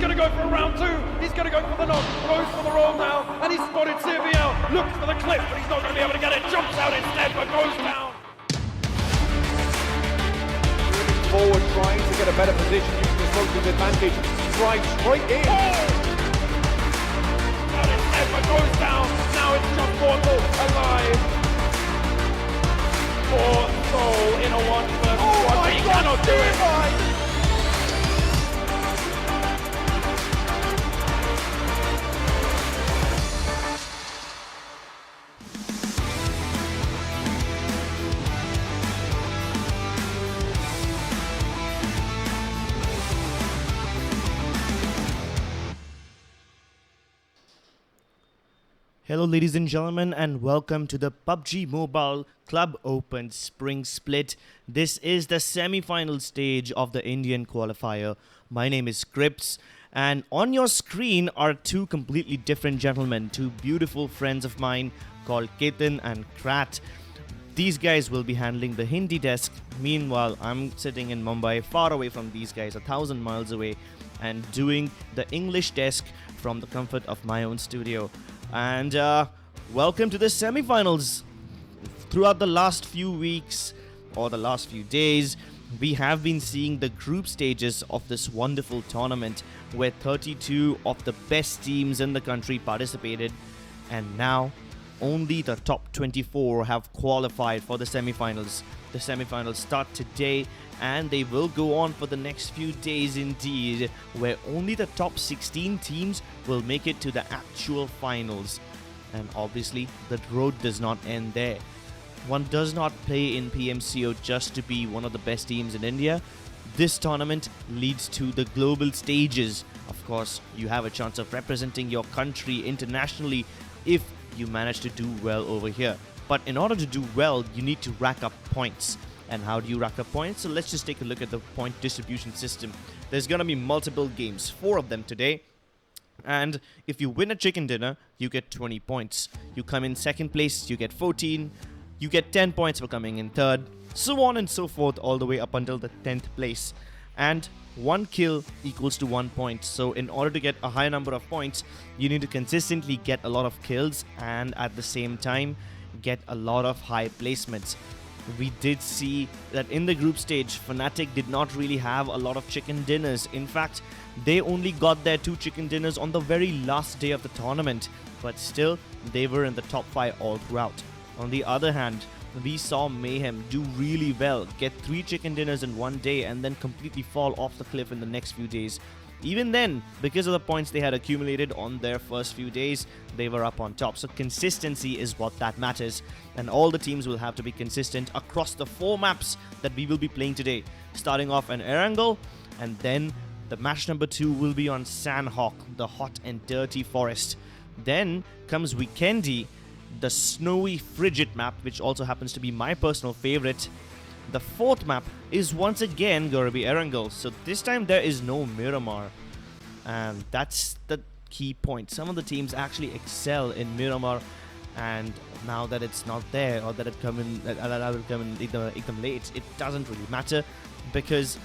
going to go for a round two. He's going to go for the knock. Goes for the roll now. And he's spotted CVL. Looks for the clip, but he's not going to be able to get it. Jumps out instead, but goes down. Moving forward, trying to get a better position using his focus advantage. Drives straight in. Out instead, but goes down. Now it's just Portal alive. For Soul in a 1 versus 1, but he cannot do it. Hello ladies and gentlemen, and welcome to the PUBG Mobile Club Open Spring Split. This is the semi-final stage of the Indian qualifier. My name is Crips, and on your screen are two completely different gentlemen, two beautiful friends of mine called Ketan and Krat. These guys will be handling the Hindi desk. Meanwhile, I'm sitting in Mumbai, far away from these guys, 1,000 miles away, and doing the English desk from the comfort of my own studio. And welcome to the semi-finals. Throughout the last few weeks or the last few days, we have been seeing the group stages of this wonderful tournament where 32 of the best teams in the country participated, and now only the top 24 have qualified for the semi-finals. The semi-finals start today and they will go on for the next few days indeed, where only the top 16 teams will make it to the actual finals. And obviously the road does not end there. One does not play in PMCO just to be one of the best teams in India. This tournament leads to the global stages. Of course, you have a chance of representing your country internationally if you manage to do well over here. But in order to do well, you need to rack up points. And how do you rack up points? So let's just take a look at the point distribution system. There's gonna be multiple games, 4 of them today. And if you win a chicken dinner, you get 20 points. You come in second place, you get 14. You get 10 points for coming in third. So on and so forth, all the way up until the 10th place. And 1 kill equals to 1 point. So in order to get a high number of points, you need to consistently get a lot of kills and at the same time get a lot of high placements. We did see that in the group stage, Fnatic did not really have a lot of chicken dinners. In fact, they only got their 2 chicken dinners on the very last day of the tournament, but still they were in the top 5 all throughout. On the other hand, we saw Mayhem do really well, get 3 chicken dinners in one day and then completely fall off the cliff in the next few days. Even then, because of the points they had accumulated on their first few days, they were up on top. So consistency is what that matters. And all the teams will have to be consistent across the 4 maps that we will be playing today. Starting off on Erangel, and then the match number 2 will be on Sanhok, the hot and dirty forest. Then comes Vikendi, the snowy frigid map, which also happens to be my personal favorite. The 4th map is once again going to be Erangel, so this time there is no Miramar. And that's the key point. Some of the teams actually excel in Miramar, and now that it's not there, or that it come in, that will come in ekdam late, it doesn't really matter, because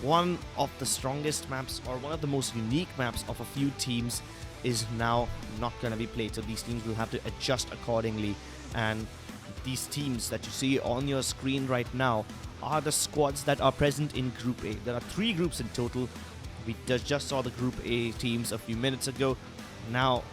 one of the strongest maps, or one of the most unique maps of a few teams, is now not going to be played. So these teams will have to adjust accordingly. And these teams that you see on your screen right now are the squads that are present in Group A. There are 3 groups in total. We just saw the Group A teams a few minutes ago. Now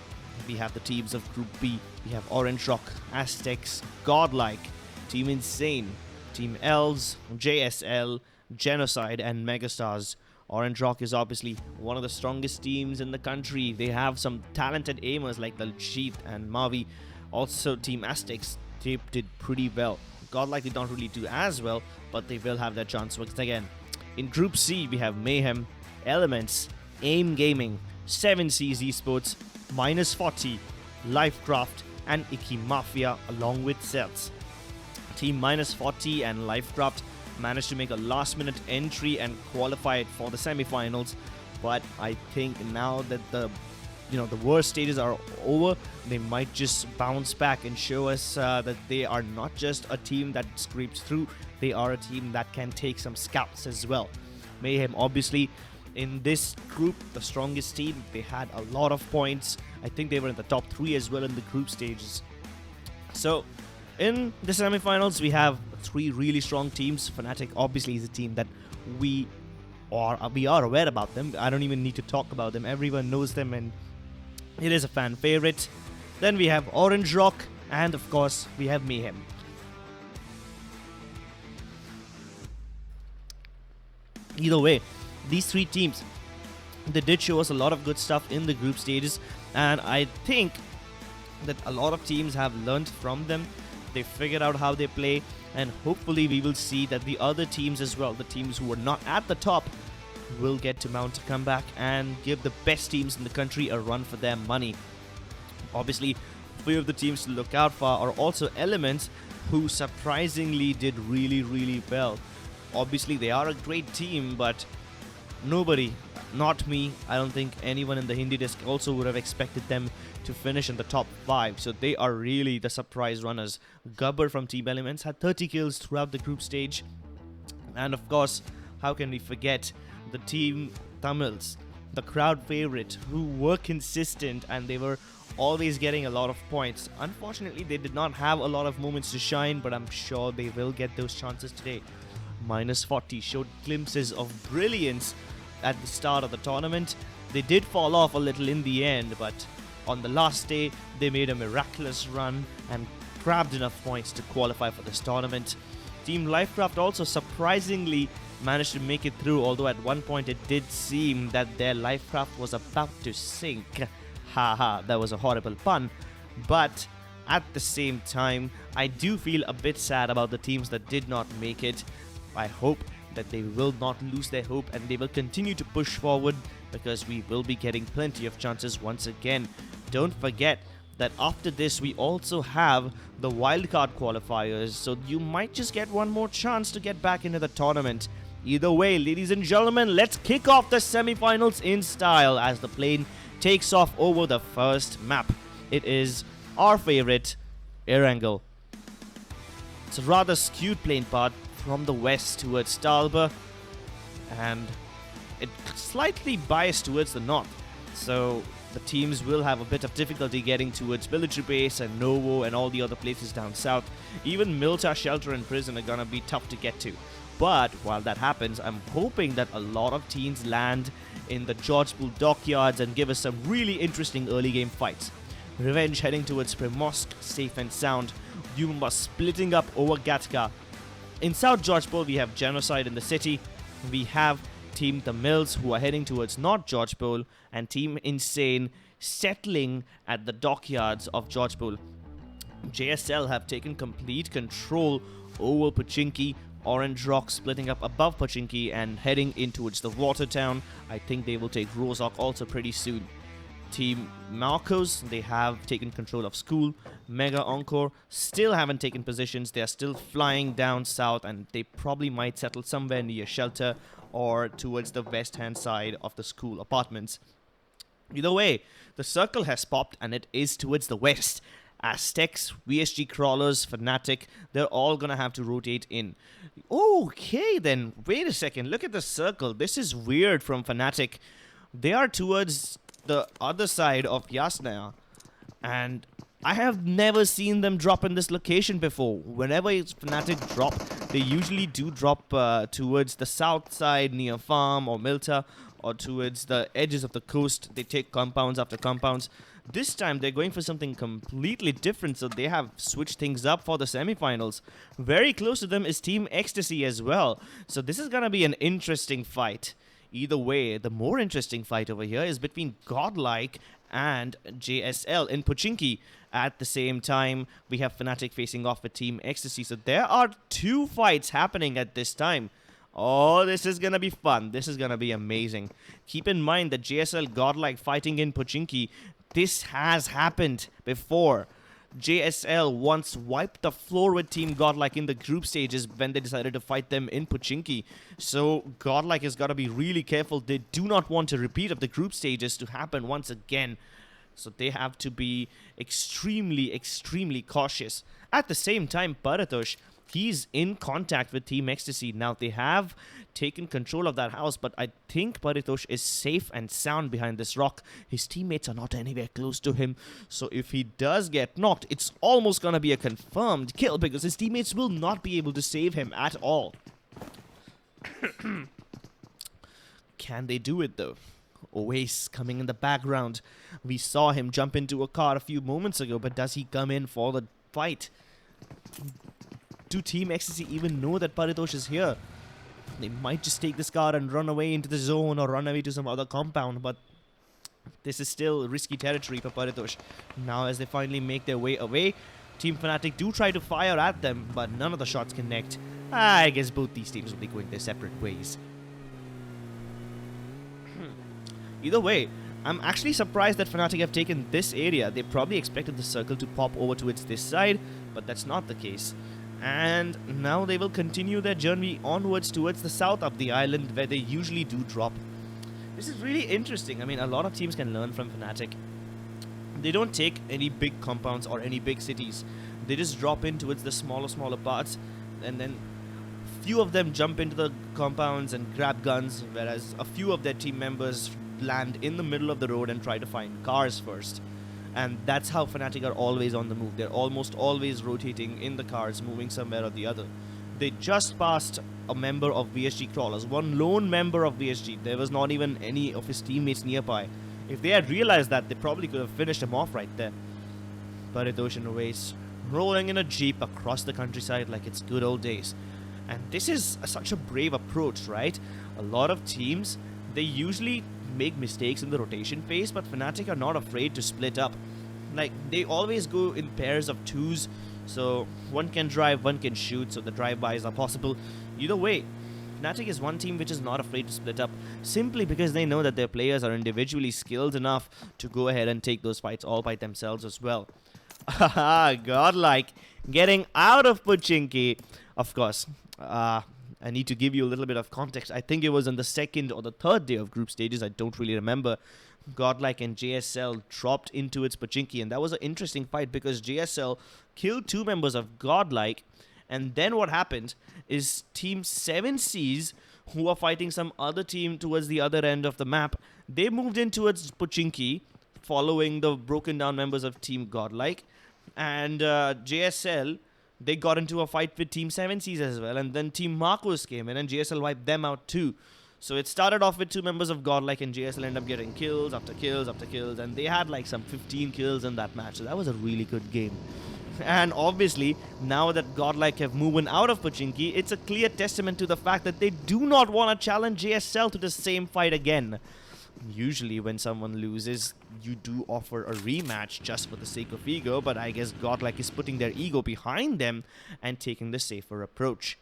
we have the teams of Group B. We have Orange Rock, Aztecc, Godlike, Team Insane, TeamElves, JSL, Genocide, and Megastars. Orange Rock is obviously one of the strongest teams in the country. They have some talented aimers like Daljeet and Mavi. Also, Team Aztecc, they did pretty well. Godlike did not really do as well, but they will have their chance once again. In Group C, we have Mayhem, Elements, AIM Gaming, 7Seas Esports, -40, Lifecraft, and Iki Mafia along with Celts. Team -40 and Lifecraft managed to make a last-minute entry and qualified for the semi-finals, but I think now that the worst stages are over, they might just bounce back and show us that they are not just a team that scrapes through, they are a team that can take some scalps as well. Mayhem obviously in this group, the strongest team. They had a lot of points. I think they were in the top 3 as well in the group stages. So in the semifinals, we have 3 really strong teams. Fnatic obviously is a team that we are aware about them. I don't even need to talk about them. Everyone knows them and it is a fan favorite. Then we have Orange Rock, and of course we have Mayhem. Either way, these 3 teams, they did show us a lot of good stuff in the group stages, and I think that a lot of teams have learned from them. They figured out how they play, and hopefully we will see that the other teams as well, the teams who are not at the top, will get to mount a comeback and give the best teams in the country a run for their money. Obviously, a few of the teams to look out for are also Elements, who surprisingly did really well. Obviously, they are a great team, but nobody, not me, I don't think anyone in the Hindi desk also would have expected them to finish in the top 5. So they are really the surprise runners. Gabbar from Team Elements had 30 kills throughout the group stage. And of course, how can we forget the TeamTamilas, the crowd favorite, who were consistent and they were always getting a lot of points. Unfortunately, they did not have a lot of moments to shine, but I'm sure they will get those chances today. -40 showed glimpses of brilliance at the start of the tournament. They did fall off a little in the end, but on the last day, they made a miraculous run and grabbed enough points to qualify for this tournament. Team Lifecraft also surprisingly managed to make it through, although at one point it did seem that their Lifecraft was about to sink. Haha, that was a horrible pun. But at the same time, I do feel a bit sad about the teams that did not make it. I hope that they will not lose their hope and they will continue to push forward, because we will be getting plenty of chances once again. Don't forget that after this we also have the wildcard qualifiers, so you might just get one more chance to get back into the tournament. Either way, ladies and gentlemen, let's kick off the semifinals in style as the plane takes off over the first map. It is our favorite, Erangel. It's a rather skewed plane path from the west towards Talba, and it's slightly biased towards the north, so the teams will have a bit of difficulty getting towards military base and Novo and all the other places down south. Even Milta, Shelter and Prison are gonna be tough to get to. But while that happens, I'm hoping that a lot of teams land in the Georgepool dockyards and give us some really interesting early game fights. Revenge heading towards Primorsk, safe and sound. Yuma splitting up over Gatka. In South Georgepol, we have Genocide in the city. We have TeamTamilas, who are heading towards North Georgepol, and Team Insane settling at the dockyards of Georgepol. JSL have taken complete control over Pochinki. Orange Rock splitting up above Pochinki and heading in towards the water town. I think they will take Rozhok also pretty soon. Team Marcos, they have taken control of School. Mega Encore still haven't taken positions. They are still flying down south, and they probably might settle somewhere near Shelter or towards the west hand side of the School apartments. Either way, the circle has popped and it is towards the west. Aztecc, VSGCrawlers, Fnatic, they're all gonna have to rotate in. Okay then, wait a second, look at the circle. This is weird from Fnatic. They are towards the other side of Yasnaya, and I have never seen them drop in this location before. Whenever Fnatic drop, they usually do drop towards the south side near Farm or Milta, or towards the edges of the coast. They take compounds after compounds. This time they're going for something completely different, so they have switched things up for the semifinals. Very close to them is Team Ecstasy as well, so this is gonna be an interesting fight. Either way, the more interesting fight over here is between Godlike and JSL in Pochinki. At the same time, we have Fnatic facing off with Team Ecstasy. So there are 2 fights happening at this time. Oh, this is gonna be fun. This is gonna be amazing. Keep in mind that JSL Godlike fighting in Pochinki, this has happened before. JSL once wiped the floor with Team Godlike in the group stages when they decided to fight them in Pochinki. So Godlike has got to be really careful. They do not want a repeat of the group stages to happen once again. So they have to be extremely cautious. At the same time, Paratosh, He's in contact with Team Ecstasy. Now, they have taken control of that house, but I think Paritosh is safe and sound behind this rock. His teammates are not anywhere close to him, so if he does get knocked, it's almost gonna be a confirmed kill because his teammates will not be able to save him at all. Can they do it, though? Oasis coming in the background. We saw him jump into a car a few moments ago, but does he come in for the fight? Do Team Ecstasy even know that Paritosh is here? They might just take this car and run away into the zone or run away to some other compound, but this is still risky territory for Paritosh. Now, as they finally make their way away, Team Fnatic do try to fire at them, but none of the shots connect. I guess both these teams will be going their separate ways. Either way, I'm actually surprised that Fnatic have taken this area. They probably expected the circle to pop over towards this side, but that's not the case. And now they will continue their journey onwards towards the south of the island where they usually do drop. This is really interesting. I mean, a lot of teams can learn from Fnatic. They don't take any big compounds or any big cities. They just drop in towards the smaller parts, and then few of them jump into the compounds and grab guns, whereas a few of their team members land in the middle of the road and try to find cars first. And that's how Fnatic are always on the move. They're almost always rotating in the cars, moving somewhere or the other. They just passed a member of VSGCrawlers, one lone member of VSG. There was not even any of his teammates nearby. If they had realized that, they probably could have finished him off right there. Paritosh and Oasis rolling in a jeep across the countryside like it's good old days. And this is such a brave approach, right? A lot of teams, they usually make mistakes in the rotation phase, but Fnatic are not afraid to split up. Like, they always go in pairs of twos, so one can drive, one can shoot, so the drive-bys are possible. Either way, Fnatic is one team which is not afraid to split up, simply because they know that their players are individually skilled enough to go ahead and take those fights all by themselves as well. Haha, Godlike getting out of Pochinki. Of course, I need to give you a little bit of context. I think it was on the second or the third day of group stages, I don't really remember. Godlike and JSL dropped into its Pochinki, and that was an interesting fight because JSL killed two members of Godlike, and then what happened is Team 7Cs, who are fighting some other team towards the other end of the map, they moved in towards Pochinki, following the broken down members of Team Godlike, and JSL, they got into a fight with Team 7Cs as well, and then Team Marcos came in and JSL wiped them out too. So it started off with two members of Godlike, and JSL ended up getting kills after kills after kills, and they had like some 15 kills in that match, so that was a really good game. And obviously, now that Godlike have moved out of Pochinki, it's a clear testament to the fact that they do not want to challenge JSL to the same fight again. Usually when someone loses, you do offer a rematch just for the sake of ego, but I guess Godlike is putting their ego behind them and taking the safer approach.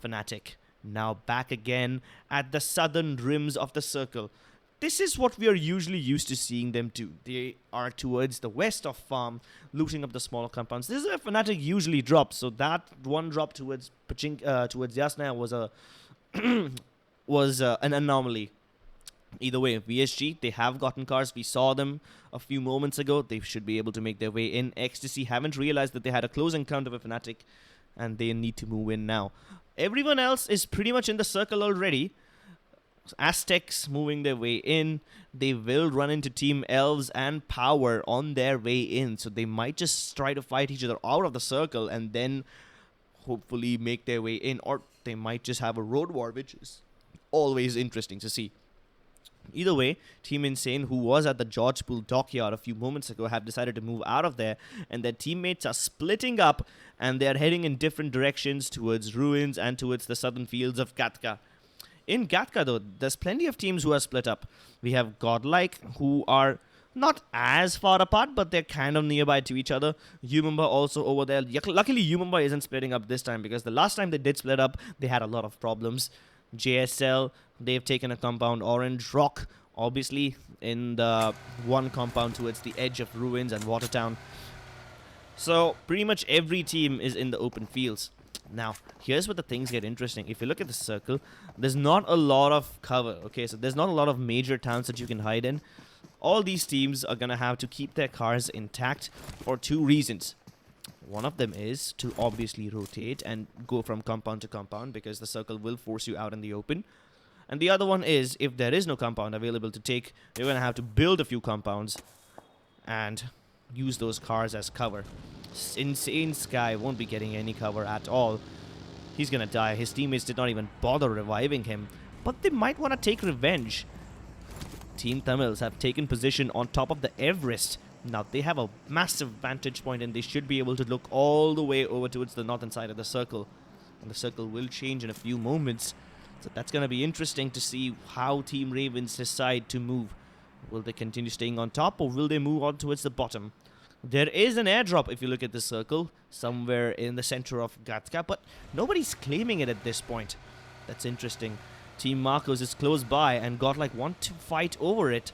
Fnatic now back again at the southern rims of the circle. This is what we are usually used to seeing them do. They are towards the west of farm, looting up the smaller compounds. This is where Fnatic usually drops, so that one drop towards towards Yasna was a an anomaly. Either way, VSG, they have gotten cars. We saw them a few moments ago. They should be able to make their way in. Ecstasy haven't realized that they had a close encounter with Fnatic, and they need to move in now. Everyone else is pretty much in the circle already. Aztecs moving their way in. They will run into TeamElves and Power on their way in, so they might just try to fight each other out of the circle and then hopefully make their way in, or they might just have a road war, which is always interesting to see. Either way, Team Insane, who was at the George Pool dockyard a few moments ago, have decided to move out of there, and their teammates are splitting up, and they are heading in different directions towards Ruins and towards the southern fields of Gatka. In Gatka, though, there's plenty of teams who are split up. We have Godlike, who are not as far apart, but they're kind of nearby to each other. UMEmba also over there. Luckily, UMEmba isn't splitting up this time, because the last time they did split up, they had a lot of problems. JSL, they've taken a compound. Orange Rock, obviously, in the one compound towards the edge of Ruins and Watertown. So, pretty much every team is in the open fields. Now, here's where the things get interesting. If you look at the circle, there's not a lot of cover, okay? So, there's not a lot of major towns that you can hide in. All these teams are going to have to keep their cars intact for two reasons. One of them is to obviously rotate and go from compound to compound, because the circle will force you out in the open. And the other one is, if there is no compound available to take, you're going to have to build a few compounds and use those cars as cover. Insane Sky won't be getting any cover at all. He's going to die. His teammates did not even bother reviving him. But they might want to take revenge. TeamTamilas have taken position on top of the Everest. Now they have a massive vantage point, and they should be able to look all the way over towards the northern side of the circle. And the circle will change in a few moments. So that's going to be interesting to see how Team Ravens decide to move. Will they continue staying on top, or will they move on towards the bottom? There is an airdrop, if you look at the circle, somewhere in the center of Gatka, but nobody's claiming it at this point. That's interesting. Team Marcos is close by, and Godlike want to fight over it.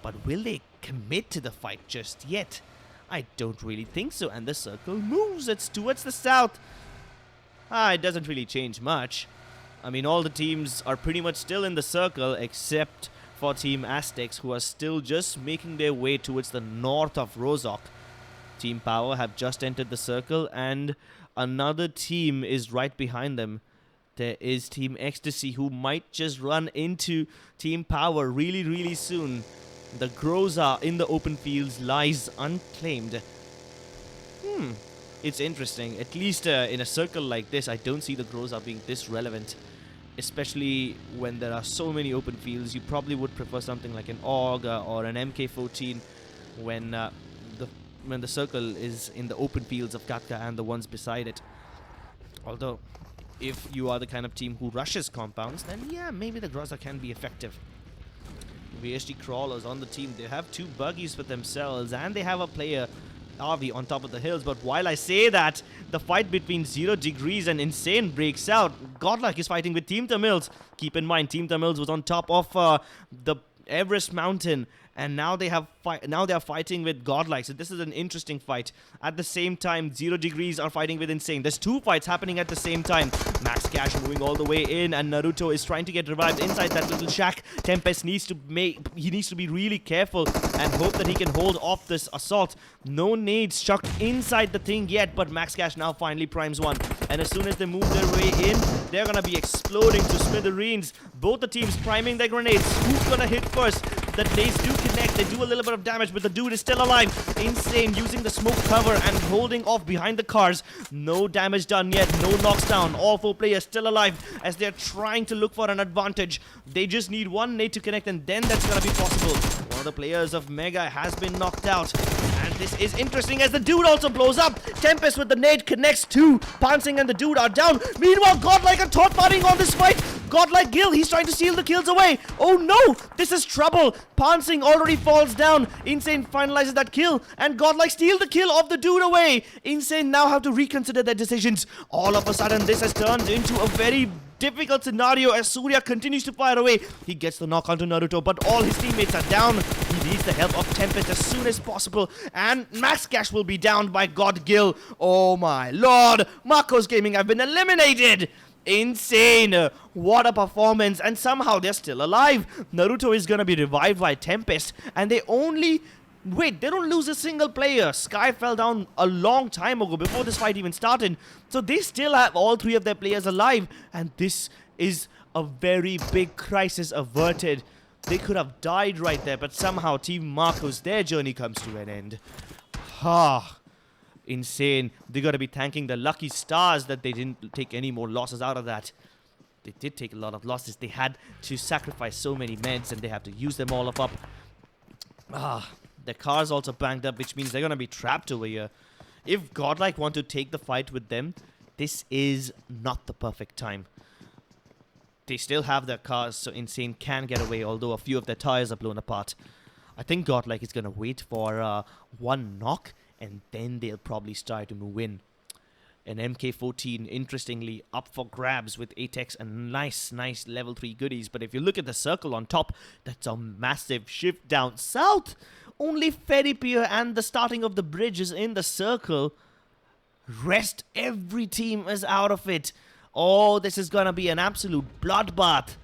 But will they commit to the fight just yet? I don't really think so, and the circle moves. It's towards the south. It doesn't really change much. I mean, all the teams are pretty much still in the circle, except for Team Aztecc, who are still just making their way towards the north of Rozhok. Team Power have just entered the circle, and another team is right behind them. There is Team Ecstasy, who might just run into Team Power really soon. The Groza in the open fields lies unclaimed. It's interesting. At least in a circle like this, I don't see the Groza being this relevant. Especially when there are so many open fields. You probably would prefer something like an AUG or an MK14 when the circle is in the open fields of Gatka and the ones beside it. Although, if you are the kind of team who rushes compounds, then yeah, maybe the Groza can be effective. VSGCrawlers on the team, they have 2 buggies for themselves, and they have a player, RV, on top of the hills. But while I say that, the fight between 0 Degrees and Insane breaks out. Godlike is fighting with TeamTamilas. Keep in mind, TeamTamilas was on top of the Everest mountain, and now they are fighting with Godlike. So this is an interesting fight. At the same time, 0 Degrees are fighting with Insane. There's 2 fights happening at the same time. Max Cash moving all the way in, and Naruto is trying to get revived inside that little shack. Tempest needs to be really careful and hope that he can hold off this assault. No nades chucked inside the thing yet, but Max Cash now finally primes one. And as soon as they move their way in, they're gonna be exploding to smithereens. Both the teams priming their grenades. Who's gonna hit first? The nades do connect. They do a little bit of damage, but the dude is still alive. Insane using the smoke cover and holding off behind the cars. No damage done yet. No knocks down. All 4 players still alive as they're trying to look for an advantage. They just need one nade to connect, and then that's gonna be possible. One of the players of Mega has been knocked out. And this is interesting as the dude also blows up. Tempest with the nade connects too. Pansing and the dude are down. Meanwhile, Godlike are thought partying on this fight. Godlike Gil, he's trying to steal the kills away. Oh no, this is trouble. Pansing already falls down. Insane finalizes that kill, and Godlike steal the kill of the dude away. Insane now have to reconsider their decisions. All of a sudden, this has turned into a very difficult scenario as Surya continues to fire away. He gets the knock onto Naruto, but all his teammates are down. He needs the help of Tempest as soon as possible, and Max Cash will be downed by God Gil. Oh my lord, Marcos Gaming have been eliminated. Insane. What a performance, and somehow they're still alive. Naruto is gonna be revived by Tempest, and they don't lose a single player. Sky fell down a long time ago before this fight even started. So they still have all 3 of their players alive, and this is a very big crisis averted. They could have died right there, but somehow Team Marcos, their journey comes to an end. Insane. They gotta be thanking the lucky stars that they didn't take any more losses out of that. They did take a lot of losses. They had to sacrifice so many meds, and they have to use them all up. Their car's also banged up, which means they're gonna be trapped over here. If Godlike want to take the fight with them, this is not the perfect time. They still have their cars, so Insane can get away, although a few of their tires are blown apart. I think Godlike is gonna wait for one knock, and then they'll probably start to move in. An MK14, interestingly, up for grabs with Atex and nice level 3 goodies. But if you look at the circle on top, that's a massive shift down south. Only Ferry Pier and the starting of the bridge is in the circle. Rest, every team is out of it. Oh, this is gonna be an absolute bloodbath.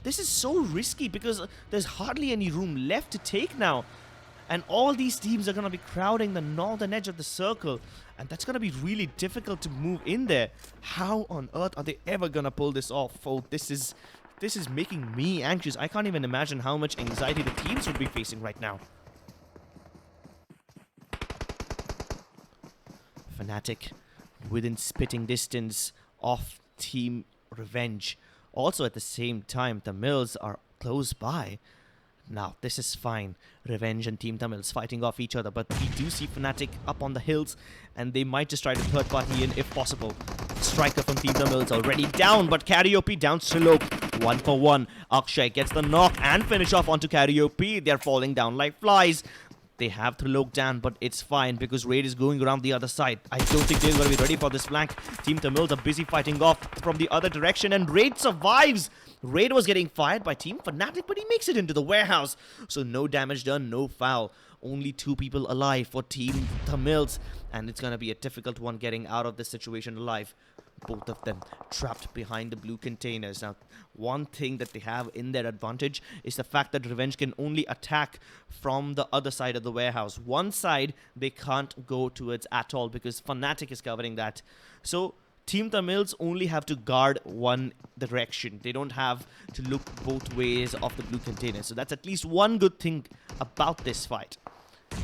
This is so risky because there's hardly any room left to take now. And all these teams are going to be crowding the northern edge of the circle. And that's going to be really difficult to move in there. How on earth are they ever going to pull this off? Oh, this is making me anxious. I can't even imagine how much anxiety the teams would be facing right now. Fnatic within spitting distance of Team Revenge. Also at the same time, the TeamElves are close by. Now, this is fine. Revenge and TeamTamilas fighting off each other, but we do see Fnatic up on the hills, and they might just try to third party in if possible. Striker from TeamTamilas already down, but Karaoke down Sanhok. 1-for-1. Akshay gets the knock and finish off onto Karaoke. They're falling down like flies. They have to look down, but it's fine because Raid is going around the other side. I don't think they're going to be ready for this flank. TeamTamilas are busy fighting off from the other direction, and Raid survives. Raid was getting fired by Team Fnatic, but he makes it into the warehouse. So no damage done, no foul. Only 2 people alive for Team TeamElves, and it's going to be a difficult one getting out of this situation alive. Both of them trapped behind the blue containers. Now, one thing that they have in their advantage is the fact that Revenge can only attack from the other side of the warehouse. One side they can't go towards at all because Fnatic is covering that. So Team TeamElves only have to guard one direction. They don't have to look both ways of the blue container. So that's at least one good thing about this fight.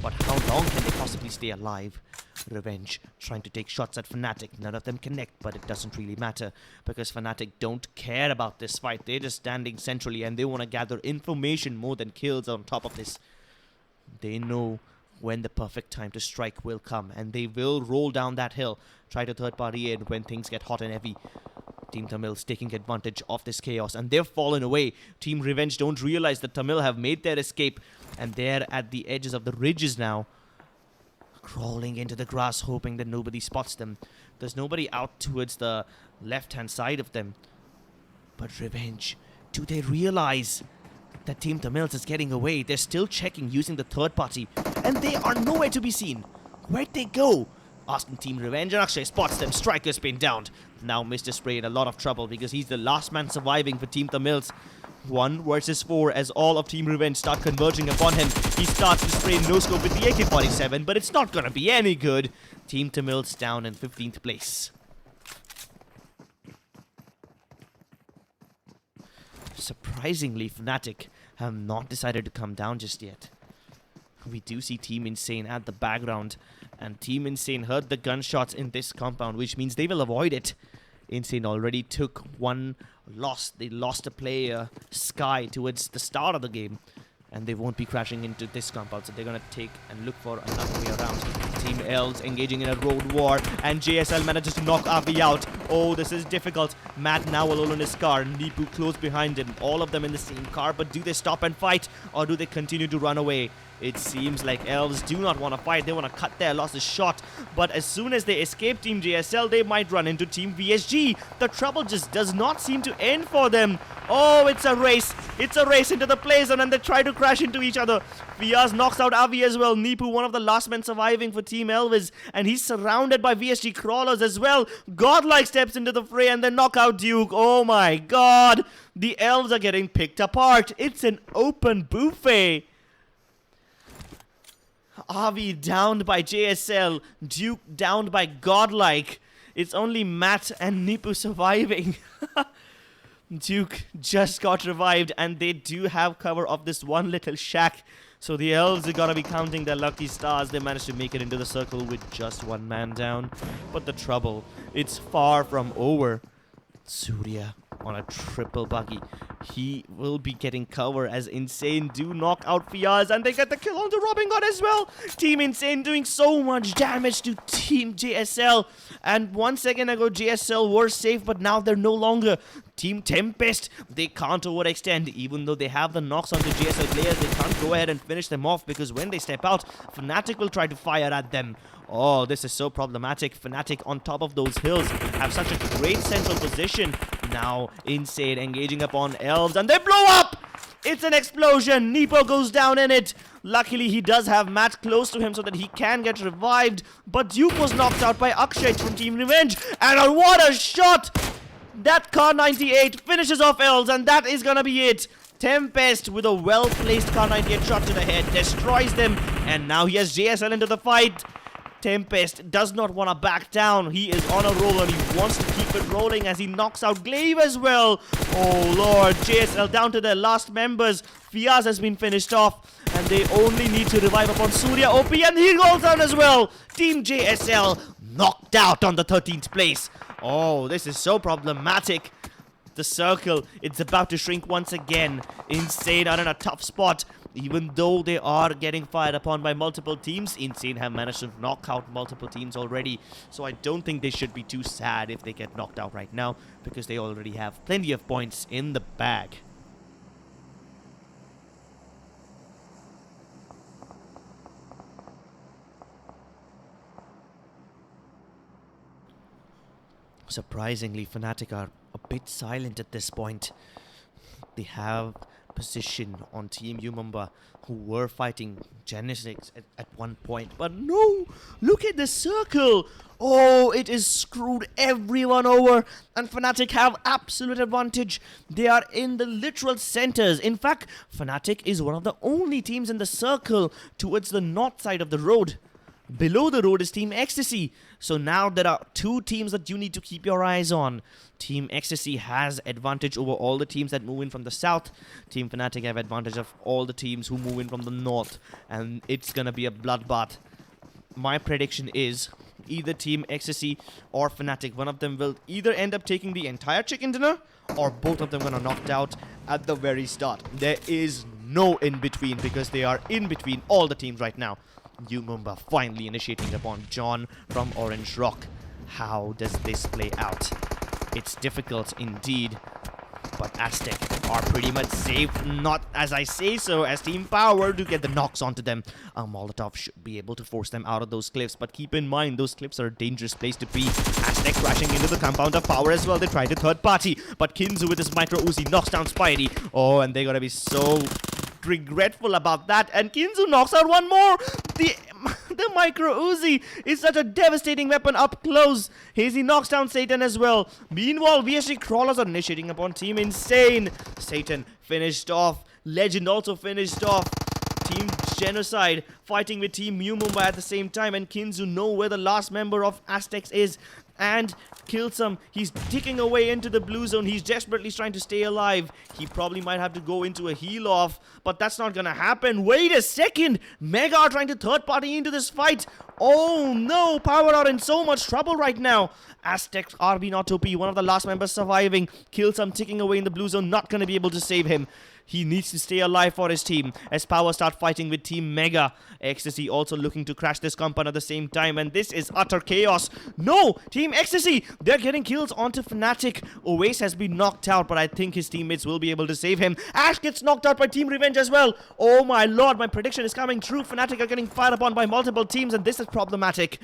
But how long can they possibly stay alive? Revenge trying to take shots at Fnatic. None of them connect, but it doesn't really matter because Fnatic don't care about this fight. They're just standing centrally and they want to gather information more than kills on top of this. They know when the perfect time to strike will come, and they will roll down that hill, try to third party in when things get hot and heavy. Team TeamElves taking advantage of this chaos, and they've fallen away. Team Revenge don't realize that TeamElves have made their escape, and they're at the edges of the ridges now, crawling into the grass, hoping that nobody spots them. There's nobody out towards the left-hand side of them. But Revenge, do they realize that Team TeamElves is getting away? They're still checking using the third party, and they are nowhere to be seen. Where'd they go? Asking Team Revenge, and Akshay spots them. Striker's been downed. Now Mr. Spray in a lot of trouble because he's the last man surviving for Team TeamElves. 1 versus 4 as all of Team Revenge start converging upon him. He starts to spray no scope with the AK-47, but it's not gonna be any good. Team TeamElves down in 15th place. Surprisingly, Fnatic have not decided to come down just yet. We do see Team Insane at the background, and Team Insane heard the gunshots in this compound, which means they will avoid it. Insane already took one loss. They lost a player, Sky, towards the start of the game, and they won't be crashing into this compound, so they're gonna take and look for another way around. TeamElves engaging in a road war, and JSL manages to knock Avi out. Oh, this is difficult. Matt now alone in his car, Nipu close behind him, all of them in the same car, but do they stop and fight, or do they continue to run away? It seems like Elves do not want to fight. They want to cut their losses short. But as soon as they escape Team JSL, they might run into Team VSG. The trouble just does not seem to end for them. Oh, it's a race. It's a race into the play zone, and they try to crash into each other. Fiaz knocks out Avi as well. Nipu, one of the last men surviving for TeamElves, and he's surrounded by VSGCrawlers as well. Godlike steps into the fray, and then knock out Duke. Oh my god. The Elves are getting picked apart. It's an open buffet. Avi downed by JSL, Duke downed by Godlike. It's only Matt and Nipu surviving. Duke just got revived, and they do have cover of this one little shack. So the Elves are gonna be counting their lucky stars. They managed to make it into the circle with just 1 man down. But the trouble, it's far from over. Surya on a triple buggy. He will be getting cover as Insane do knock out Fiaz, and they get the kill onto Robin God as well. Team Insane doing so much damage to Team JSL. And 1 second ago, JSL were safe, but now they're no longer. Team Tempest, they can't overextend. Even though they have the knocks onto JSL players, they can't go ahead and finish them off because when they step out, Fnatic will try to fire at them. Oh, this is so problematic. Fnatic on top of those hills have such a great central position. Now, Insane engaging upon Elves, and they blow up! It's an explosion. Nepo goes down in it. Luckily, he does have Matt close to him so that he can get revived. But Duke was knocked out by Akshay from Team Revenge. And what a shot! That Kar98 finishes off Elves, and that is gonna be it. Tempest with a well-placed Kar98 shot to the head destroys them. And now he has JSL into the fight. Tempest does not want to back down. He is on a roll and he wants to keep it rolling as he knocks out Glaive as well. Oh lord, JSL down to their last members. Fiaz has been finished off and they only need to revive upon Surya OP and he goes down as well. Team JSL knocked out on the 13th place. Oh, this is so problematic. The circle, it's about to shrink once again. Insane are in a tough spot. Even though they are getting fired upon by multiple teams, Insane have managed to knock out multiple teams already. So I don't think they should be too sad if they get knocked out right now, because they already have plenty of points in the bag. Surprisingly, Fnatic are a bit silent at this point. They have position on Team Umumba, who were fighting Genocide at one point. But no! Look at the circle! Oh, it is screwed everyone over. And Fnatic have absolute advantage. They are in the literal centers. In fact, Fnatic is one of the only teams in the circle towards the north side of the road. Below the road is Team Ecstasy. So now there are two teams that you need to keep your eyes on. Team Ecstasy has advantage over all the teams that move in from the south. Team Fnatic have advantage of all the teams who move in from the north. And it's gonna be a bloodbath. My prediction is either Team Ecstasy or Fnatic, one of them will either end up taking the entire chicken dinner or both of them gonna knocked out at the very start. There is no in between because they are in between all the teams right now. Umumba finally initiating upon John from Orange Rock. How does this play out? It's difficult indeed, but Aztec are pretty much safe, not as I say so, as Team Power do get the knocks onto them. Molotov should be able to force them out of those cliffs, but keep in mind, those cliffs are a dangerous place to be. Aztec crashing into the compound of Power as well. They try to third party, but Kinzu with his micro Uzi knocks down Spidey. Oh, and they're gonna be so regretful about that, and Kinzu knocks out one more. The micro Uzi is such a devastating weapon up close. Hazy knocks down Satan as well. Meanwhile, VSGCrawlers are initiating upon Team Insane. Satan finished off. Legend also finished off. Team Genocide fighting with Team Umumba at the same time, and Kinzu know where the last member of Aztec is and kills him. He's ticking away into the blue zone. He's desperately trying to stay alive. He probably might have to go into a heal off, but that's not gonna happen. Wait a second! Mega are trying to third party into this fight. Oh no! Power are in so much trouble right now. Aztec RB not OP, one of the last members surviving. Kills him, ticking away in the blue zone, not gonna be able to save him. He needs to stay alive for his team as Power start fighting with Team Mega. Ecstasy also looking to crash this compound at the same time, and this is utter chaos. No! Team Ecstasy! They're getting kills onto Fnatic. Oace has been knocked out, but I think his teammates will be able to save him. Ash gets knocked out by Team Revenge as well. Oh my lord, my prediction is coming true. Fnatic are getting fired upon by multiple teams, and this is problematic.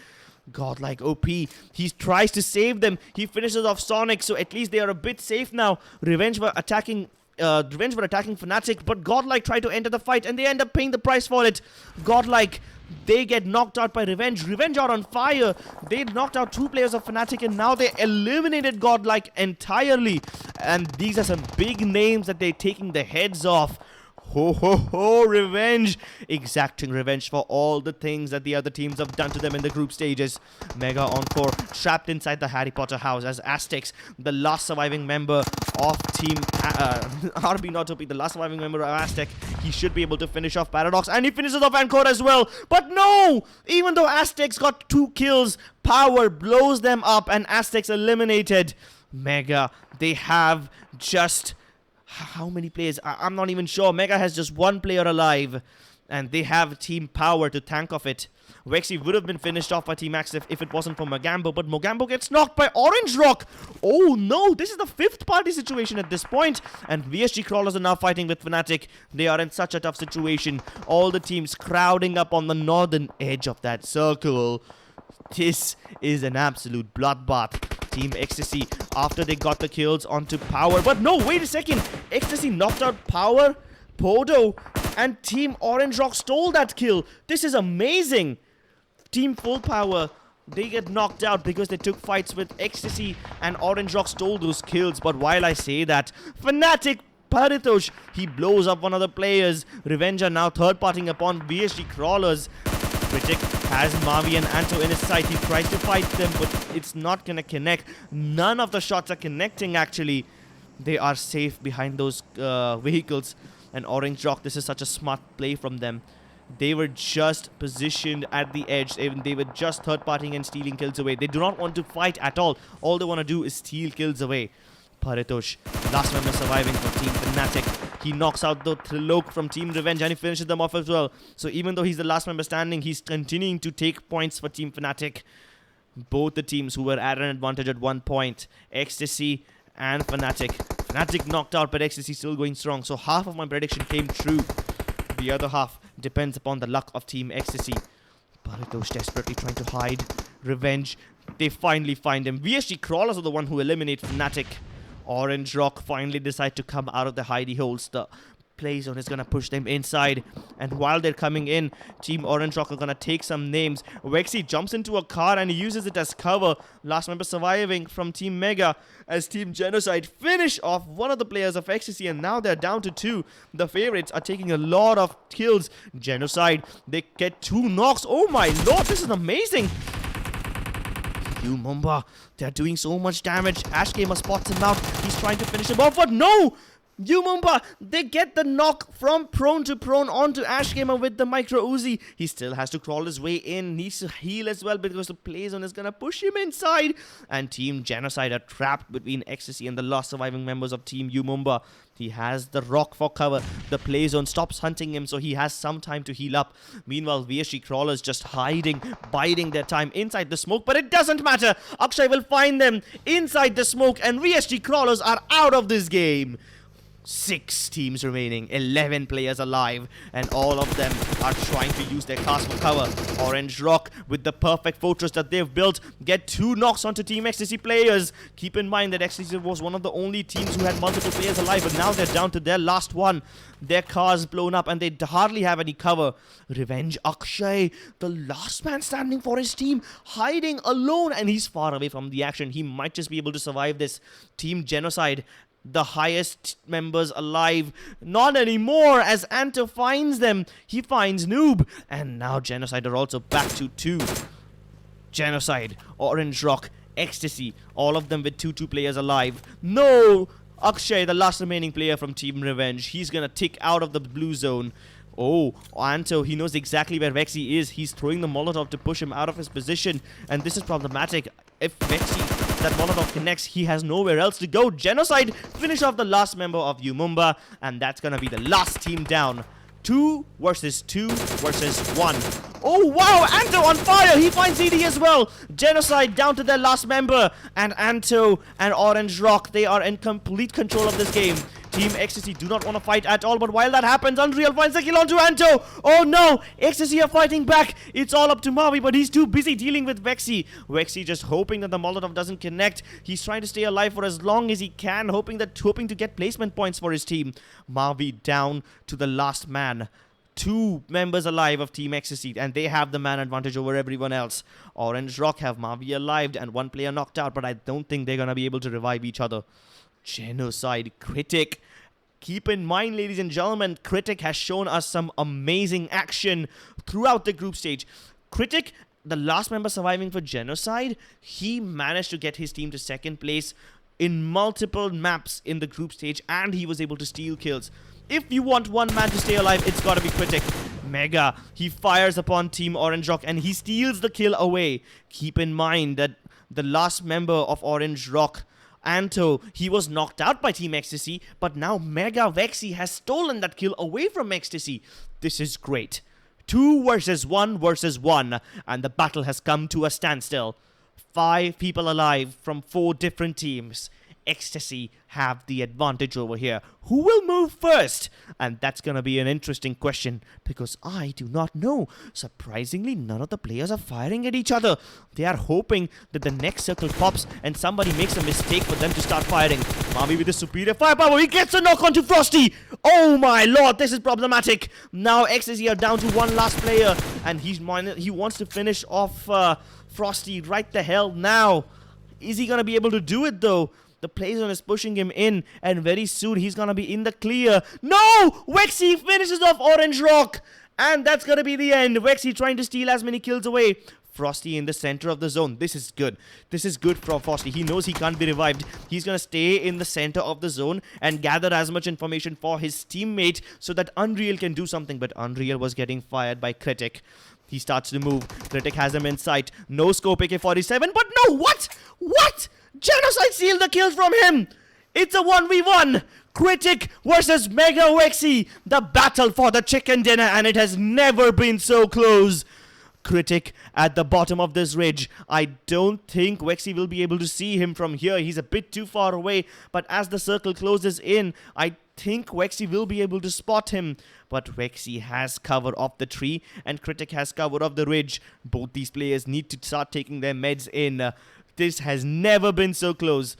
Godlike OP. He tries to save them. He finishes off Sonic, so at least they are a bit safe now. Revenge were attacking Fnatic, but Godlike tried to enter the fight and they end up paying the price for it. Godlike, they get knocked out by Revenge. Revenge are on fire. They knocked out two players of Fnatic and now they eliminated Godlike entirely. And these are some big names that they're taking the heads off. Ho ho ho, Revenge! Exacting revenge for all the things that the other teams have done to them in the group stages. Mega Encore trapped inside the Harry Potter house as Aztecs, the last surviving member of Team RB not OP, the last surviving member of Aztec. He should be able to finish off Paradox, and he finishes off Encore as well. But no! Even though Aztecs got 2 kills, Power blows them up and Aztecs eliminated. Mega, they have just... how many players? I'm not even sure. Mega has just 1 player alive. And they have Team Power to thank of it. Vexy would have been finished off by Team Ecstasy if it wasn't for Mogambo. But Mogambo gets knocked by Orange Rock. Oh no, this is the 5th party situation at this point. And VSGCrawlers are now fighting with Fnatic. They are in such a tough situation. All the teams crowding up on the northern edge of that circle. This is an absolute bloodbath. Team Ecstasy, after they got the kills onto Power. But no, wait a second. Ecstasy knocked out Power, Podo, and Team Orange Rock stole that kill. This is amazing. Team Full Power, they get knocked out because they took fights with Ecstasy and Orange Rock stole those kills. But while I say that, Fnatic Paritosh, he blows up one of the players. Revenge are now third partying upon VSGCrawlers. Critic has Mavi and Anto in his sight. He tries to fight them, but it's not gonna connect. None of the shots are connecting, actually. They are safe behind those vehicles. And Orange Rock, this is such a smart play from them. They were just positioned at the edge. They were just third-partying and stealing kills away. They do not want to fight at all. All they want to do is steal kills away. Paritosh, last member surviving for Team Fnatic. He knocks out the Trilok from Team Revenge and he finishes them off as well. So even though he's the last member standing, he's continuing to take points for Team Fnatic. Both the teams who were at an advantage at 1 point, Ecstasy and Fnatic. Fnatic knocked out, but Ecstasy still going strong. So half of my prediction came true. The other half depends upon the luck of Team Ecstasy. Paritosh desperately trying to hide. Revenge, they finally find him. VSGCrawlers are the one who eliminate Fnatic. Orange Rock finally decide to come out of the hidey holes. The play zone is gonna push them inside, and while they're coming in, Team Orange Rock are gonna take some names. Vexy jumps into a car and he uses it as cover. Last member surviving from Team Mega as Team Genocide finish off one of the players of Ecstasy, and now they're down to 2. The favorites are taking a lot of kills. Genocide, they get 2 knocks. Oh my lord, this is amazing. Mumba, they're doing so much damage. Ash Gamer spots him out. He's trying to finish him off, but no! Mumba, they get the knock from prone to prone onto Ash Gamer with the micro Uzi. He still has to crawl his way in. Needs to heal as well because the play zone is gonna push him inside. And Team Genocide are trapped between Ecstasy and the last surviving members of Team Mumba. He has the rock for cover. The play zone stops hunting him, so he has some time to heal up. Meanwhile, VSGCrawlers just hiding, biding their time inside the smoke, but it doesn't matter. Akshay will find them inside the smoke, and VSGCrawlers are out of this game. 6 teams remaining, 11 players alive, and all of them are trying to use their cars for cover. Orange Rock, with the perfect fortress that they've built, get 2 knocks onto Team Ecstasy players. Keep in mind that Ecstasy was one of the only teams who had multiple players alive, but now they're down to their last one. Their cars blown up and they hardly have any cover. Revenge Akshay, the last man standing for his team, hiding alone, and he's far away from the action. He might just be able to survive this. Team Genocide, the highest members alive, not anymore, as Anto finds them. He finds Noob, and now Genocide are also back to 2. Genocide, Orange Rock, Ecstasy, all of them with 2 players alive. No! Akshay, the last remaining player from Team Revenge, he's gonna tick out of the blue zone. Oh, Anto, he knows exactly where Vexy is. He's throwing the Molotov to push him out of his position, and this is problematic. If Vexy, that Molotov connects, he has nowhere else to go. Genocide finish off the last member of Mumba, and that's gonna be the last team down. 2 versus 2 versus 1. Oh wow, Anto on fire. He finds ED as well. Genocide down to their last member, and Anto and Orange Rock, they are in complete control of this game. Team Ecstasy do not want to fight at all, but while that happens, Unreal finds the kill onto Anto. Oh no, Ecstasy are fighting back. It's all up to Mavi, but he's too busy dealing with Vexy. Vexy just hoping that the Molotov doesn't connect. He's trying to stay alive for as long as he can, hoping to get placement points for his team. Mavi down to the last man. 2 members alive of Team Ecstasy, and they have the man advantage over everyone else. Orange Rock have Mavi alive and 1 player knocked out, but I don't think they're gonna be able to revive each other. Genocide, Critic. Keep in mind, ladies and gentlemen, Critic has shown us some amazing action throughout the group stage. Critic, the last member surviving for Genocide, he managed to get his team to 2nd place in multiple maps in the group stage, and he was able to steal kills. If you want one man to stay alive, it's gotta be Critic. Mega, he fires upon Team Orange Rock and he steals the kill away. Keep in mind that the last member of Orange Rock, Anto, he was knocked out by Team Ecstasy, but now Mega Vexy has stolen that kill away from Ecstasy. This is great. 2 versus 1, and the battle has come to a standstill. 5 people alive from 4 different teams. Ecstasy have the advantage over here. Who will move first? And that's gonna be an interesting question, because I do not know. Surprisingly, none of the players are firing at each other. They are hoping that the next circle pops and somebody makes a mistake for them to start firing. Mavi with his superior firepower, he gets a knock onto Frosty. Oh my lord, this is problematic. Now Ecstasy are down to 1 last player, and he wants to finish off Frosty right the hell now. Is he gonna be able to do it though? The play zone is pushing him in, and very soon he's gonna be in the clear. No! Vexy finishes off Orange Rock, And that's gonna be the end. Vexy trying to steal as many kills away. Frosty in the center of the zone. This is good. This is good for Frosty. He knows he can't be revived. He's gonna stay in the center of the zone and gather as much information for his teammate so that Unreal can do something. But Unreal was getting fired by Critic. He starts to move. Critic has him in sight. No scope AK-47, but no, what? What? Genocide sealed the kills from him. It's a 1v1. Critic versus Mega Vexy. The battle for the chicken dinner, and it has never been so close. Critic at the bottom of this ridge. I don't think Vexy will be able to see him from here. He's a bit too far away, but as the circle closes in, I think Vexy will be able to spot him. But Vexy has cover of the tree and Critic has cover of the ridge. Both these players need to start taking their meds in. This has never been so close.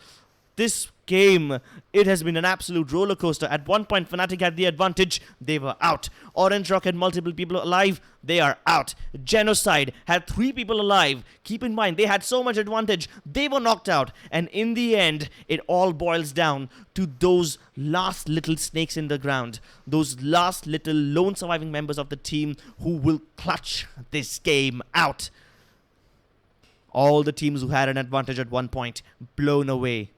This game, it has been an absolute roller coaster. At one point, Fnatic had the advantage. They were out. Orange Rock had multiple people alive. They are out. Genocide had 3 people alive. Keep in mind, they had so much advantage. They were knocked out. And in the end, it all boils down to those last little snakes in the ground. Those last little lone surviving members of the team who will clutch this game out. All the teams who had an advantage at one point, blown away.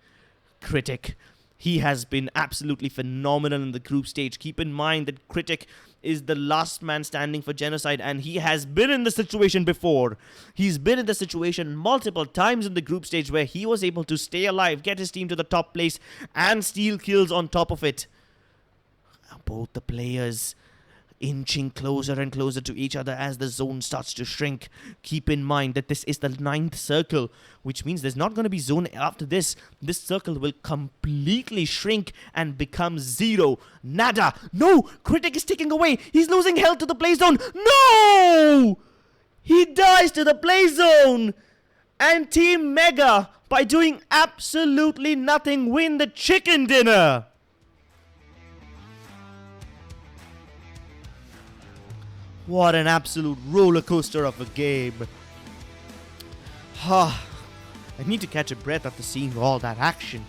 Critic, he has been absolutely phenomenal in the group stage. Keep in mind that Critic is the last man standing for Genocide, and he has been in the situation before. He's been in the situation multiple times in the group stage where he was able to stay alive, get his team to the top place, and steal kills on top of it. Both the players inching closer and closer to each other as the zone starts to shrink. Keep in mind that this is the 9th circle, which means there's not going to be zone after this. This circle will completely shrink and become 0. Nada. No! Critic is taking away. He's losing health to the play zone. No! He dies to the play zone. And Team Mega, by doing absolutely nothing, win the chicken dinner. What an absolute roller coaster of a game. I need to catch a breath after seeing all that action.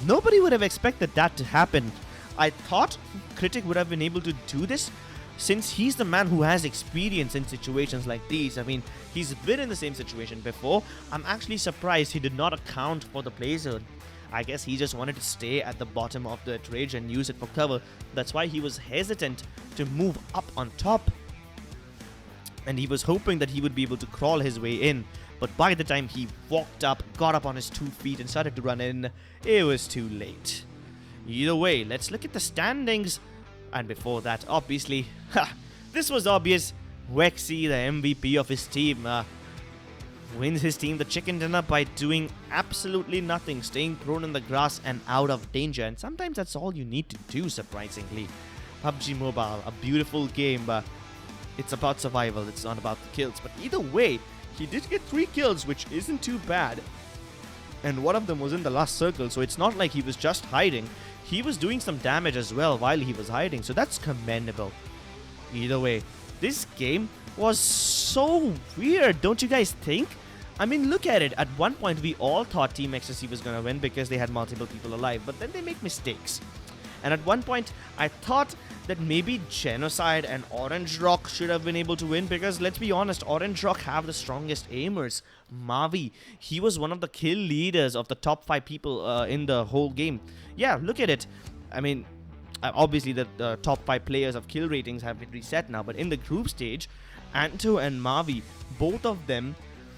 Nobody would have expected that to happen. I thought Critic would have been able to do this since he's the man who has experience in situations like these. I mean, he's been in the same situation before. I'm actually surprised he did not account for the play zone. I guess he just wanted to stay at the bottom of the ridge and use it for cover. That's why he was hesitant to move up on top. And he was hoping that he would be able to crawl his way in. But by the time he walked up, got up on his 2 feet and started to run in, it was too late. Either way, let's look at the standings. And before that, obviously, this was obvious. Vexy, the MVP of his team, wins his team the chicken dinner by doing absolutely nothing, staying prone in the grass and out of danger. And sometimes that's all you need to do, surprisingly. PUBG Mobile, a beautiful game. It's about survival, it's not about the kills. But either way, he did get 3 kills, which isn't too bad. And one of them was in the last circle, so it's not like he was just hiding. He was doing some damage as well while he was hiding, so that's commendable. Either way, this game was so weird, don't you guys think? I mean, look at it. At one point, we all thought Team Ecstasy was going to win because they had multiple people alive, but then they make mistakes. And at one point, I thought that maybe Genocide and Orange Rock should have been able to win because, let's be honest, Orange Rock have the strongest aimers. Mavi, he was one of the kill leaders of the top 5 people in the whole game. Yeah, look at it. I mean, obviously the top 5 players of kill ratings have been reset now, but in the group stage, Anto and Mavi, both of them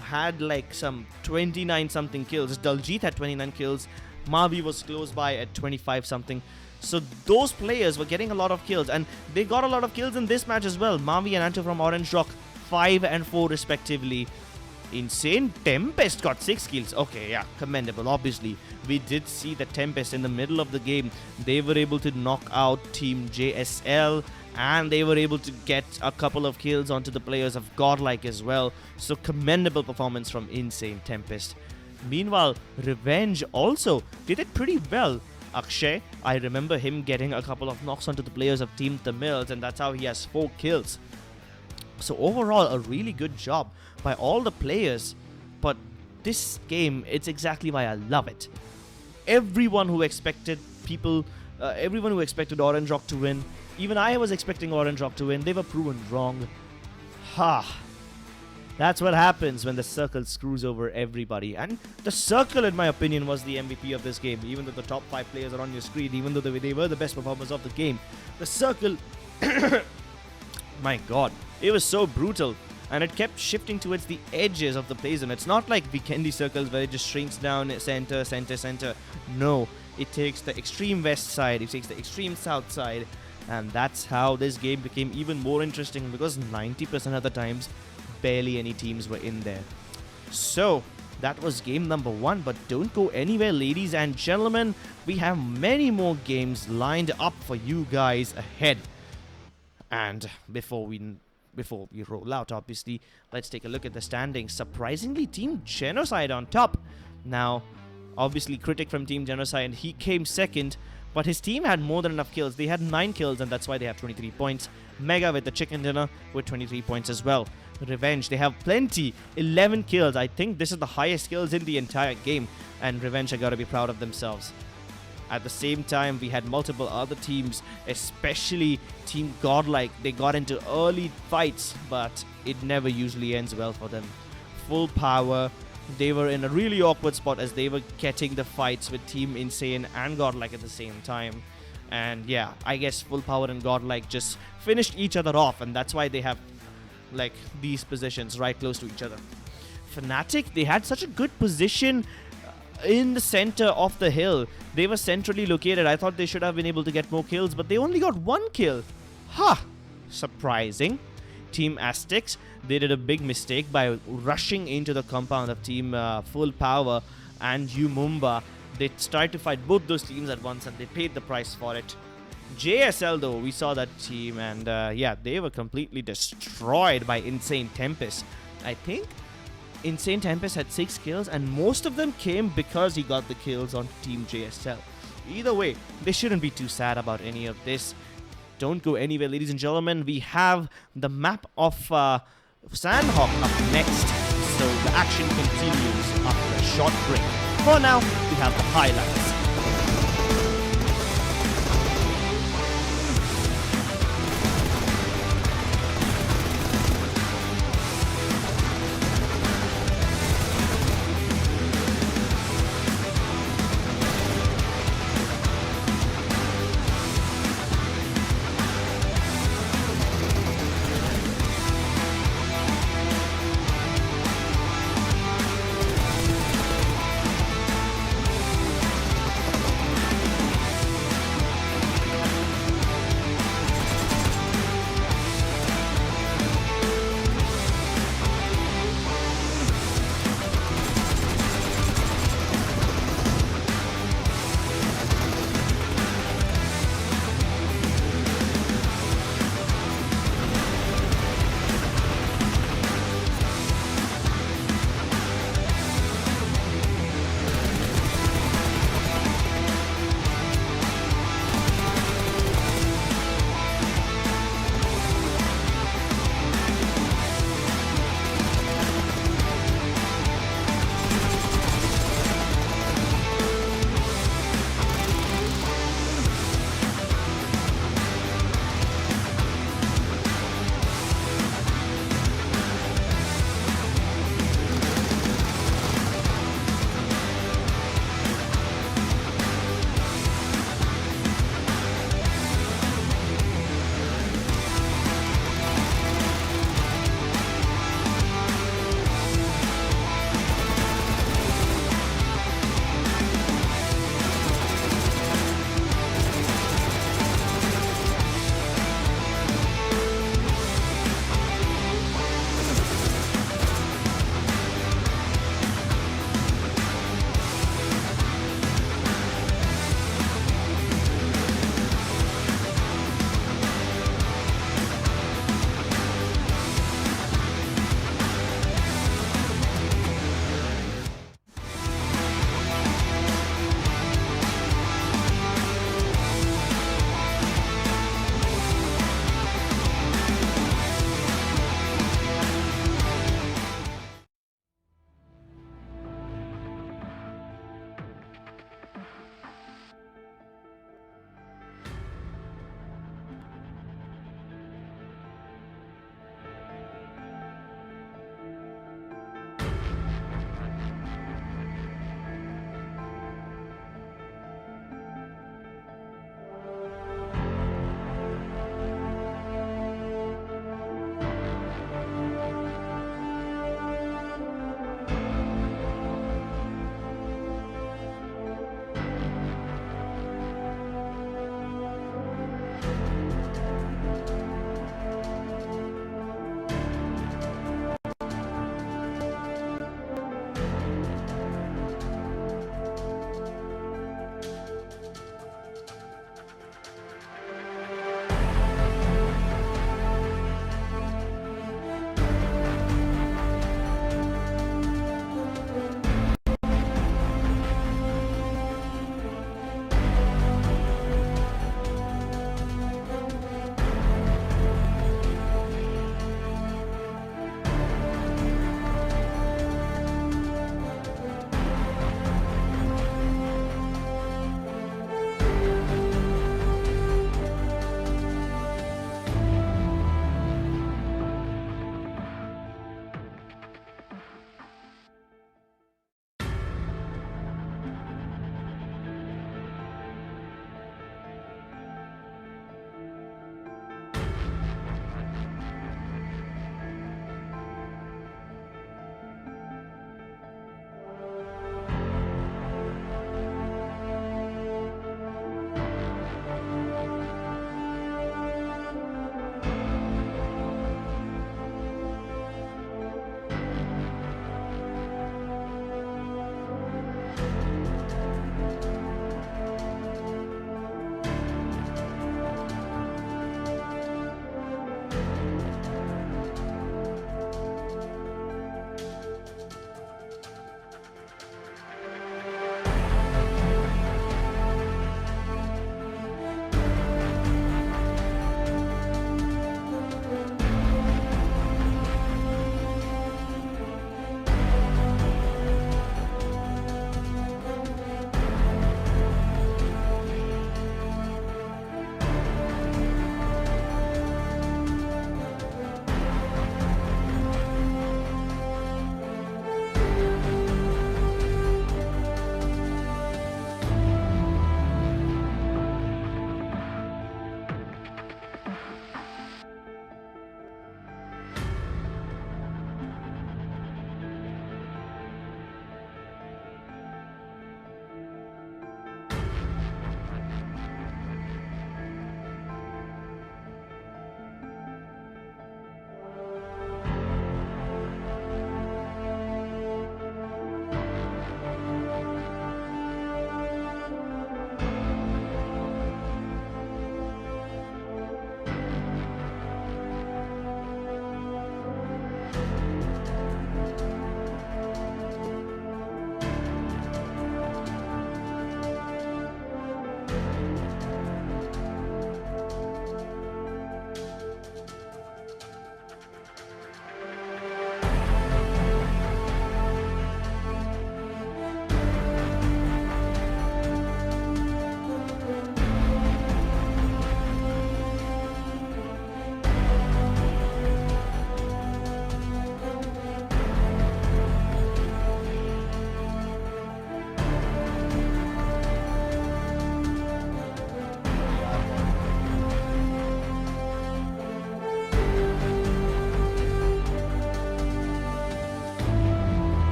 had like some 29 something kills. Daljit had 29 kills. Mavi was close by at 25 something. So those players were getting a lot of kills, and they got a lot of kills in this match as well. Mavi and Anto from Orange Rock, 5 and 4 respectively. Insane Tempest got 6 kills. Okay, yeah, commendable. Obviously, we did see the Tempest in the middle of the game. They were able to knock out Team JSL, and they were able to get a couple of kills onto the players of Godlike as well. So commendable performance from Insane Tempest. Meanwhile, Revenge also did it pretty well. Akshay, I remember him getting a couple of knocks onto the players of TeamTamilas, and that's how he has 4 kills. So overall, a really good job by all the players. But this game, it's exactly why I love it. Everyone who expected Orange Rock to win, Even I was expecting Orange Rock to win. They were proven wrong. Ha! That's what happens when the Circle screws over everybody. And the Circle, in my opinion, was the MVP of this game. Even though the top 5 players are on your screen, even though they were the best performers of the game, the Circle, my god, it was so brutal. And it kept shifting towards the edges of the play zone. It's not like Vikendi circles where it just shrinks down center, center, center. No, it takes the extreme west side, it takes the extreme south side. And that's how this game became even more interesting, because 90% of the times, barely any teams were in there. So, that was game number 1, but don't go anywhere, ladies and gentlemen. We have many more games lined up for you guys ahead. And before we roll out, obviously, let's take a look at the standings. Surprisingly, Team Genocide on top. Now, obviously, Critic from Team Genocide, he came second, but his team had more than enough kills. They had 9 kills, and that's why they have 23 points. Mega with the chicken dinner with 23 points as well. Revenge, they have plenty, 11 kills. I think this is the highest kills in the entire game, and Revenge are gotta be proud of themselves. At the same time, we had multiple other teams, especially Team Godlike. They got into early fights, but it never usually ends well for them. Full Power, they were in a really awkward spot as they were getting the fights with Team Insane and Godlike at the same time. And yeah, I guess Full Power and Godlike just finished each other off, and that's why they have like these positions right close to each other. Fnatic, they had such a good position in the center of the hill. They were centrally located. I thought they should have been able to get more kills, but they only got 1 kill. Ha! Surprising. Team Aztecc, they did a big mistake by rushing into the compound of Team Full Power and UMExRxN. They tried to fight both those teams at once, and they paid the price for it. JSL, though, we saw that team, and yeah, they were completely destroyed by Insane Tempest. I think Insane Tempest had 6 kills, and most of them came because he got the kills on Team JSL. Either way, they shouldn't be too sad about any of this. Don't go anywhere, ladies and gentlemen. We have the map of Sanhok up next, so the action continues after a short break. For now, we have the highlights.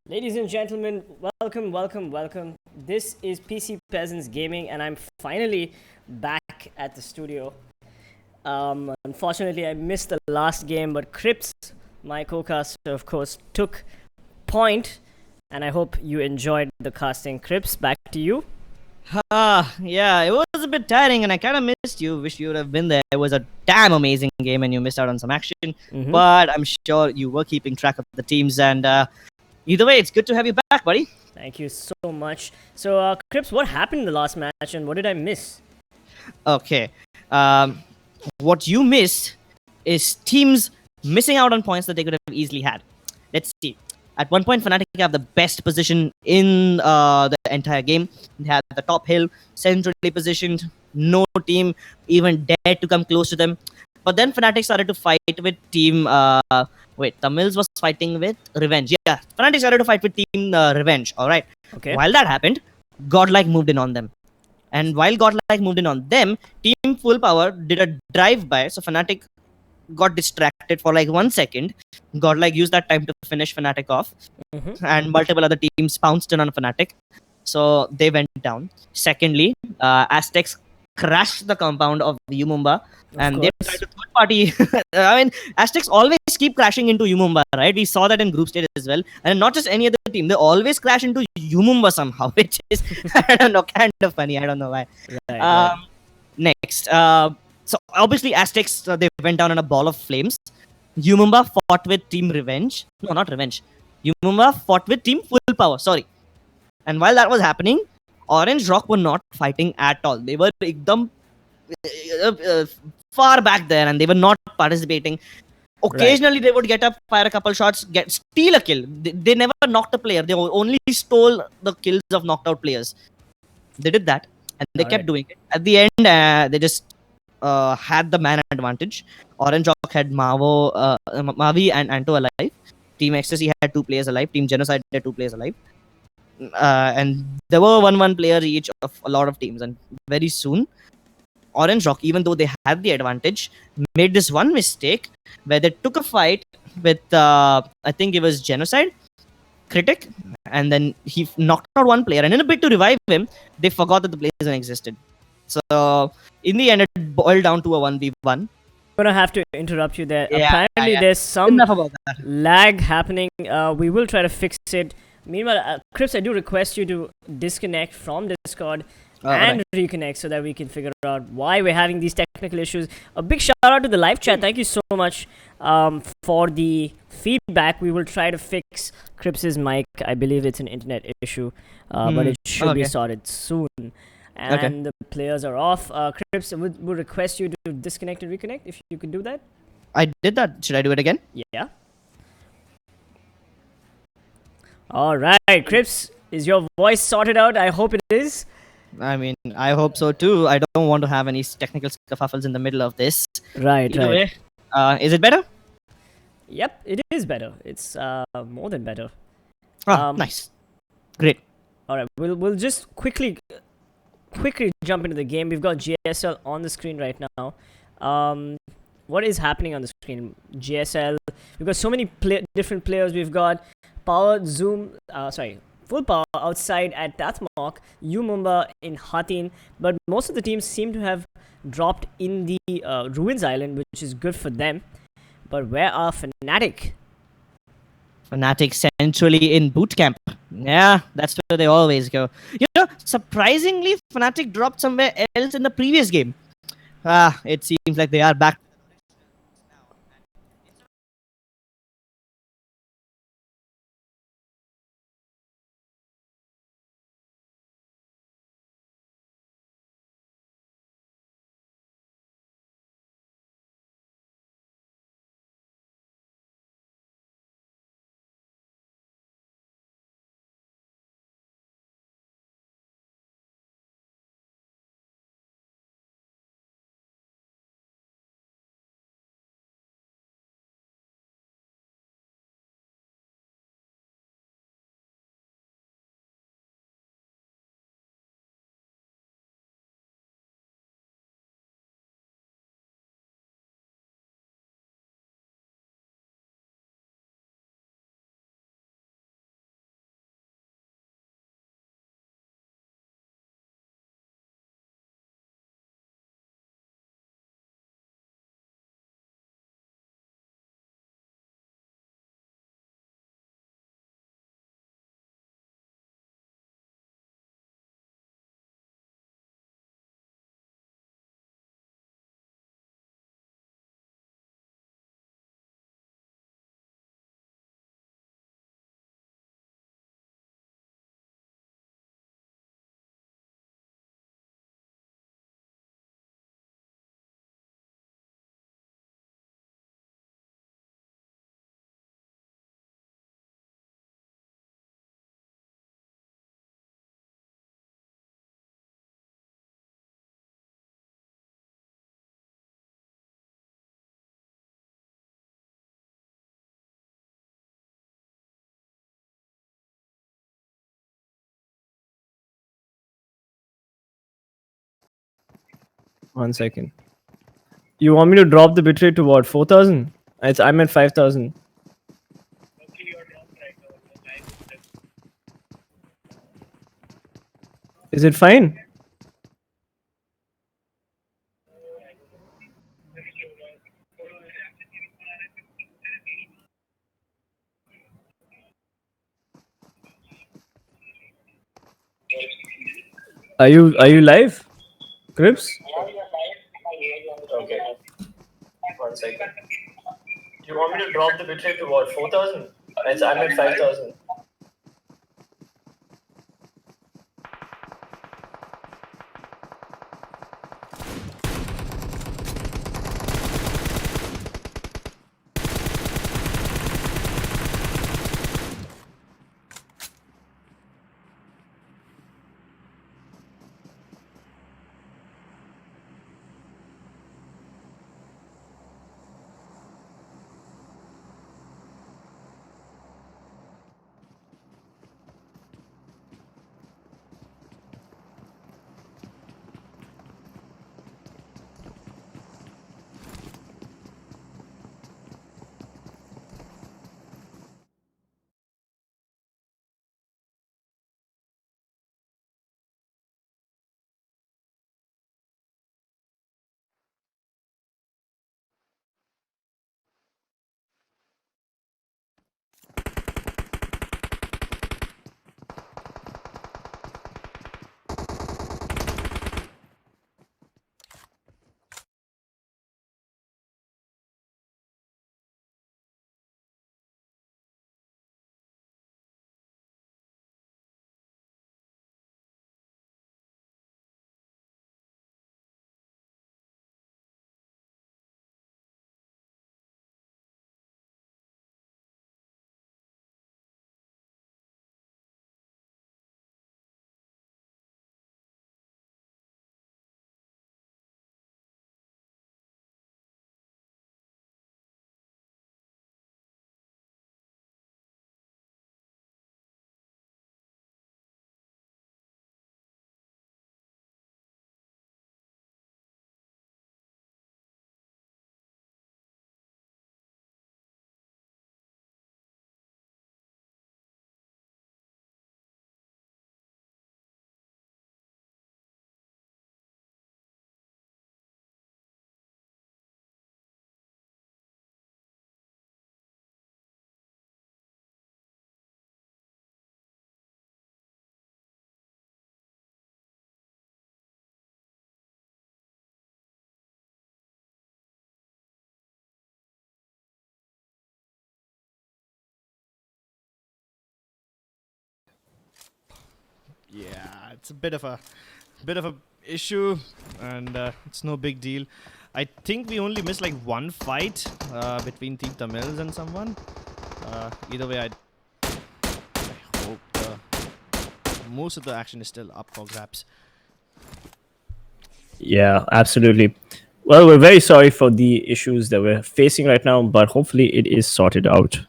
Ladies and gentlemen, welcome. This is PC Peasants Gaming, and I'm finally back at the studio. Unfortunately, I missed the last game, but Crips, my co-caster, of course, took point, and I hope you enjoyed the casting. Crips, back to you. Yeah, it was a bit tiring and I kind of missed you. Wish you would have been there. It was a damn amazing game and you missed out on some action. But I'm sure you were keeping track of the teams and either way, it's good to have you back, buddy. Thank you so much. So, Crips, what happened in the last match, and what did I miss? Okay. What you missed is teams missing out on points that they could have easily had. Let's see. At one point, Fnatic have the best position in the entire game. They had the top hill, centrally positioned. No team even dared to come close to them. But then Fnatic started to fight with Team... TeamElves was fighting with Revenge. Yeah, Fnatic started to fight with Team Revenge. Alright. Okay. While that happened, Godlike moved in on them. And while Godlike moved in on them, Team Full Power did a drive-by. So Fnatic got distracted for like 1 second. Godlike used that time to finish Fnatic off. And multiple other teams pounced in on Fnatic. So they went down. Secondly, Aztecs crashed the compound of Umumba. And they tried to third party. I mean, Aztecs always keep crashing into Umumba, right? We saw that in group stage as well. And not just any other team. They always crash into Umumba somehow, which is, I don't know, kind of funny. I don't know why. Right. Next. So obviously Aztecs, they went down in a ball of flames. Umumba fought with Team Revenge. No, not Revenge. Umumba fought with Team Full Power. Sorry. And while that was happening, Orange Rock were not fighting at all. They were far back there and they were not participating. Occasionally they would get up, fire a couple shots, steal a kill. They never knocked a player. They only stole the kills of knocked out players. They did that and they kept doing it. At the end, they just had the man advantage. Orange Rock had Mavi and Anto alive. Team Ecstasy had 2 players alive. Team Genocide had 2 players alive. And there were 1-1 player each of a lot of teams. And very soon, Orange Rock, even though they had the advantage, made this one mistake where they took a fight with, I think it was Genocide, Critic, and then he knocked out 1 player. And in a bid to revive him, they forgot that the player even existed. So, in the end, it boiled down to a 1v1. I'm gonna have to interrupt you there. Apparently, there's some lag happening. We will try to fix it. Meanwhile, Crips, I do request you to disconnect from Discord and reconnect so that we can figure out why we're having these technical issues. A big shout out to the live chat. Thank you so much for the feedback. We will try to fix Crips's mic. I believe it's an internet issue, but it should be sorted soon. And the players are off. Crips, would request you to disconnect and reconnect if you could do that. I did that. Should I do it again? Yeah. All right, Crips, is your voice sorted out? I hope it is. I mean, I hope so too. I don't want to have any technical kerfuffles in the middle of this. Right. Is it better? Yep, it is better. It's more than better. Nice. Great. All right, we'll just quickly jump into the game. We've got JSL on the screen right now. What is happening on the screen? JSL. We've got so many different players. We've got Full Power outside at Tathmok, Umumba in Hatin, but most of the teams seem to have dropped in the Ruins Island, which is good for them. But where are Fnatic? Fnatic centrally in boot camp. Yeah, that's where they always go. You know, surprisingly, Fnatic dropped somewhere else in the previous game. It seems like they are back 1 second. You want me to drop the bitrate to what? 4,000? I'm at 5,000. Is it fine? Are you live, Crips? Okay. 1 second. You want me to drop the bitrate to what? 4,000? I'm at 5,000. Yeah, it's a bit of a issue, and it's no big deal. I think we only missed like one fight between TeamTamilas and someone. Either way, I hope most of the action is still up for grabs. Yeah, absolutely. Well, we're very sorry for the issues that we're facing right now, but hopefully it is sorted out.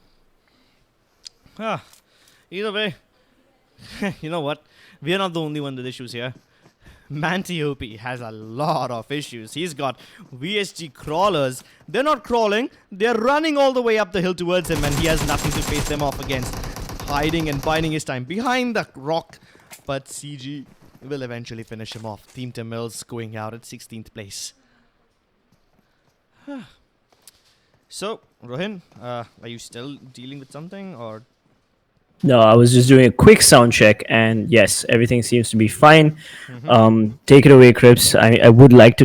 Either way, you know what? We are not the only one with issues here. Mantiope has a lot of issues. He's got VSGCrawlers. They're not crawling. They're running all the way up the hill towards him, and he has nothing to face them off against. Hiding and biding his time behind the rock. But CG will eventually finish him off. TeamTamilas going out at 16th place. So, Rohin, are you still dealing with something, or? No, I was just doing a quick sound check, and yes, everything seems to be fine. Take it away, Crips. I would like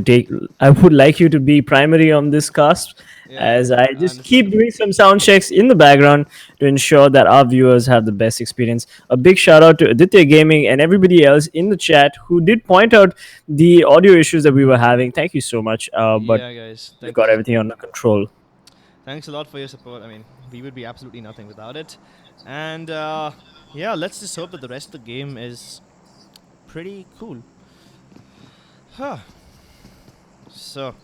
you to be primary on this cast, as I just keep doing some sound checks in the background to ensure that our viewers have the best experience. A big shout out to Aditya Gaming and everybody else in the chat who did point out the audio issues that we were having. Thank you so much. But yeah, guys, we got everything under control. Thanks a lot for your support. I mean, we would be absolutely nothing without it. And yeah, let's just hope that the rest of the game is pretty cool. So,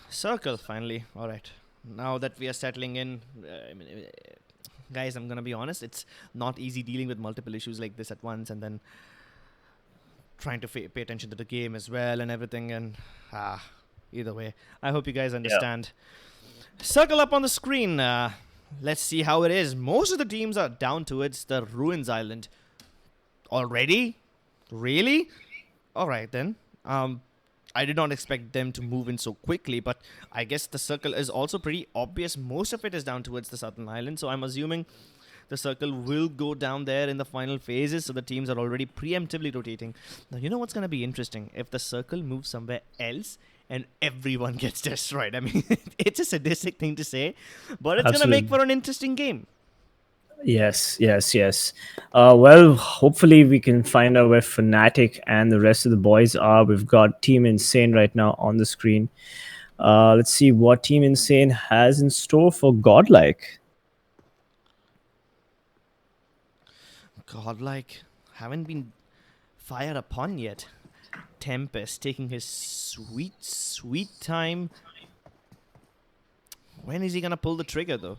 circle finally. All right. Now that we are settling in, guys, I'm gonna be honest. It's not easy dealing with multiple issues like this at once, and then trying to pay attention to the game as well and everything. And either way, I hope you guys understand. Circle up on the screen. Let's see how it is. Most of the teams are down towards the Ruins Island. Already? Really? Alright then. I did not expect them to move in so quickly, but I guess the circle is also pretty obvious. Most of it is down towards the Southern Island, so I'm assuming the circle will go down there in the final phases, so the teams are already preemptively rotating. Now, you know what's going to be interesting? If the circle moves somewhere else and everyone gets destroyed. I mean, it's a sadistic thing to say, but it's going to make for an interesting game. Yes. Well, hopefully we can find out where Fnatic and the rest of the boys are. We've got Team Insane right now on the screen. Let's see what Team Insane has in store for Godlike. Godlike haven't been fired upon yet. Tempest taking his sweet time. When is he gonna pull the trigger though?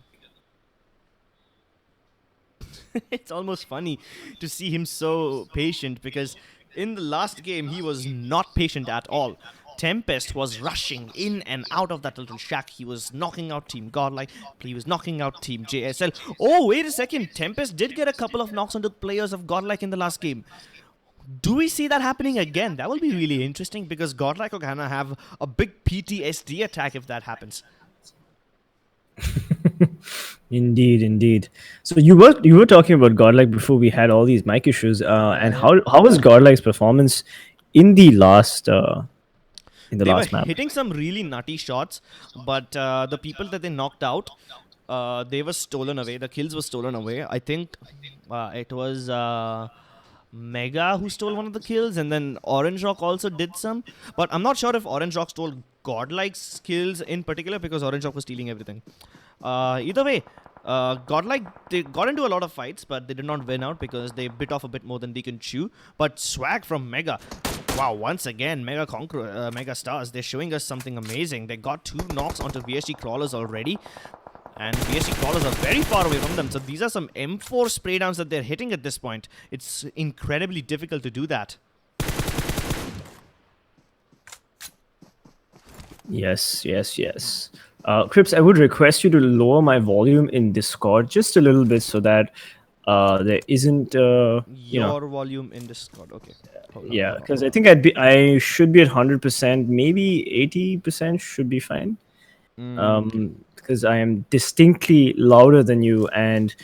It's almost funny to see him so patient, because in the last game he was not patient at all. Tempest was rushing in and out of that little shack. He was knocking out Team Godlike. He was knocking out Team JSL. Oh, wait a second. Tempest did get a couple of knocks onto players of Godlike in the last game. Do we see that happening again? That will be really interesting, because Godlike are gonna have a big PTSD attack if that happens. Indeed. So you were talking about Godlike before we had all these mic issues. And how was Godlike's performance in the last map? They were hitting some really nutty shots, but the people that they knocked out, they were stolen away. The kills were stolen away. I think it was Mega who stole one of the kills, and then Orange Rock also did some. But I'm not sure if Orange Rock stole Godlike's kills in particular, because Orange Rock was stealing everything. Either way, Godlike, they got into a lot of fights, but they did not win out because they bit off a bit more than they can chew. But swag from Mega. Wow, once again, Megastars, they're showing us something amazing. They got 2 knocks onto VSGCrawlers already. And VSGCrawlers are very far away from them. So these are some M4 spray downs that they're hitting at this point. It's incredibly difficult to do that. Yes. Crips, I would request you to lower my volume in Discord just a little bit, so that there isn't your volume in Discord. Okay. Yeah, because I think I should be at 100%, maybe 80% should be fine. Because I am distinctly louder than you, and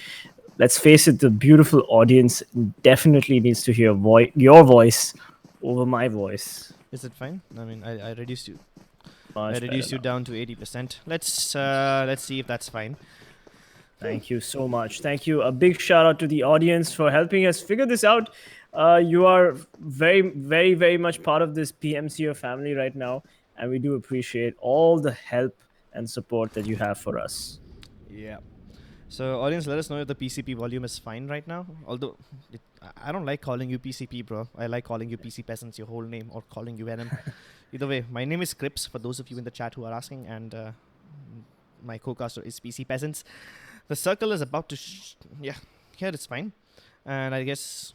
let's face it, the beautiful audience definitely needs to hear your voice over my voice. Is it fine? I mean, I reduced you. Much I reduced you down to 80%. Let's see if that's fine. Thank you so much. Thank you. A big shout out to the audience for helping us figure this out. You are very much part of this PMCO family right now, and we do appreciate all the help and support that you have for us. Yeah. So, audience, let us know if the PCP volume is fine right now. Although, I don't like calling you PCP, bro. I like calling you PC Peasants, your whole name, or calling you Venom. Either way, my name is Crips, for those of you in the chat who are asking, and my co-caster is PC Peasants. The circle is about to... yeah, here it's fine. And I guess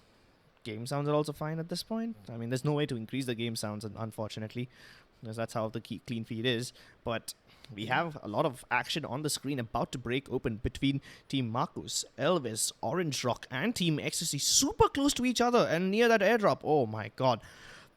game sounds are also fine at this point. I mean, there's no way to increase the game sounds, unfortunately, because that's how the clean feed is. But we have a lot of action on the screen about to break open between Team Marcus, Elvis, Orange Rock, and Team Ecstasy, super close to each other and near that airdrop. Oh my god.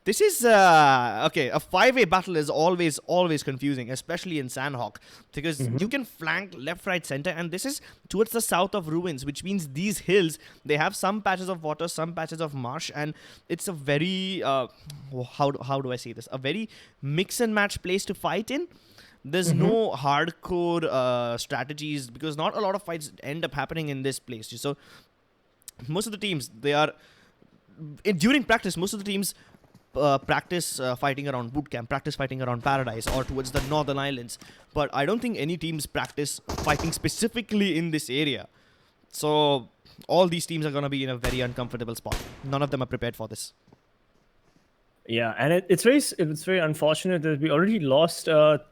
This is, okay, a 5-way battle is always confusing, especially in Sanhok, because you can flank left, right, center, and this is towards the south of Ruins, which means these hills, they have some patches of water, some patches of marsh, and it's a very, how do I say this, a very mix and match place to fight in. There's no hardcore strategies, because not a lot of fights end up happening in this place. So most of the teams, they are, during practice, most of the teams practice fighting around bootcamp, practice fighting around Paradise or towards the Northern Islands. But I don't think any teams practice fighting specifically in this area. So all these teams are going to be in a very uncomfortable spot. None of them are prepared for this. Yeah, and it's very unfortunate that we already lost the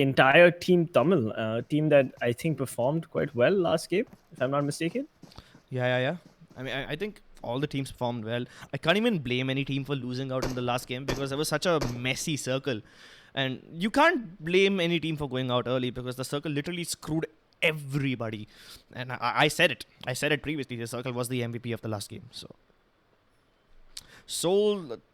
entire Team Tamil, team that I think performed quite well last game, if I'm not mistaken. Yeah. I mean, I think all the teams performed well. I can't even blame any team for losing out in the last game because there was such a messy circle. And you can't blame any team for going out early because the circle literally screwed everybody. And I said it. I said it previously. The circle was the MVP of the last game. So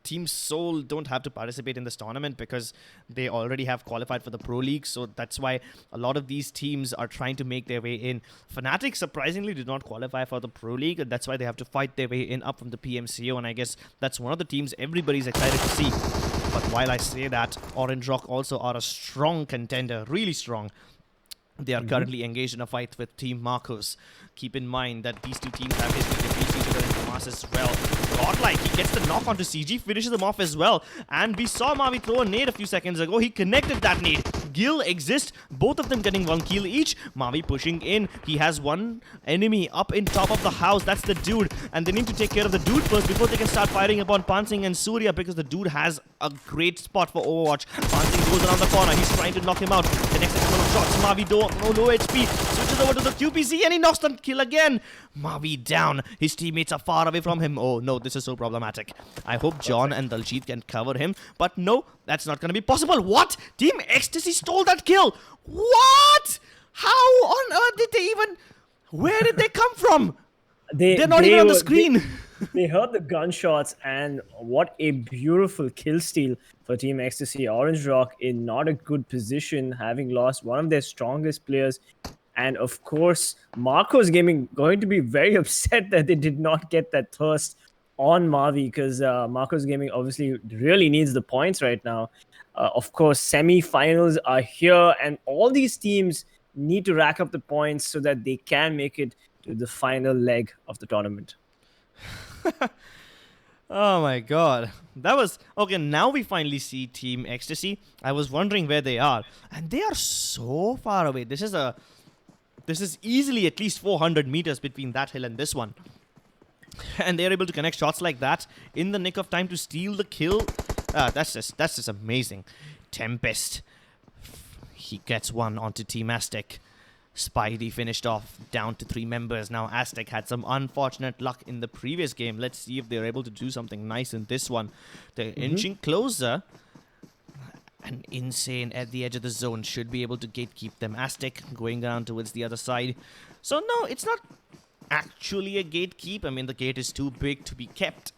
Team Seoul don't have to participate in this tournament because they already have qualified for the Pro League. So that's why a lot of these teams are trying to make their way in. Fnatic surprisingly did not qualify for the Pro League. And that's why they have to fight their way in up from the PMCO. And I guess that's one of the teams everybody's excited to see. But while I say that, Orange Rock also are a strong contender, really strong. They are currently engaged in a fight with Team Marcos. Keep in mind that these two teams have history defeats each other in the mass as well. Godlike, he gets the knock onto CG, finishes him off as well. And we saw Mavi throw a nade a few seconds ago. He connected that nade. Gil exists, both of them getting 1 kill each. Mavi pushing in. He has one enemy up in top of the house. That's the dude. And they need to take care of the dude first before they can start firing upon Pansing and Surya because the dude has a great spot for Overwatch. Pansing goes around the corner. He's trying to knock him out. Connects a couple of shots. Mavi no low HP. Switches over to the QPC and he knocks the kill again. Mavi down. His teammates are far away from him. Oh no, this is so problematic. I hope John and Daljeet can cover him. But no, that's not going to be possible. What? Team Ecstasy stole that kill. What? How on earth did they even... Where did they come from? They're not even on the screen. They heard the gunshots, and what a beautiful kill steal for Team Ecstasy. Orange Rock in not a good position, having lost one of their strongest players. And of course, Marcos Gaming going to be very upset that they did not get that thirst on Mavi because Marcos Gaming obviously really needs the points right now. Of course, semi-finals are here, and all these teams need to rack up the points so that they can make it to the final leg of the tournament. Oh my god. That was... Okay, now we finally see Team Ecstasy. I was wondering where they are. And they are so far away. This is easily at least 400 meters between that hill and this one. And they're able to connect shots like that in the nick of time to steal the kill. That's just amazing. Tempest. He gets one onto Team Aztecc. Spidey finished off down to 3 members. Now Aztecc had some unfortunate luck in the previous game. Let's see if they're able to do something nice in this one. They're inching closer. And Insane at the edge of the zone should be able to gatekeep them. Aztecc going down towards the other side. So no, it's not actually a gatekeep. I mean, the gate is too big to be kept.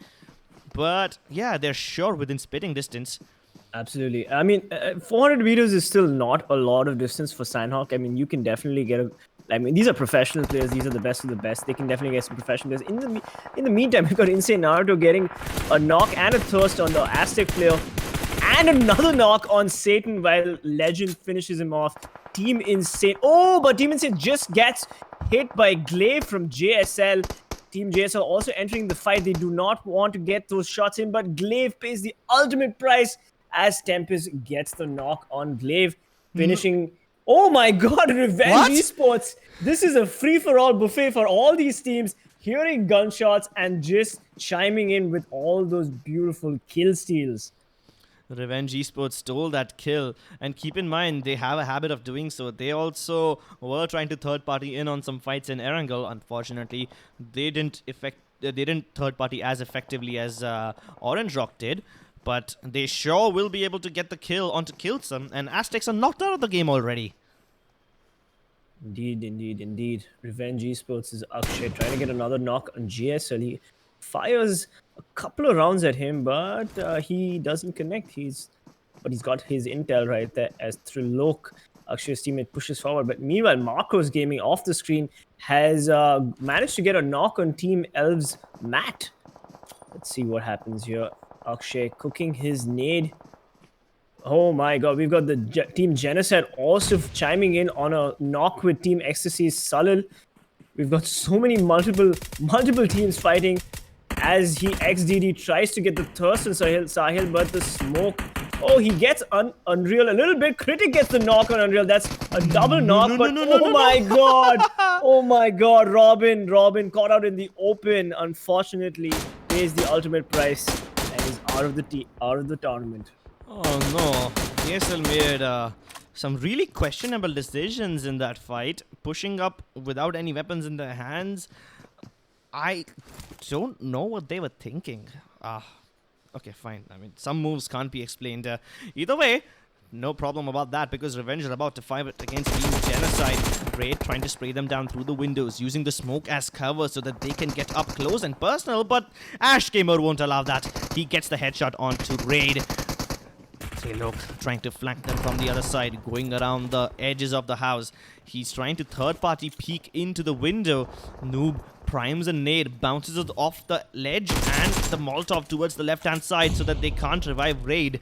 But yeah, they're sure within spitting distance. Absolutely. I mean, 400 meters is still not a lot of distance for Sanhok. I mean, you can definitely get a... I mean, these are professional players. These are the best of the best. They can definitely get some professional players. In the meantime, we've got Insane Naruto getting a knock and a thirst on the Aztec player. And another knock on Satan while Legend finishes him off. Team Insane... Oh, but Team Insane just gets hit by Glaive from JSL. Team JSL also entering the fight. They do not want to get those shots in, but Glaive pays the ultimate price as Tempest gets the knock on Glaive, finishing... Oh my god, Revenge Esports! This is a free-for-all buffet for all these teams, hearing gunshots and just chiming in with all those beautiful kill steals. Revenge Esports stole that kill, and keep in mind they have a habit of doing so. They also were trying to third party in on some fights in Erangel. Unfortunately, they didn't third party as effectively as Orange Rock did, but they sure will be able to get the kill onto Killsome, and Aztecs are knocked out of the game already. Indeed. Revenge Esports is Akshay trying to get another knock on JSL. He fires a couple of rounds at him, but he doesn't connect. But he's got his intel right there as Trilok, Akshay's teammate, pushes forward. But meanwhile, Marcos Gaming off the screen has managed to get a knock on TeamElves Matt. Let's see what happens here. Akshay cooking his nade. Oh my god, we've got the Team Genocide also chiming in on a knock with Team Ecstasy's Salil. We've got so many multiple teams fighting as he XDD tries to get the thirst on Sahil, but the smoke... Oh, he gets Unreal a little bit. Critic gets the knock on Unreal. That's a double knock, god. Oh my god, Robin caught out in the open, unfortunately, pays the ultimate price and is out of the tournament. Oh no, JSL made some really questionable decisions in that fight, pushing up without any weapons in their hands. I don't know what they were thinking. Okay, fine. I mean, some moves can't be explained. Either way, no problem about that, because Revenge are about to fight against Team Genocide. Raid trying to spray them down through the windows, using the smoke as cover so that they can get up close and personal, but Ash Gamer won't allow that. He gets the headshot onto Raid. Sanhok trying to flank them from the other side, going around the edges of the house. He's trying to third-party peek into the window. Noob primes a nade, bounces it off the ledge and the Molotov towards the left-hand side so that they can't revive Raid.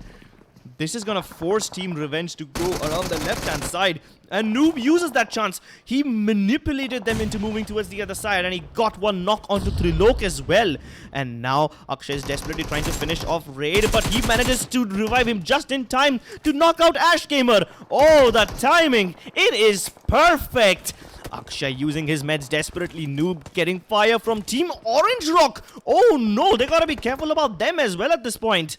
This is gonna force Team Revenge to go around the left-hand side, and Noob uses that chance. He manipulated them into moving towards the other side, and he got one knock onto Trilok as well. And now Akshay is desperately trying to finish off Raid, but he manages to revive him just in time to knock out Ash Gamer. Oh, the timing! It is perfect! Akshay using his meds desperately. Noob getting fire from Team Orange Rock. Oh no, they gotta be careful about them as well at this point.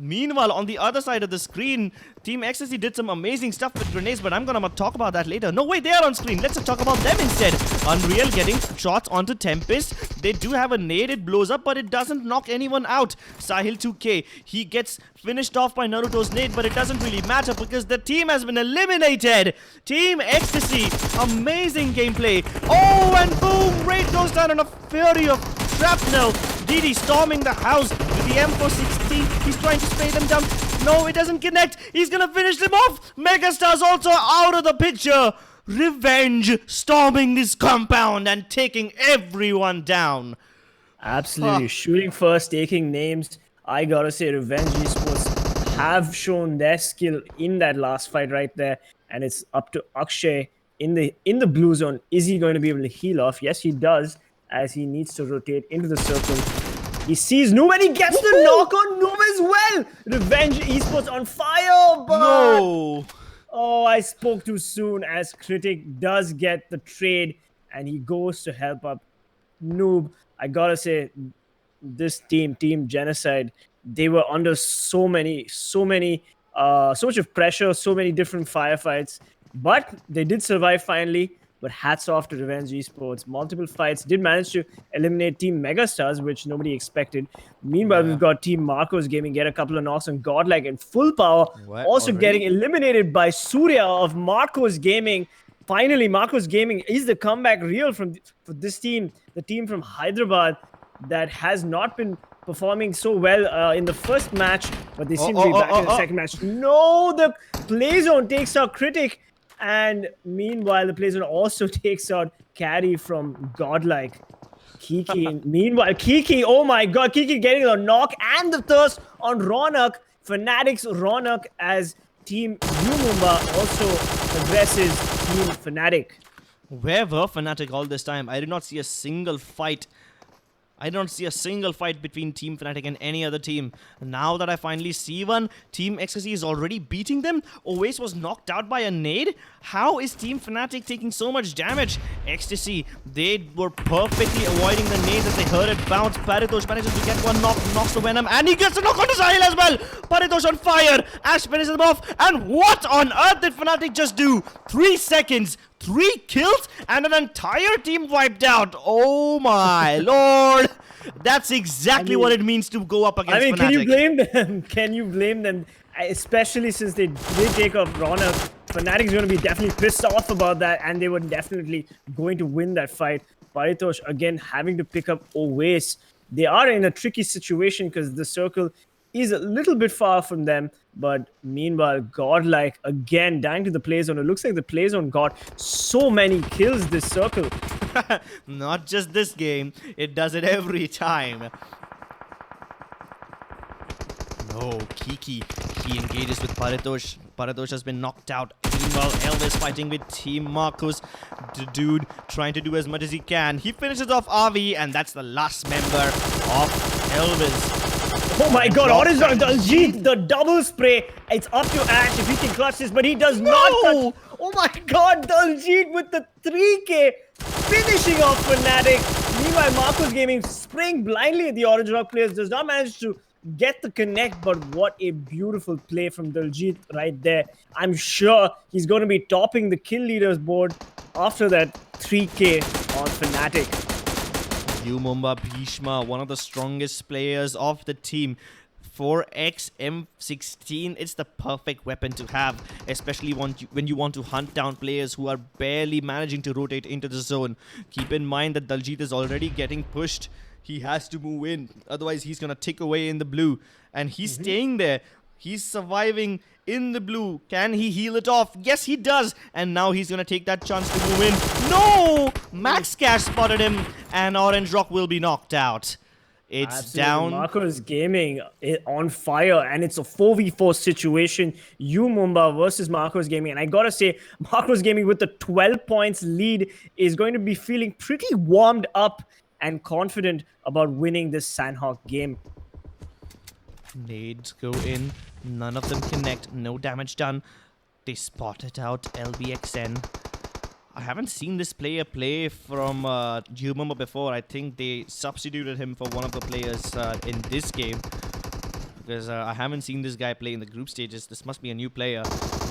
Meanwhile, on the other side of the screen, Team Ecstasy did some amazing stuff with grenades, but I'm gonna talk about that later. No, wait, they are on screen. Let's talk about them instead. Unreal getting shots onto Tempest. They do have a nade, it blows up, but it doesn't knock anyone out. Sahil 2K, he gets finished off by Naruto's nade, but it doesn't really matter because the team has been eliminated. Team Ecstasy, amazing gameplay. Oh, and boom, Raid goes down in a fury of shrapnel. DD storming the house with the M416. He's trying to spray them down. No, it doesn't connect. He's gonna finish them off. Megastars also out of the picture. Revenge storming this compound and taking everyone down. Absolutely. Shooting first, taking names. I gotta say, Revenge Esports have shown their skill in that last fight right there. And it's up to Akshay in the blue zone. Is he going to be able to heal off? Yes, he does, as he needs to rotate into the circle. He sees Noob and he gets the knock on Noob as well. Revenge Esports on fire, but... No! Oh, I spoke too soon, as Critic does get the trade and he goes to help up Noob. I gotta say, this team, Team Genocide, they were under so much of pressure, so many different firefights, but they did survive finally. But hats off to Revenge Esports. Multiple fights, did manage to eliminate Team Megastars, which nobody expected. Meanwhile, we've got Team Marcos Gaming get a couple of knocks on Godlike in full power. Also getting eliminated by Surya of Marcos Gaming. Finally, Marcos Gaming is the comeback reel for this team, the team from Hyderabad that has not been performing so well in the first match, but they seem to be back in the second match. No, the play zone takes out Critic. And meanwhile, the PlayZone also takes out Carry from Godlike. Kiki, meanwhile, Kiki, oh my god, Kiki getting the knock and the thirst on Ronak. Fnatic's Ronak as Team Mumba also addresses Team Fnatic. Where were Fnatic all this time? I did not see a single fight. I don't see a single fight between Team Fnatic and any other team. Now that I finally see one, Team Ecstasy is already beating them. Oasis was knocked out by a nade. How is Team Fnatic taking so much damage? Ecstasy, they were perfectly avoiding the nades as they heard it bounce. Paritosh manages to get one knock, knocks the Venom, and he gets a knock on the Sahil as well. Paritosh on fire. Ash finishes them off. And what on earth did Fnatic just do? 3 seconds. 3 kills and an entire team wiped out. Oh my lord. That's exactly what it means to go up against Fnatic. Can you blame them? Can you blame them? Especially since they did take off Ronak. Fnatic's going to be definitely pissed off about that, and they were definitely going to win that fight. Paritosh again having to pick up Oasis. They are in a tricky situation because the circle is a little bit far from them, but meanwhile, Godlike again dying to the play zone. It looks like the play zone got so many kills this circle. Not just this game, it does it every time. No, Kiki. He engages with Paritosh. Paritosh has been knocked out. Meanwhile, Elvis fighting with Team Marcos. The dude trying to do as much as he can. He finishes off RV, and that's the last member of Elvis. Oh my god, Orange Daljit, the double spray. It's up to Ash if he can clutch this, but he does not touch. Oh my god, Daljit with the 3K finishing off Fnatic. Meanwhile, Marcos Gaming spraying blindly at the Orange Rock players, does not manage to get the connect, but what a beautiful play from Daljit right there. I'm sure he's going to be topping the kill leaders board after that 3K on Fnatic. Mumba Bhishma, one of the strongest players of the team. 4x M16, it's the perfect weapon to have, especially when you want to hunt down players who are barely managing to rotate into the zone. Keep in mind that Daljit is already getting pushed. He has to move in, otherwise he's gonna tick away in the blue, and he's staying there. He's surviving in the blue. Can he heal it off? Yes, he does. And now he's gonna take that chance to move in. No! Max Cash spotted him, and Orange Rock will be knocked out. It's Absolutely. down. Marcos Gaming on fire, and it's a 4v4 situation. Mumba versus Marcos Gaming. And I gotta say, Marcos Gaming with the 12 points lead is going to be feeling pretty warmed up and confident about winning this Sanhok game. Nades go in. None of them connect. No damage done. They spotted out LBXN. I haven't seen this player play from Mumba before. I think they substituted him for one of the players in this game, because I haven't seen this guy play in the group stages. This must be a new player.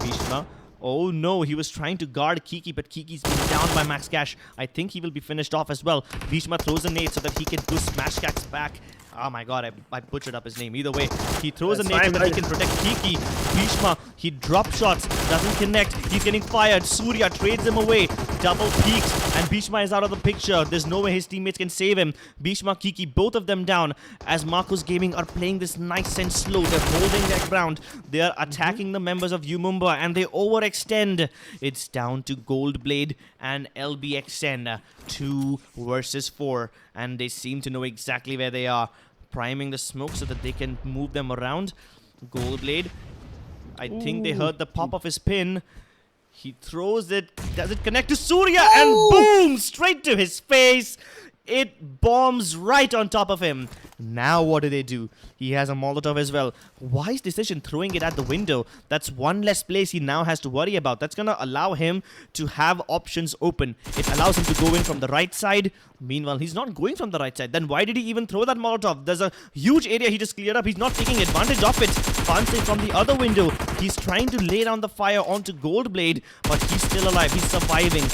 Bhishma. Oh no, he was trying to guard Kiki, but Kiki's been down by Max Cash. I think he will be finished off as well. Bhishma throws a nade so that he can boost Max Cash back. Oh my god, I butchered up his name. Either way, he throws a nade so that he can protect Kiki. Bhishma, he drop shots, doesn't connect. He's getting fired. Surya trades him away. Double peaks, and Bhishma is out of the picture. There's no way his teammates can save him. Bhishma, Kiki, both of them down, as Marcos Gaming are playing this nice and slow. They're holding their ground. They are attacking the members of Mumba, and they overextend. It's down to Goldblade and LBXN. 2 versus 4, and they seem to know exactly where they are. Priming the smoke so that they can move them around. Goldblade, I think they heard the pop of his pin. He throws it. Does it connect to Surya? And boom! Straight to his face. It bombs right on top of him. Now what do? He has a Molotov as well. Wise decision throwing it at the window. That's one less place he now has to worry about. That's gonna allow him to have options open. It allows him to go in from the right side. Meanwhile, he's not going from the right side. Then why did he even throw that Molotov? There's a huge area he just cleared up. He's not taking advantage of it. Bouncing from the other window. He's trying to lay down the fire onto Goldblade, but he's still alive. He's surviving.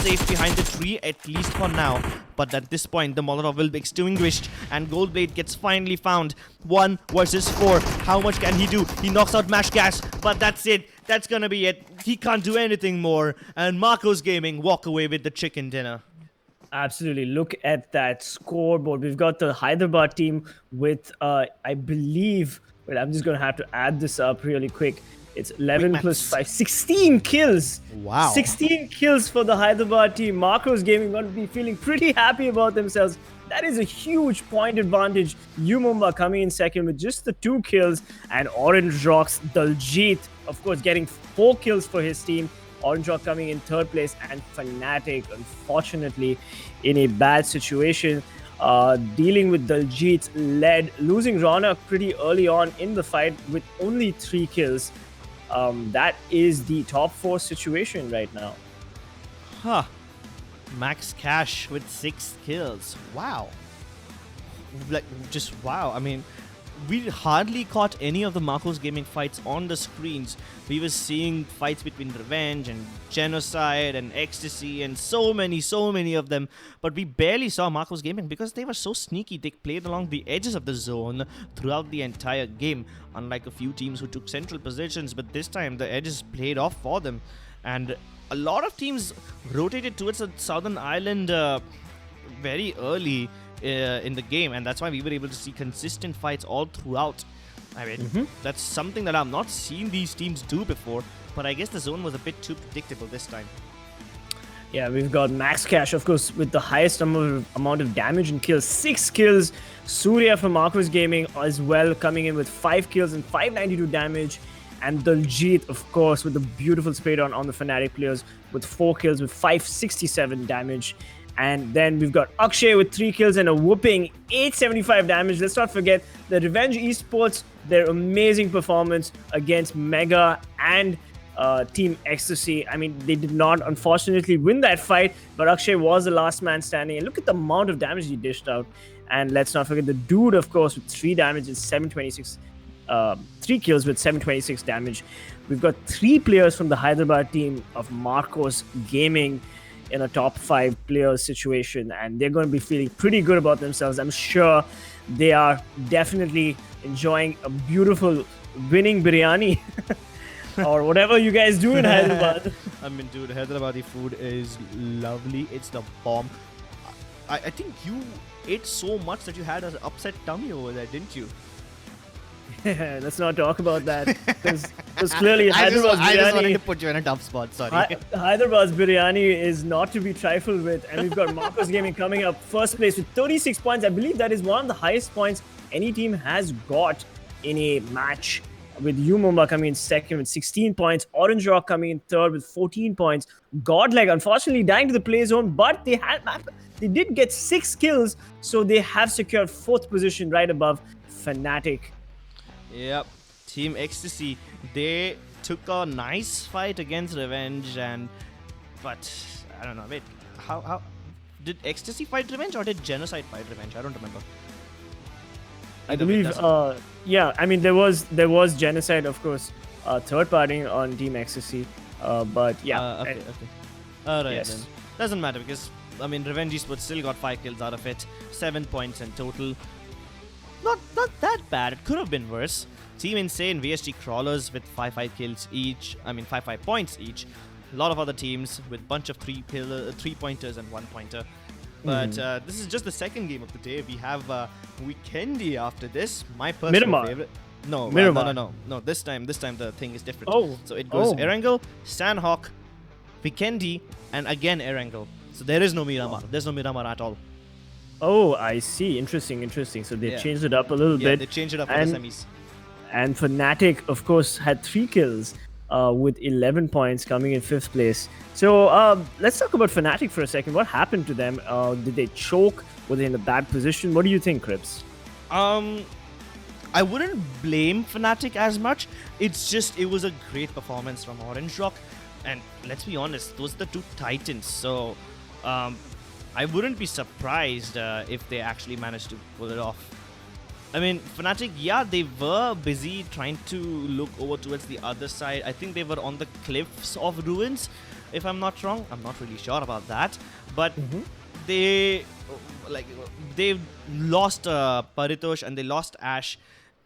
Safe behind the tree, at least for now. But at this point, the Molotov will be extinguished, and Goldblade gets finally found. 1 versus 4. How much can he do? He knocks out Mash Gas, but that's it. That's gonna be it. He can't do anything more. And Marcos Gaming walk away with the chicken dinner. Absolutely. Look at that scoreboard. We've got the Hyderabad team with, I believe... Wait, I'm just going to have to add this up really quick. It's 11 plus 5. 16 kills. Wow. 16 kills for the Hyderabad team. Marcos Gaming going to be feeling pretty happy about themselves. That is a huge point advantage. Mumba coming in second with just the 2 kills. And Orange Rock's Daljit, of course, getting 4 kills for his team. Orange Rock coming in 3rd place. And Fnatic, unfortunately, in a bad situation. Dealing with Daljit's lead, losing Ronak pretty early on in the fight with only 3 kills. That is the top 4 situation right now. Huh. Max Cash with 6 kills. Wow. Like, just wow. I mean, we hardly caught any of the Marcos Gaming fights on the screens. We were seeing fights between Revenge and Genocide and Ecstasy and so many of them. But we barely saw Marcos Gaming because they were so sneaky. They played along the edges of the zone throughout the entire game. Unlike a few teams who took central positions, but this time the edges played off for them. And a lot of teams rotated towards the southern island very early in the game, and that's why we were able to see consistent fights all throughout. I mean, that's something that I've not seen these teams do before, but I guess the zone was a bit too predictable this time. Yeah, we've got Max Cash, of course, with the highest amount of damage and kills. 6 kills. Surya from Marcos Gaming as well, coming in with 5 kills and 592 damage. And Daljit, of course, with the beautiful spray down on the Fnatic players with 4 kills with 567 damage. And then we've got Akshay with 3 kills and a whooping 875 damage. Let's not forget the Revenge Esports, their amazing performance against Mega and Team Ecstasy. I mean, they did not, unfortunately, win that fight, but Akshay was the last man standing. And look at the amount of damage he dished out. And let's not forget the dude, of course, with 3 damage and 726, 3 kills with 726 damage. We've got 3 players from the Hyderabad team of Marcos Gaming. in a top 5 player situation, and they're going to be feeling pretty good about themselves. I'm sure they are definitely enjoying a beautiful winning biryani or whatever you guys do in Hyderabad. I mean, dude, Hyderabadi food is lovely. It's the bomb. I think you ate so much that you had an upset tummy over there, didn't you? Let's not talk about that, because clearly Hyderabad's I just wanted biryani. to put you in a tough spot. Sorry. Hyderabad's biryani is not to be trifled with, and we've got Marcos Gaming coming up first place with 36 points. I believe that is one of the highest points any team has got in a match, with UMExRxN coming in second with 16 points, Orange Rock coming in third with 14 points, Godlike unfortunately dying to the play zone, but they did get 6 kills, so they have secured 4th position right above Fnatic. Yep. Team Ecstasy, they took a nice fight against Revenge, but I don't know. Wait, how did Ecstasy fight Revenge or did Genocide fight Revenge? I don't remember. I believe, yeah. I mean, there was Genocide, of course, third party on Team Ecstasy, but yeah. Okay. Alright Yes. then. Doesn't matter because I mean, Revenge Esports still got 5 kills out of it, 7 points in total. Not that bad. It could have been worse. Team Insane, VSGCrawlers with 5 kills each. I mean, 5 points each. A lot of other teams with bunch of 3-pointers and 1-pointer. But this is just the second game of the day. We have Vikendi after this. My personal favorite. No, no. This time the thing is different. Oh. So it goes Erangel, Sanhok, Vikendi, and again Erangel. So there is no Miramar. There's no Miramar at all. Oh, I see. Interesting. So they changed it up a little bit. They changed it up for the semis. And Fnatic, of course, had 3 kills with 11 points, coming in 5th place. So let's talk about Fnatic for a second. What happened to them? Did they choke? Were they in a bad position? What do you think, Crips? I wouldn't blame Fnatic as much. It's just it was a great performance from Orange Rock, and let's be honest, those are the 2 titans. So I wouldn't be surprised if they actually managed to pull it off. I mean, Fnatic, yeah, they were busy trying to look over towards the other side. I think they were on the cliffs of Ruins, if I'm not wrong. I'm not really sure about that. But they lost Paritosh and they lost Ash.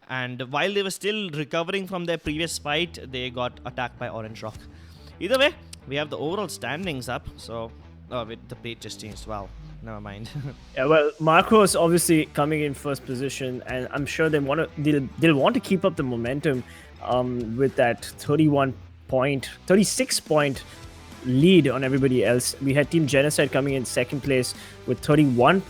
And while they were still recovering from their previous fight, they got attacked by Orange Rock. Either way, we have the overall standings up. So, wait, the plate just changed. Wow. Never mind. Yeah, well, Marcos obviously coming in 1st position, and I'm sure they'll want to keep up the momentum with that 36 point lead on everybody else. We had Team Genocide coming in 2nd place with 31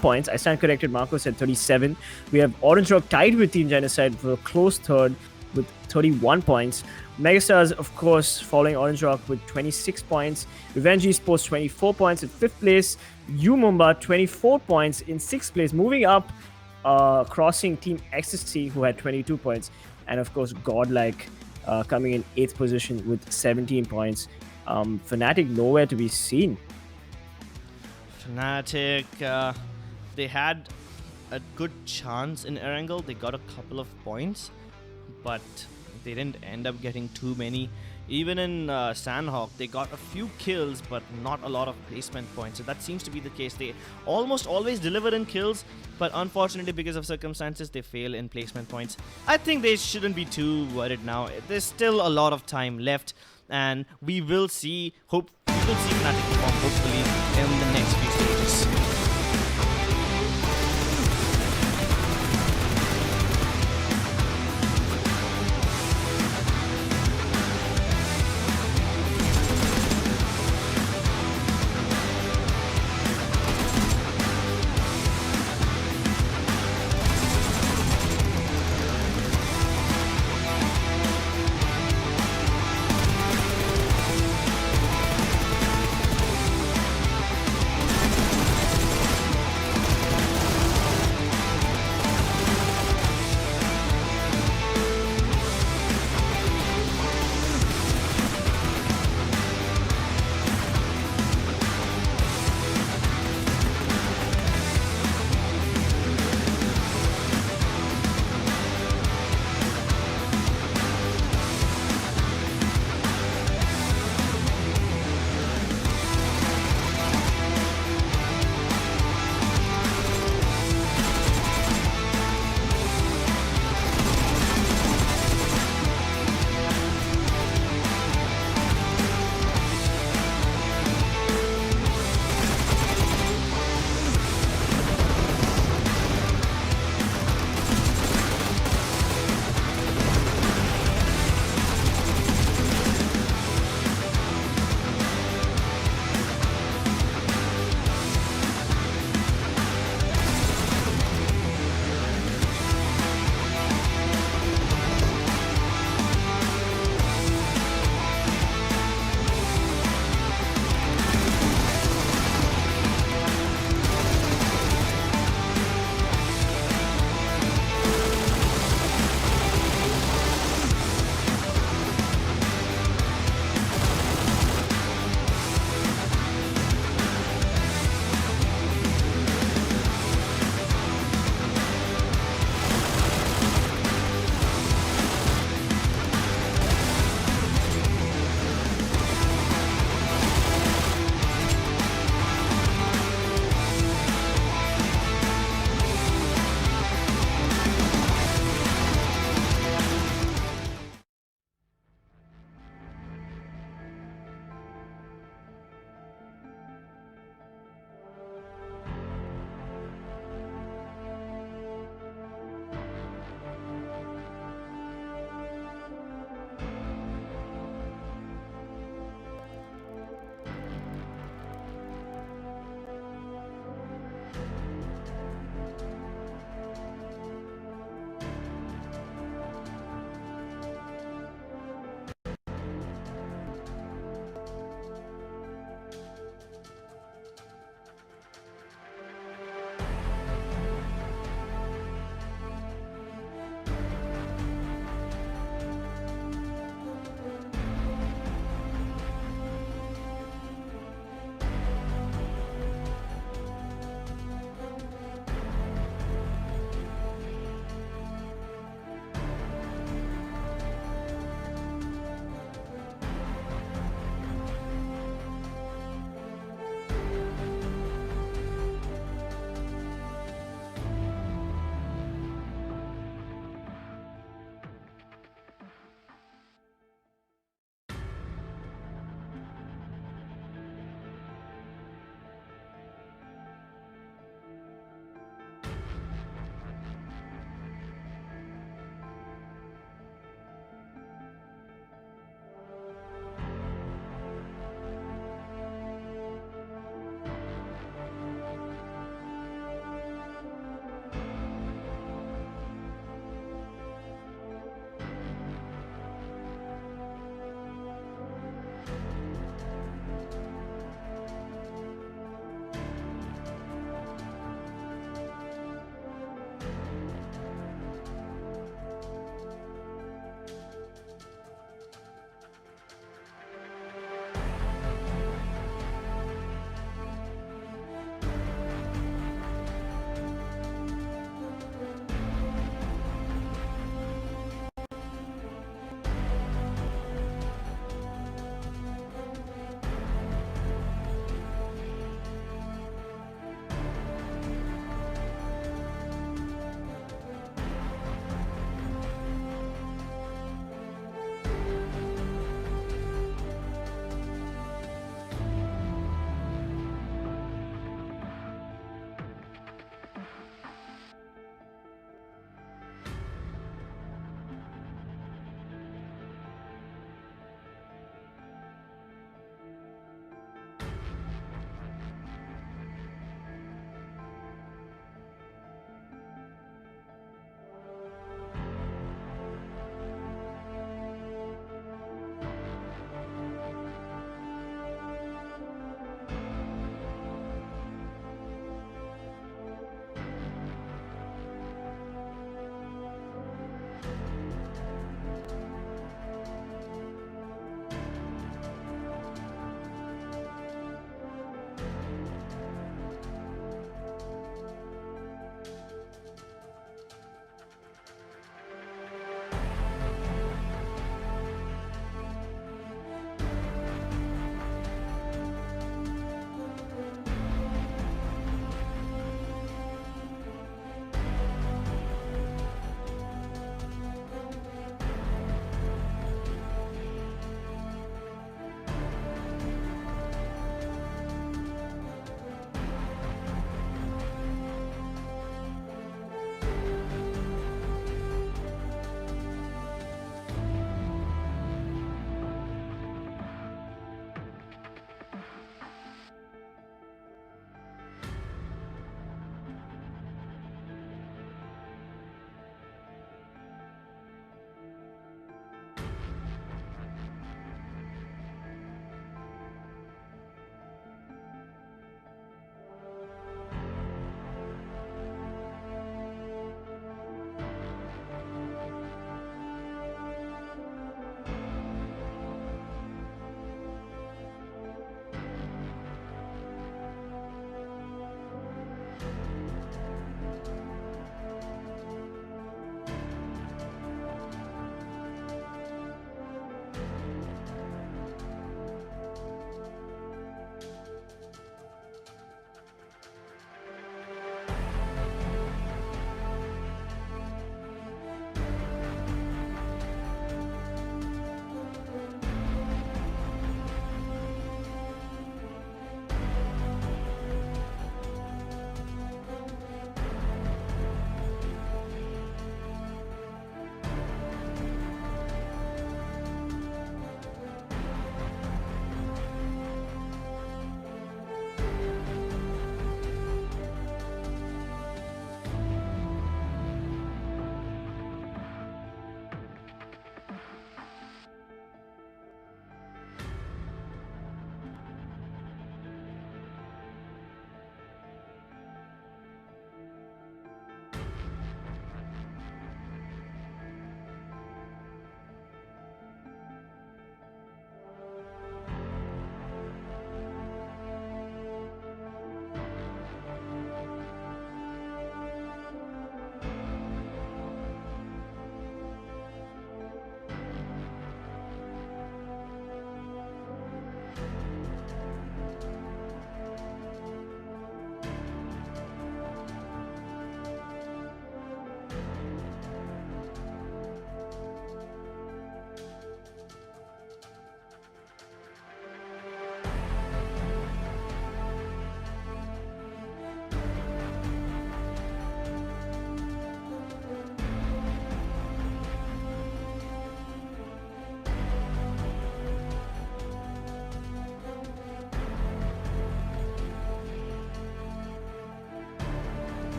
points. I stand corrected. Marcos had 37. We have Orange Rock tied with Team Genocide for a close 3rd with 31 points. Megastars, of course, following Orange Rock with 26 points. Revenge Esports, 24 points in 5th place. UMExRxN, 24 points in 6th place. Moving up, crossing Team Ecstasy, who had 22 points. And, of course, Godlike coming in 8th position with 17 points. Fnatic nowhere to be seen. Fnatic, they had a good chance in Erangel. They got a couple of points, but they didn't end up getting too many. Even in Sanhok, they got a few kills, but not a lot of placement points. So that seems to be the case. They almost always deliver in kills, but unfortunately, because of circumstances, they fail in placement points. I think they shouldn't be too worried now. There's still a lot of time left, and we will see Fnatic perform hopefully in the next few stages.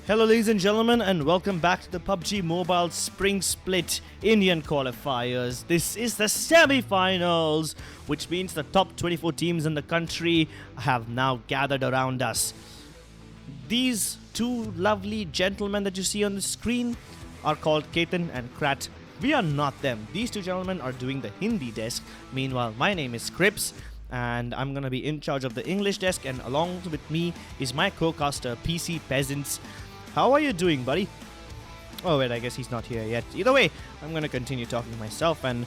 Hello ladies and gentlemen, and welcome back to the PUBG Mobile Spring Split Indian Qualifiers. This is the semi-finals, which means the top 24 teams in the country have now gathered around us. These two lovely gentlemen that you see on the screen are called Ketan and Krat. We are not them. These two gentlemen are doing the Hindi desk. Meanwhile, my name is Crips, and I'm gonna be in charge of the English desk, and along with me is my co-caster PC Peasants. How are you doing, buddy? Oh wait, I guess he's not here yet. Either way, I'm gonna continue talking to myself, and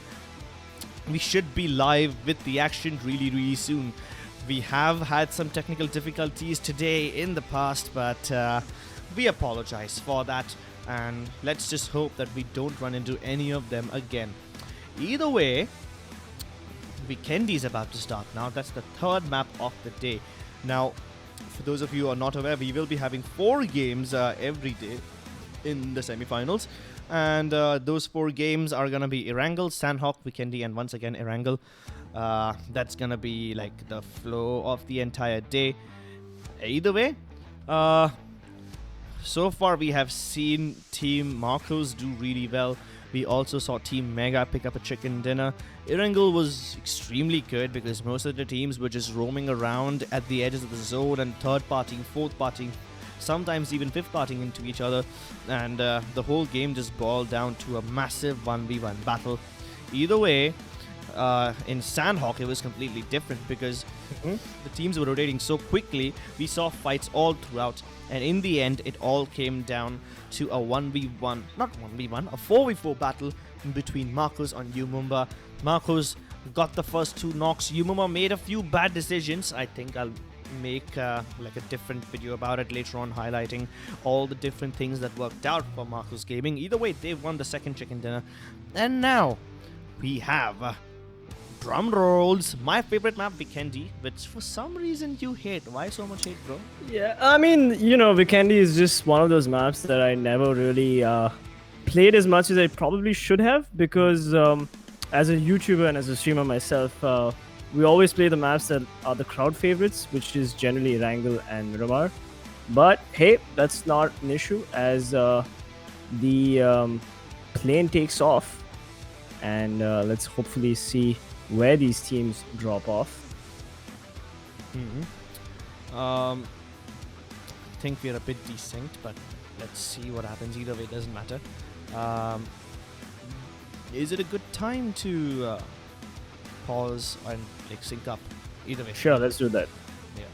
we should be live with the action really soon. We have had some technical difficulties today in the past, but we apologize for that, and let's just hope that we don't run into any of them again. Either way, Vikendi is about to start now. That's the third map of the day. Now, for those of you who are not aware, we will be having 4 games every day in the semi-finals, and those 4 games are gonna be Erangel, Sanhok, Vikendi, and once again Erangel. That's gonna be like the flow of the entire day. Either way, so far we have seen Team Marcos do really well. We also saw Team Mega pick up a chicken dinner. Erangel was extremely good because most of the teams were just roaming around at the edges of the zone and third-partying, fourth-partying, sometimes even fifth-partying into each other. And the whole game just boiled down to a massive 1v1 battle. Either way, in Sanhok, it was completely different because the teams were rotating so quickly. We saw fights all throughout, and in the end, it all came down to a 1v1, not 1v1, a 4v4 battle between Marcos and Umumba. Marcos got the first 2 knocks. Umumba made a few bad decisions. I think I'll make like a different video about it later on, highlighting all the different things that worked out for Marcos Gaming. Either way, they won the second chicken dinner. And now we have drum rolls, my favorite map, Vikendi, which for some reason you hate. Why so much hate, bro? Yeah, I mean, you know, Vikendi is just one of those maps that I never really played as much as I probably should have, because as a YouTuber and as a streamer myself, we always play the maps that are the crowd favorites, which is generally Erangel and Miramar. But hey, that's not an issue, as the plane takes off, and let's hopefully see where these teams drop off. I think we're a bit desynced, but let's see what happens. Either way, it doesn't matter. Is it a good time to pause and like sync up? Either way. Sure, let's do that. Yeah.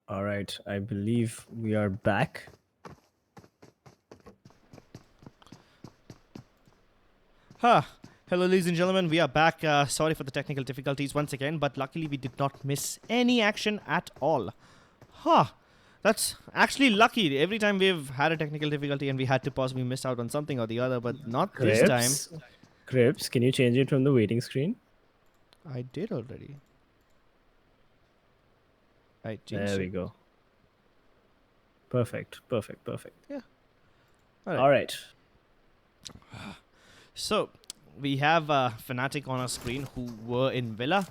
All right, I believe we are back. Hello, ladies and gentlemen. We are back. Sorry for the technical difficulties once again, but luckily we did not miss any action at all. That's actually lucky. Every time we've had a technical difficulty and we had to pause, we missed out on something or the other, but not this time. Crips, can you change it from the waiting screen? I did already. There we go. Perfect. Yeah. All right. So, we have Fnatic on our screen who were in Villa,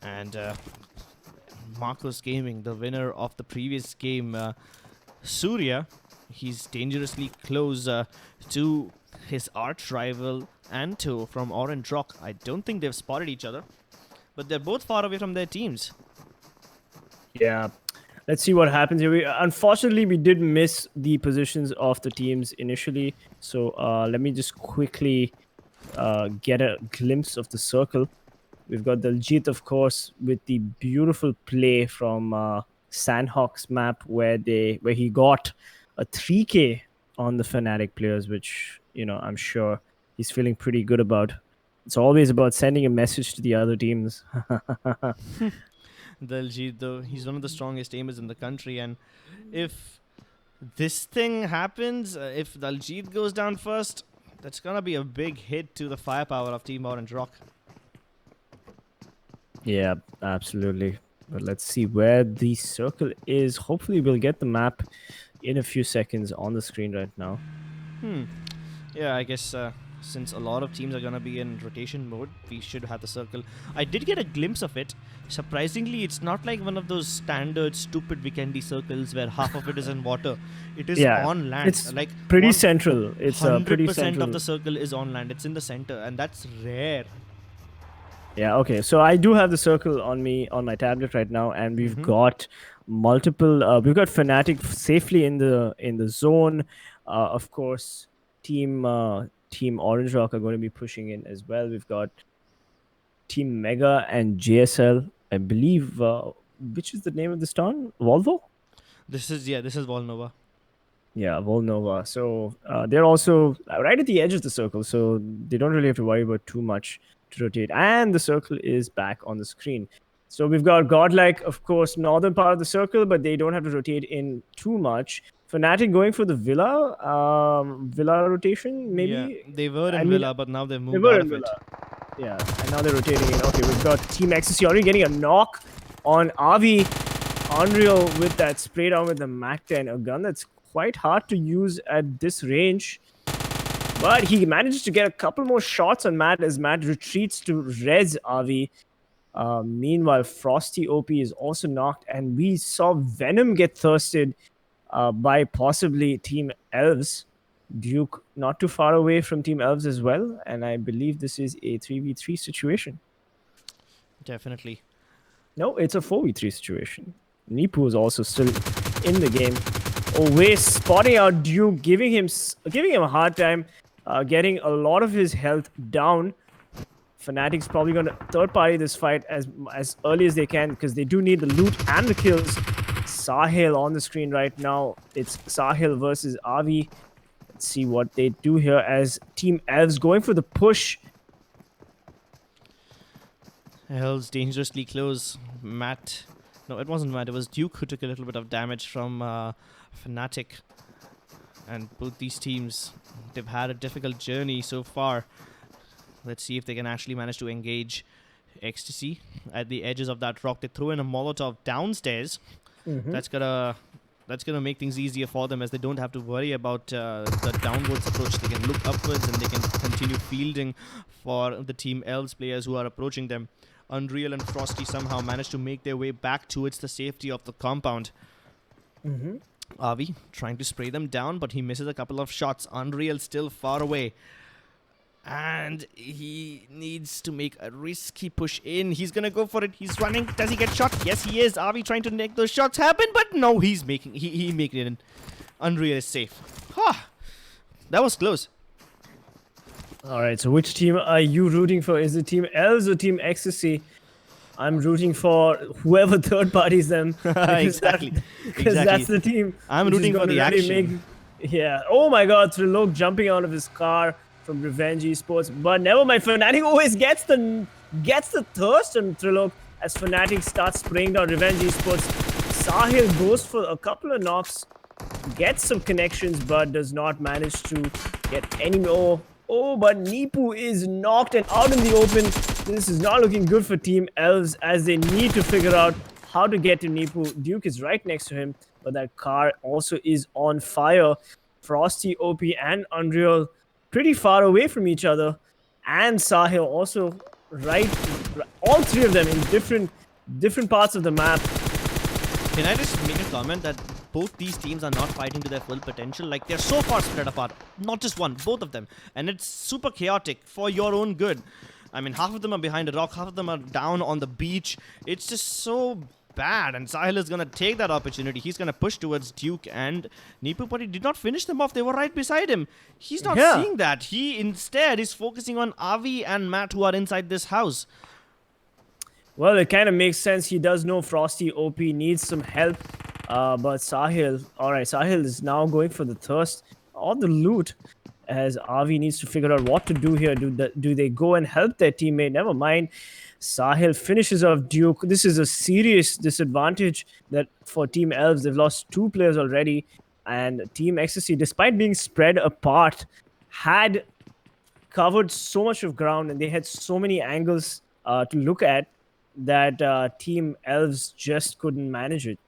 and Marcos Gaming, the winner of the previous game, Surya, he's dangerously close to his arch rival Anto from Orange Rock. I don't think they've spotted each other, but they're both far away from their teams. Yeah. Let's see what happens here. Unfortunately, we did miss the positions of the teams initially. So let me just quickly get a glimpse of the circle. We've got Daljit, of course, with the beautiful play from Sanhok's map where he got a 3K on the Fnatic players, which, I'm sure he's feeling pretty good about. It's always about sending a message to the other teams. Daljit, though, he's one of the strongest aimers in the country, and if this thing happens, if Daljit goes down first, that's gonna be a big hit to the firepower of Team Orange Rock. Yeah, absolutely. But let's see where the circle is. Hopefully we'll get the map in a few seconds on the screen right now. Yeah, I guess since a lot of teams are gonna be in rotation mode, we should have the circle. I did get a glimpse of it. Surprisingly, it's not like one of those standard stupid Vikendi circles where half of it is in water. It is on land. It's like pretty central. It's 100% of the circle is on land. It's in the center, and that's rare. Yeah, okay. So I do have the circle on my tablet right now, and we've got multiple. We've got Fnatic safely in the zone. Of course, Team Orange Rock are going to be pushing in as well. We've got Team Mega and JSL. I believe. Which is the name of this town? Volvo? This is Volnova. Yeah, Volnova. So they're also right at the edge of the circle, so they don't really have to worry about too much to rotate. And the circle is back on the screen. So we've got Godlike, of course, northern part of the circle, but they don't have to rotate in too much. Fnatic going for the Villa rotation, maybe? Yeah, they were in Villa, but now they've moved out of it. Yeah, and now they're rotating in. Okay, we've got Team Ecstasy already getting a knock on Avi. Unreal with that spray down with the MAC-10, a gun that's quite hard to use at this range. But he manages to get a couple more shots on Matt as Matt retreats to res Avi. Meanwhile, Frosty OP is also knocked, and we saw Venom get thirsted by possibly TeamElves. Duke not too far away from TeamElves as well, and I believe this is a 3v3 situation. Definitely. No, it's a 4v3 situation. Nipu is also still in the game. Always spotting out Duke, giving him a hard time, getting a lot of his health down. Fnatic's probably going to third party this fight as early as they can because they do need the loot and the kills. Sahil on the screen right now. It's Sahil versus Avi. Let's see what they do here as TeamElves going for the push. Elves dangerously close. No, it wasn't Matt. It was Duke who took a little bit of damage from Fnatic. And both these teams, they've had a difficult journey so far. Let's see if they can actually manage to engage Ecstasy at the edges of that rock. They throw in a Molotov downstairs. That's gonna make things easier for them as they don't have to worry about the downwards approach. They can look upwards and they can continue fielding for the TeamElves players who are approaching them. Unreal and Frosty somehow managed to make their way back towards the safety of the compound. Avi trying to spray them down, but he misses a couple of shots. Unreal still far away. And he needs to make a risky push in. He's going to go for it. He's running. Does he get shot? Yes, he is. Avi trying to make those shots happen, but no, he making it in. Unreal is safe. That was close. All right, so which team are you rooting for? Is it TeamElves or Team Ecstasy? I'm rooting for whoever third parties them. Exactly. Because that's the team. I'm which is rooting for gonna the really action. Yeah. Oh my God, Trilok jumping out of his car from Revenge Esports. But never mind, Fnatic always gets the thirst on Trilok as Fnatic starts spraying down Revenge Esports. Sahil goes for a couple of knocks, gets some connections, but does not manage to get any more. Oh, but Nipu is knocked and out in the open. This is not looking good for TeamElves as they need to figure out how to get to Nipu. Duke is right next to him, but that car also is on fire. Frosty, OP, and Unreal pretty far away from each other. And Sahil also right, all three of them in different parts of the map. Can I just make a comment that both these teams are not fighting to their full potential? Like, they're so far spread apart. Not just one, both of them. And it's super chaotic for your own good. I mean, half of them are behind a rock, half of them are down on the beach. It's just so bad. And Sahil is going to take that opportunity. He's going to push towards Duke and Nipu, but he did not finish them off. They were right beside him. He's not seeing that. He instead is focusing on Avi and Matt, who are inside this house. Well, it kind of makes sense. He does know Frosty OP needs some help. But Sahil, alright, Sahil is now going for the thirst or the loot as Avi needs to figure out what to do here. Do they go and help their teammate? Never mind. Sahil finishes off Duke. This is a serious disadvantage that for TeamElves. They've lost 2 players already. And Team Ecstasy, despite being spread apart, had covered so much of ground and they had so many angles to look at that TeamElves just couldn't manage it.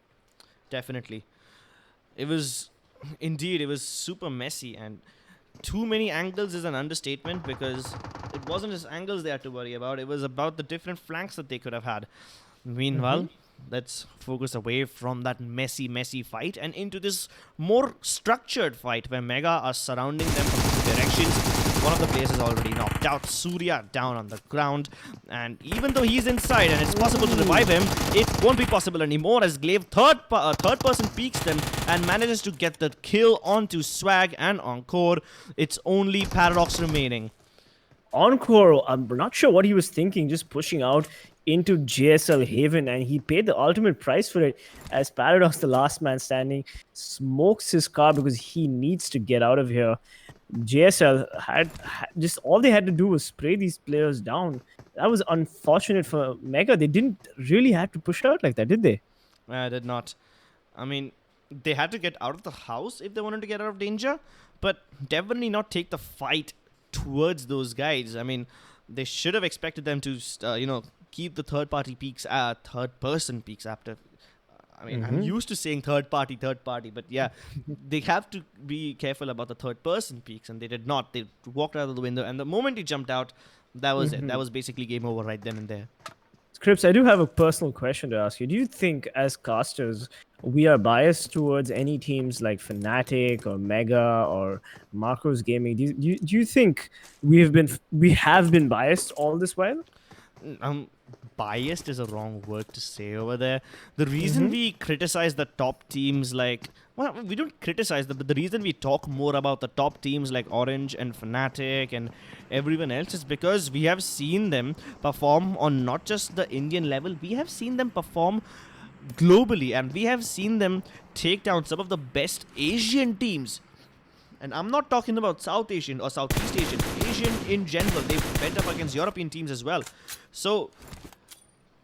Definitely. It was super messy, and too many angles is an understatement because it wasn't just angles they had to worry about. It was about the different flanks that they could have had. Meanwhile, let's focus away from that messy fight and into this more structured fight where Mega are surrounding them from two directions. One of the players is already knocked out. Surya down on the ground. And even though he's inside and it's possible to revive him, it won't be possible anymore as Glaive third person peeks them and manages to get the kill onto Swag and Encore. It's only Paradox remaining. Encore, I'm not sure what he was thinking, just pushing out into JSL Haven, and he paid the ultimate price for it as Paradox, the last man standing, smokes his car because he needs to get out of here. JSL had just all they had to do was spray these players down. That was unfortunate for Mega. They didn't really have to push out like that, did they? I did not. I mean, they had to get out of the house if they wanted to get out of danger, but definitely not take the fight towards those guys. I mean, they should have expected them to, keep the third-person peaks after. I mean, I'm used to saying third party, but yeah, they have to be careful about the third-person peaks, and they did not. They walked out of the window, and the moment he jumped out, that was it. That was basically game over right then and there. Scripps, I do have a personal question to ask you. Do you think, as casters, we are biased towards any teams like Fnatic or Mega or Marcos Gaming? Do you think we have been biased all this while? Biased is a wrong word to say over there. The reason we criticize the top teams we don't criticize them, but the reason we talk more about the top teams like Orange and Fnatic and everyone else is because we have seen them perform on not just the Indian level, we have seen them perform globally, and we have seen them take down some of the best Asian teams. And I'm not talking about South Asian or Southeast Asian. Asian in general. They've went up against European teams as well. So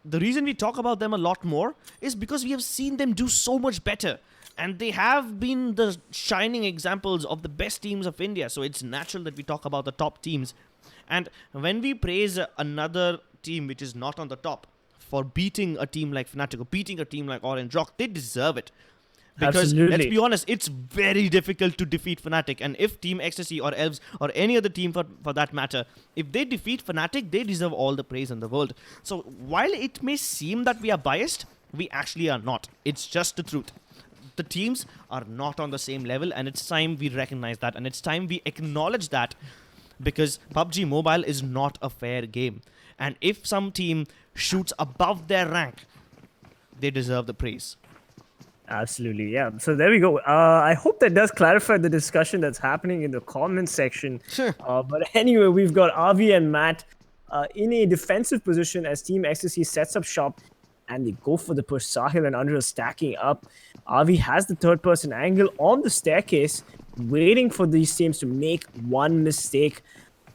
the reason we talk about them a lot more is because we have seen them do so much better. And they have been the shining examples of the best teams of India. So it's natural that we talk about the top teams. And when we praise another team which is not on the top for beating a team like Fnatic or beating a team like Orange Rock, they deserve it. Because, let's be honest, it's very difficult to defeat Fnatic. And if Team Ecstasy or Elves or any other team for that matter, if they defeat Fnatic, they deserve all the praise in the world. So while it may seem that we are biased, we actually are not. It's just the truth. The teams are not on the same level, and it's time we recognize that. And it's time we acknowledge that, because PUBG Mobile is not a fair game. And if some team shoots above their rank, they deserve the praise. Absolutely, yeah. So there we go. I hope that does clarify the discussion that's happening in the comment section. Sure. But anyway, we've got Avi and Matt in a defensive position as Team Ecstasy sets up shop, and they go for the push. Sahil and Unreal stacking up. Avi has the third-person angle on the staircase, waiting for these teams to make one mistake.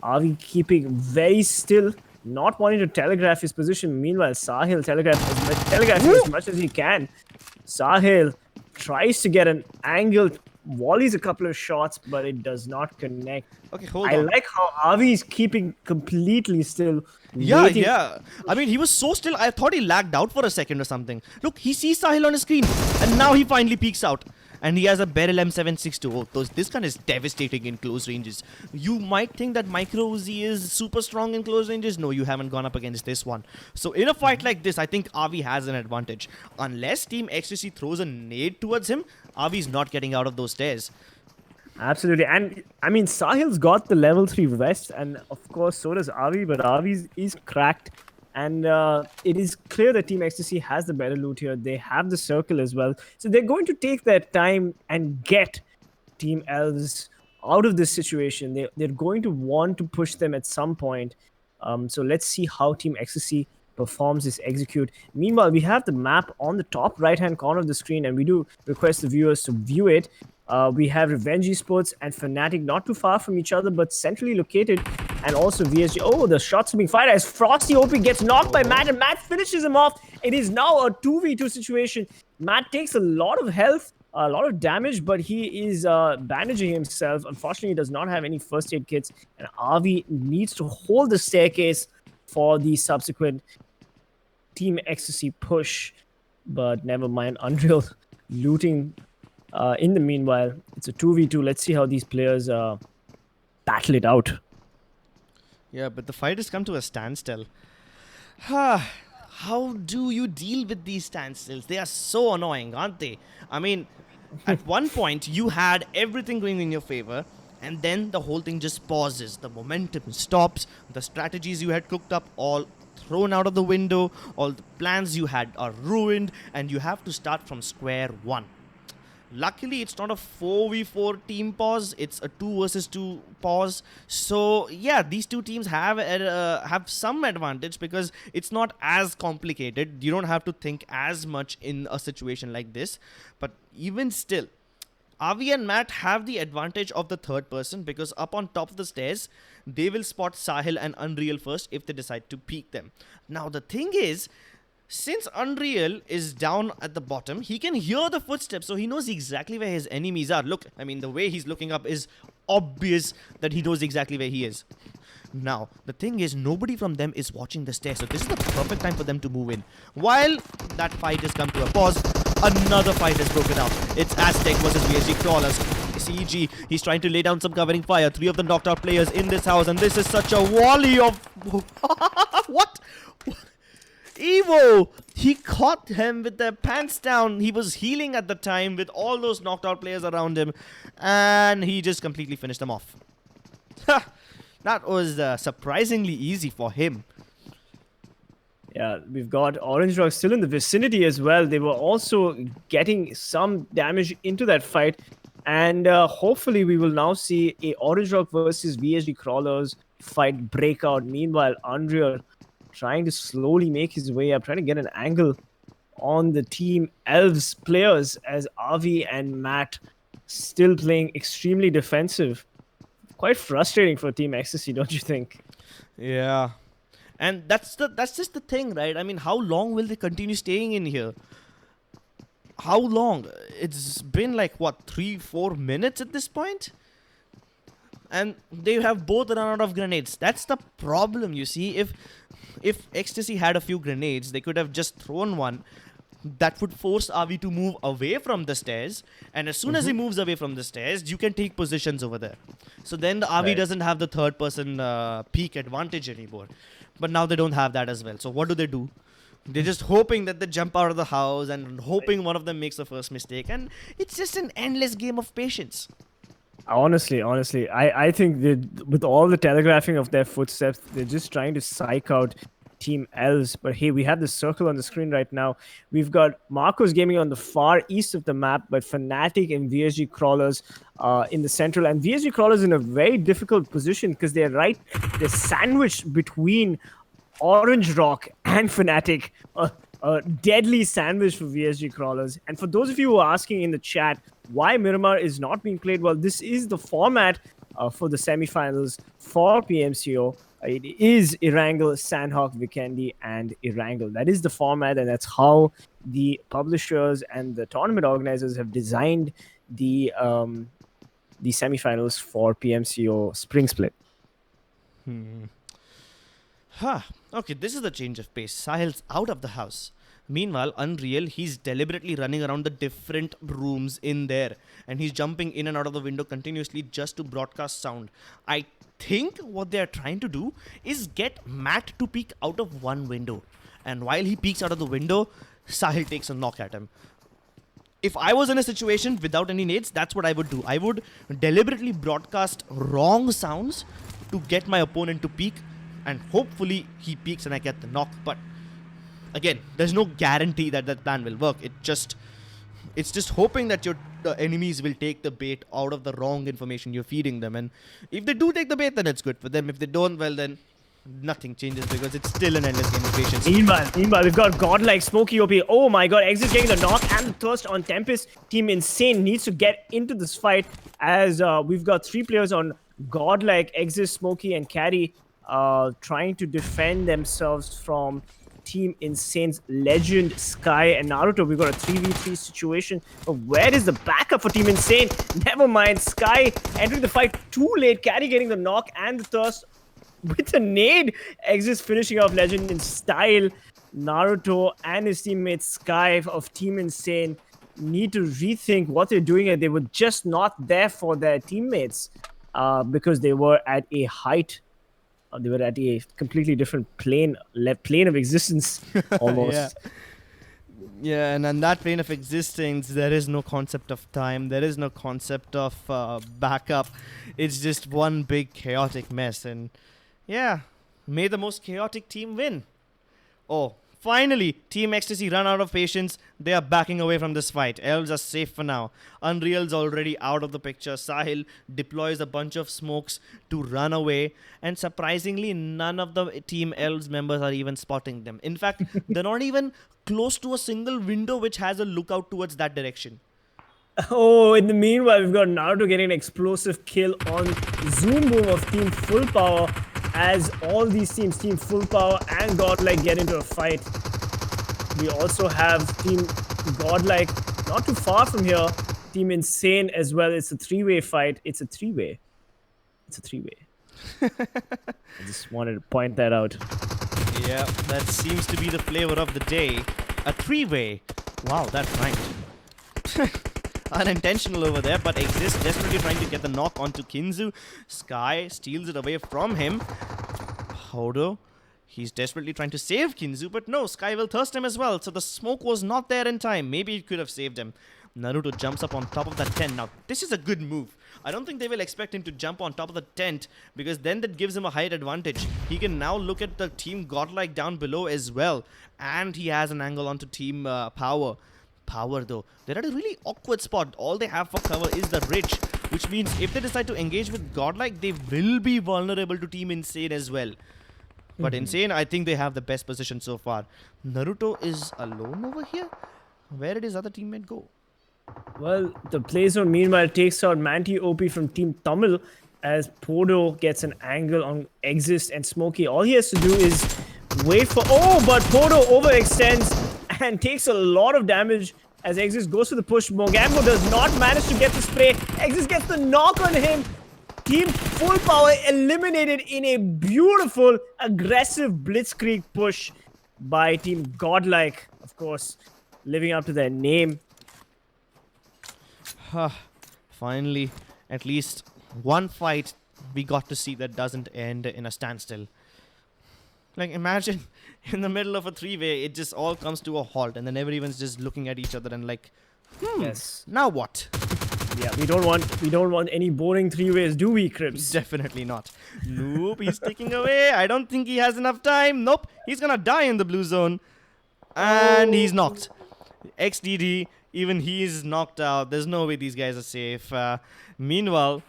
Avi keeping very still, not wanting to telegraph his position. Meanwhile, Sahil telegraphing as much as he can. Sahil tries to get an angle, volleys a couple of shots, but it does not connect. Okay, hold on. I like how Avi is keeping completely still. Yeah, waiting. yeah. I mean, he was so still, I thought he lagged out for a second or something. Look, he sees Sahil on his screen, and now he finally peeks out. And he has a Beryl M762. Oh, this gun is devastating in close ranges. You might think that Micro Uzi is super strong in close ranges. No, you haven't gone up against this one. So in a fight like this, I think Avi has an advantage. Unless Team Ecstasy throws a nade towards him, Avi's not getting out of those stairs. Absolutely. And I mean, Sahil's got the level 3 vest, and of course, so does Avi, but Avi is cracked. And it is clear that Team Ecstasy has the better loot here. They have the circle as well. So they're going to take their time and get TeamElves out of this situation. They're going to want to push them at some point. So let's see how Team Ecstasy performs this execute. Meanwhile, we have the map on the top right-hand corner of the screen, and we do request the viewers to view it. We have Revenge Esports and Fnatic not too far from each other, but centrally located, and also VSG. Oh, the shots are being fired as Frosty OP gets knocked by Matt, and Matt finishes him off. It is now a 2v2 situation. Matt takes a lot of health, a lot of damage, but he is bandaging himself. Unfortunately, he does not have any first aid kits, and Avi needs to hold the staircase for the subsequent Team Ecstasy push. But never mind, Unreal looting. In the meanwhile, it's a 2v2. Let's see how these players battle it out. Yeah, but the fight has come to a standstill. How do you deal with these standstills? They are so annoying, aren't they? I mean, at one point, you had everything going in your favor, and then the whole thing just pauses. The momentum stops. The strategies you had cooked up all thrown out of the window. All the plans you had are ruined, and you have to start from square one. Luckily, it's not a 4v4 team pause. It's a 2 versus 2 pause. So, yeah, these two teams have some advantage because it's not as complicated. You don't have to think as much in a situation like this. But even still, Avi and Matt have the advantage of the third person because up on top of the stairs, they will spot Sahil and Unreal first if they decide to peek them. Now, the thing is, since Unreal is down at the bottom, he can hear the footsteps, so he knows exactly where his enemies are. Look, I mean, the way he's looking up is obvious that he knows exactly where he is. Now, the thing is, nobody from them is watching the stairs, so this is the perfect time for them to move in. While that fight has come to a pause, another fight has broken out. It's Aztecc versus VSGCrawlers. CEG, he's trying to lay down some covering fire. 3 of the knocked out players in this house, and this is such a volley of... What? Evo! He caught him with their pants down. He was healing at the time with all those knocked out players around him, and he just completely finished them off. That was surprisingly easy for him. Yeah, we've got Orange Rock still in the vicinity as well. They were also getting some damage into that fight, and hopefully we will now see a Orange Rock versus VSGCrawlers fight break out. Meanwhile, Unreal trying to slowly make his way up, trying to get an angle on the TeamElves players as Avi and Matt still playing extremely defensive. Quite frustrating for Team Ecstasy, don't you think? Yeah. And that's just the thing, right? I mean, how long will they continue staying in here? How long? It's been like, what, 3-4 minutes at this point? And they have both run out of grenades. That's the problem, you see. If Ecstasy had a few grenades, they could have just thrown one. That would force Avi to move away from the stairs. And as soon as he moves away from the stairs, you can take positions over there. So then the Avi doesn't have the third person peak advantage anymore. But now they don't have that as well. So what do? They're just hoping that they jump out of the house and hoping one of them makes the first mistake. And it's just an endless game of patience. Honestly, I think that with all the telegraphing of their footsteps, they're just trying to psych out TeamElves. But hey, we have the circle on the screen right now. We've got Marcos Gaming on the far east of the map, but Fnatic and VSGCrawlers in the central. And VSGCrawlers in a very difficult position because they're sandwiched between Orange Rock and Fnatic. A deadly sandwich for VSGCrawlers. And for those of you who are asking in the chat why Miramar is not being played, well, this is the format for the semifinals for PMCO. It is Erangel, Sanhok, Vikendi, and Erangel. That is the format, and that's how the publishers and the tournament organizers have designed the semifinals for PMCO Spring Split. Okay, this is the change of pace. Sahil's out of the house. Meanwhile, Unreal, he's deliberately running around the different rooms in there. And he's jumping in and out of the window continuously just to broadcast sound. I think what they're trying to do is get Matt to peek out of one window. And while he peeks out of the window, Sahil takes a knock at him. If I was in a situation without any nades, that's what I would do. I would deliberately broadcast wrong sounds to get my opponent to peek. And hopefully he peeks and I get the knock. But again, there's no guarantee that that plan will work. It's just hoping that the enemies will take the bait out of the wrong information you're feeding them. And if they do take the bait, then it's good for them. If they don't, well then nothing changes because it's still an endless game of patience. Meanwhile, we've got Godlike, Smokey OP. Oh my god, Exit getting the knock and the thirst on Tempest. Team Insane needs to get into this fight as we've got 3 players on Godlike, Exit, Smokey, and Carry. Trying to defend themselves from Team Insane's Legend, Sky, and Naruto. We've got a 3v3 situation. But where is the backup for Team Insane? Never mind. Sky entering the fight too late. Carry getting the knock and the thirst with a nade. Exist finishing off Legend in style. Naruto and his teammate Sky of Team Insane need to rethink what they're doing, and they were just not there for their teammates because they were at a height. They were at a completely different plane of existence, almost. Yeah, and on that plane of existence, there is no concept of time. There is no concept of backup. It's just one big chaotic mess. And yeah, may the most chaotic team win. Oh, finally, Team Ecstasy run out of patience. They are backing away from this fight. Elves are safe for now. Unreal's already out of the picture. Sahil deploys a bunch of smokes to run away. And surprisingly, none of the Team Elves members are even spotting them. In fact, they're not even close to a single window which has a lookout towards that direction. Oh, in the meanwhile, we've got Naruto getting an explosive kill on Zoom Boom of Team Full Power as all these teams, Team Full Power and Godlike, get into a fight. We also have Team Godlike not too far from here. Team Insane as well. It's a 3-way fight. It's a 3-way. I just wanted to point that out. Yeah, that seems to be the flavor of the day. A 3-way. Wow, that rhymed. Unintentional over there, but Exist desperately trying to get the knock onto Kinzu. Sky steals it away from him. Hodo, he's desperately trying to save Kinzu, but no, Sky will thirst him as well. So the smoke was not there in time. Maybe it could have saved him. Naruto jumps up on top of that tent. Now, this is a good move. I don't think they will expect him to jump on top of the tent because then that gives him a height advantage. He can now look at the Team Godlike down below as well. And he has an angle onto Team Power. Power though, they're at a really awkward spot. All they have for cover is the ridge, which means if they decide to engage with Godlike, they will be vulnerable to Team Insane as well. But Insane, I think they have the best position so far. Naruto is alone over here. Where did his other teammate go? Well, the playzone meanwhile takes out Manti OP from Team Tamil as Podo gets an angle on Exist and Smokey. All he has to do is wait for... Oh, but Podo overextends and takes a lot of damage as Exist goes for the push. Mogambo does not manage to get the spray. Exist gets the knock on him. Team Full Power eliminated in a beautiful, aggressive blitzkrieg push by Team Godlike. Of course, living up to their name. Finally, at least one fight we got to see that doesn't end in a standstill. Like, imagine in the middle of a 3-way, it just all comes to a halt and then everyone's just looking at each other and like, Yes. Now what? Yeah, we don't want any boring three-ways, do we, Crips? Definitely not. Nope, he's taking away. I don't think he has enough time. Nope, he's gonna die in the blue zone. And he's knocked. XDD, even he is knocked out. There's no way these guys are safe. Meanwhile,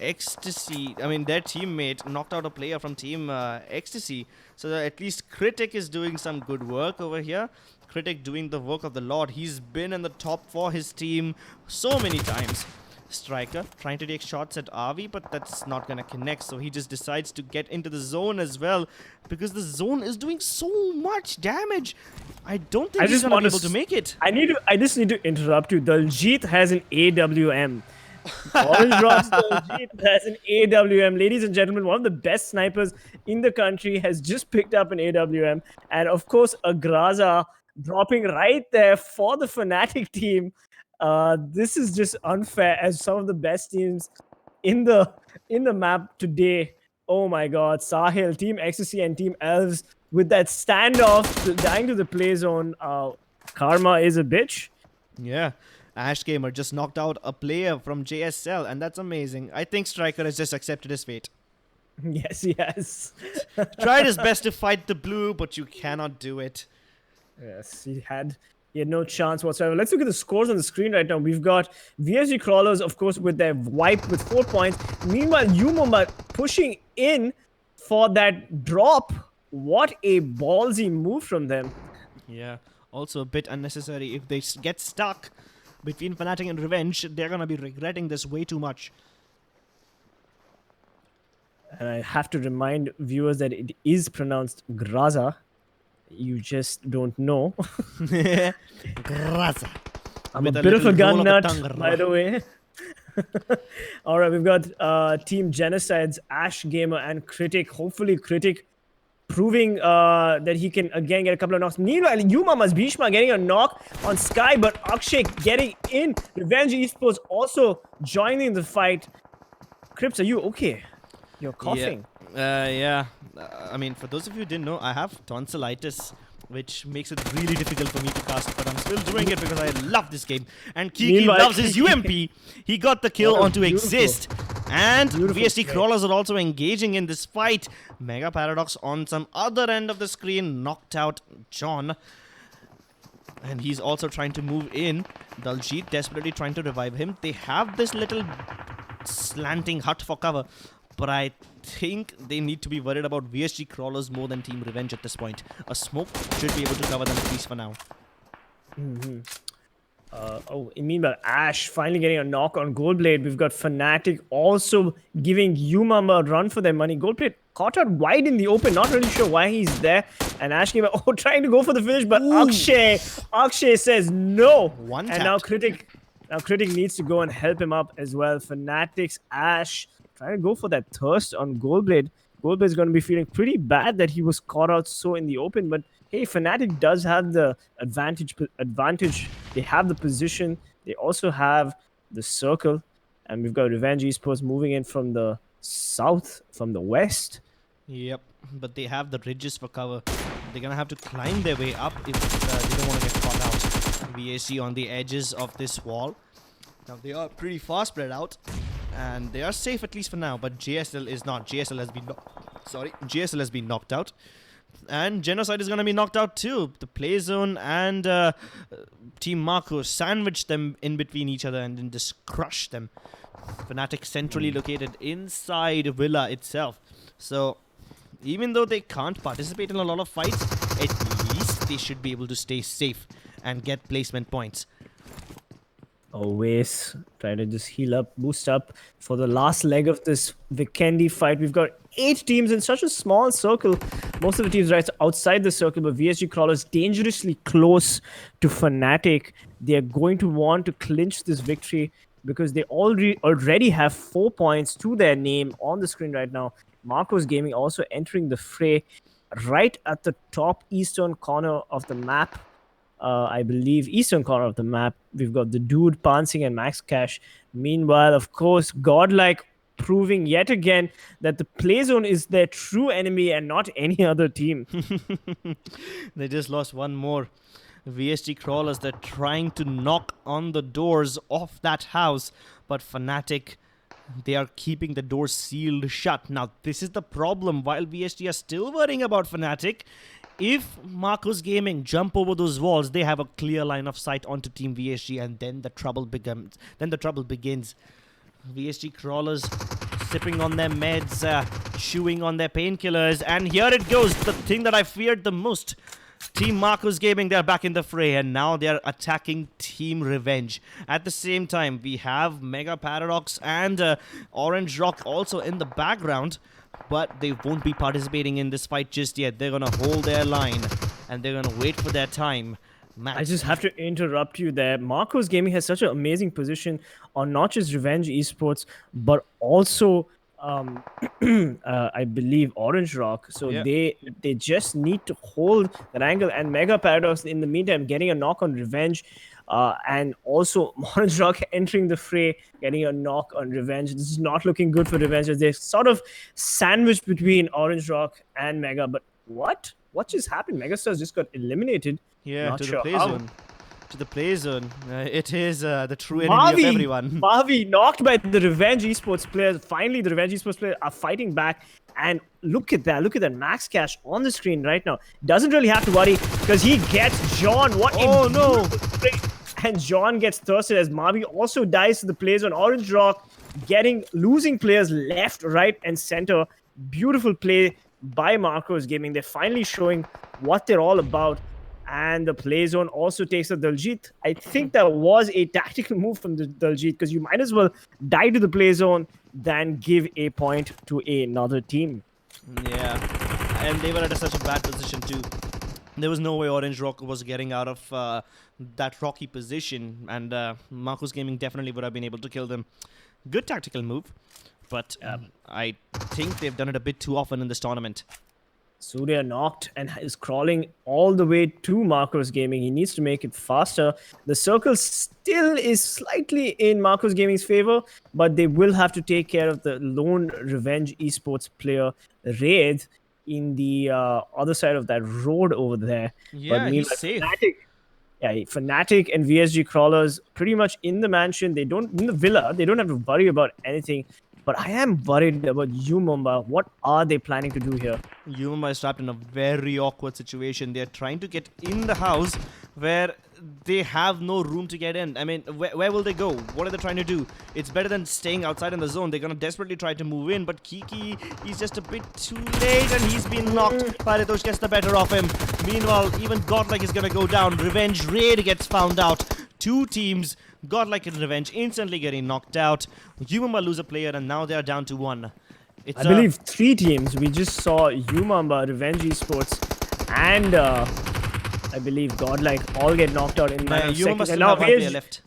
Ecstasy, their teammate knocked out a player from Team Ecstasy. So that at least Critic is doing some good work over here. Critic doing the work of the Lord. He's been in the top for his team so many times. Striker trying to take shots at RV, but that's not gonna connect, so he just decides to get into the zone as well, because the zone is doing so much damage. I don't think he's gonna be able to make it. I just need to interrupt you. Daljit has an AWM. Orange Rocks Daljit has an AWM. Ladies and gentlemen, one of the best snipers in the country has just picked up an AWM, and of course Agraza dropping right there for the Fnatic team. This is just unfair, as some of the best teams in the map today. Oh my god, Sahil, Team Ecstasy and TeamElves with that standoff, dying to the play zone. Karma is a bitch. Yeah, Ash Gamer just knocked out a player from JSL, and that's amazing. I think Striker has just accepted his fate. Yes, he has. Tried his best to fight the blue, but you cannot do it. Yes, he had no chance whatsoever. Let's look at the scores on the screen right now. We've got VSGCrawlers, of course, with their wipe with 4 points. Meanwhile, UMExRxN pushing in for that drop. What a ballsy move from them. Yeah, also a bit unnecessary. If they get stuck between Fnatic and Revenge, they're gonna be regretting this way too much. And I have to remind viewers that it is pronounced Graza. You just don't know. Graza. I'm a bit of a gun nut, by the way. All right, we've got Team Genocide's Ash Gamer and Critic. Hopefully, Critic proving that he can again get a couple of knocks. Meanwhile, UMExRxN's Bhishma getting a knock on Sky, but Akshay getting in. Revenge Esports also joining the fight. Crips, are you okay? You're coughing. Yeah. For those of you who didn't know, I have tonsillitis, which makes it really difficult for me to cast, but I'm still doing it because I love this game. And Kiki loves his UMP. He got the kill onto Exist. And VSGCrawlers are also engaging in this fight. Mega Paradox on some other end of the screen knocked out John. And he's also trying to move in. Daljit desperately trying to revive him. They have this little slanting hut for cover, but I think they need to be worried about VSGCrawlers more than Team Revenge at this point. A smoke should be able to cover them at least for now. Meanwhile, Ash finally getting a knock on Goldblade. We've got Fnatic also giving UMExRxN a run for their money. Goldblade caught out wide in the open, not really sure why he's there. And Ash Gamer, trying to go for the finish, but Akshay says no. One and now Critic needs to go and help him up as well. Fnatic's Ash trying to go for that thirst on Goldblade. Goldblade's going to be feeling pretty bad that he was caught out so in the open, but hey, Fnatic does have the advantage. They have the position. They also have the circle. And we've got Revenge Esports moving in from the south, from the west. Yep, but they have the ridges for cover. They're going to have to climb their way up if they don't want to get caught out. VAC on the edges of this wall. Now, they are pretty far spread out. And they are safe at least for now, but JSL is not. JSL has been knocked out. And Genocide is going to be knocked out too. The play zone and Team Marco sandwich them in between each other and then just crush them. Fnatic centrally located inside Villa itself. So even though they can't participate in a lot of fights, at least they should be able to stay safe and get placement points. Always try to just heal up, boost up for the last leg of this Vikendi fight. We've got 8 teams in such a small circle. Most of the teams right outside the circle, but VSGCrawlers dangerously close to Fnatic. They're going to want to clinch this victory because they already have 4 points to their name on the screen right now. Marcos Gaming also entering the fray right at the top eastern corner of the map. I believe eastern corner of the map. We've got the Dude, Pansing, and Max Cash. Meanwhile, of course, Godlike proving yet again that the play zone is their true enemy and not any other team. They just lost one more. VSGCrawlers, they're trying to knock on the doors of that house, but Fnatic, they are keeping the doors sealed shut. Now, this is the problem. While VSG are still worrying about Fnatic, if Marcos Gaming jump over those walls, they have a clear line of sight onto Team VSG, and then the trouble begins. VSGCrawlers sipping on their meds, chewing on their painkillers, and here it goes, the thing that I feared the most. Team Marcos Gaming, they're back in the fray, and now they're attacking Team Revenge. At the same time, we have Mega Paradox and Orange Rock also in the background, but they won't be participating in this fight just yet. They're gonna hold their line, and they're gonna wait for their time. I just have to interrupt you there. Marcos Gaming has such an amazing position on not just Revenge Esports, but also I believe Orange Rock. So they just need to hold that angle, and Mega Paradox in the meantime getting a knock on Revenge, and also Orange Rock entering the fray, getting a knock on Revenge. This is not looking good for Revenge. They're sort of sandwiched between Orange Rock and Mega. But what just happened? Megastars just got eliminated. Yeah, not to sure the play how. zone. To the play zone. It is the true enemy of everyone. Mavi knocked by the Revenge Esports players. Finally, the Revenge Esports players are fighting back. And look at that. Look at that max cash on the screen right now. Doesn't really have to worry because he gets John. Oh, no. And John gets thirsted as Mavi also dies to the play zone. Orange Rock losing players left, right, and center. Beautiful play by Marcos Gaming. They're finally showing what they're all about. And the play zone also takes a Daljit. I think that was a tactical move from the Daljit, because you might as well die to the play zone than give a point to another team. Yeah, and they were at such a bad position too. There was no way Orange Rock was getting out of that rocky position, and Marcos Gaming definitely would have been able to kill them. Good tactical move, but I think they've done it a bit too often in this tournament. Surya knocked and is crawling all the way to Marcos Gaming. He needs to make it faster. The circle still is slightly in Marcos Gaming's favor, but they will have to take care of the lone Revenge Esports player, Raid, in the other side of that road over there. Yeah, but he's safe. Fnatic and VSGCrawlers pretty much in the mansion. In the villa. They don't have to worry about anything. But I am worried about UMExRxN. What are they planning to do here? UMExRxN is trapped in a very awkward situation. They're trying to get in the house where they have no room to get in. I mean, where will they go? What are they trying to do? It's better than staying outside in the zone. They're going to desperately try to move in, but Kiki, he's just a bit too late, and he's been knocked. Paritosh gets the better of him. Meanwhile, even Godlike is going to go down. Revenge Raid gets found out. Two teams, Godlike and Revenge, instantly getting knocked out. UMExRxN lose a player, and now they are down to one. I believe 3 teams. We just saw UMExRxN, Revenge Esports, and I believe Godlike all get knocked out in UMExRxN seconds. still have one player left.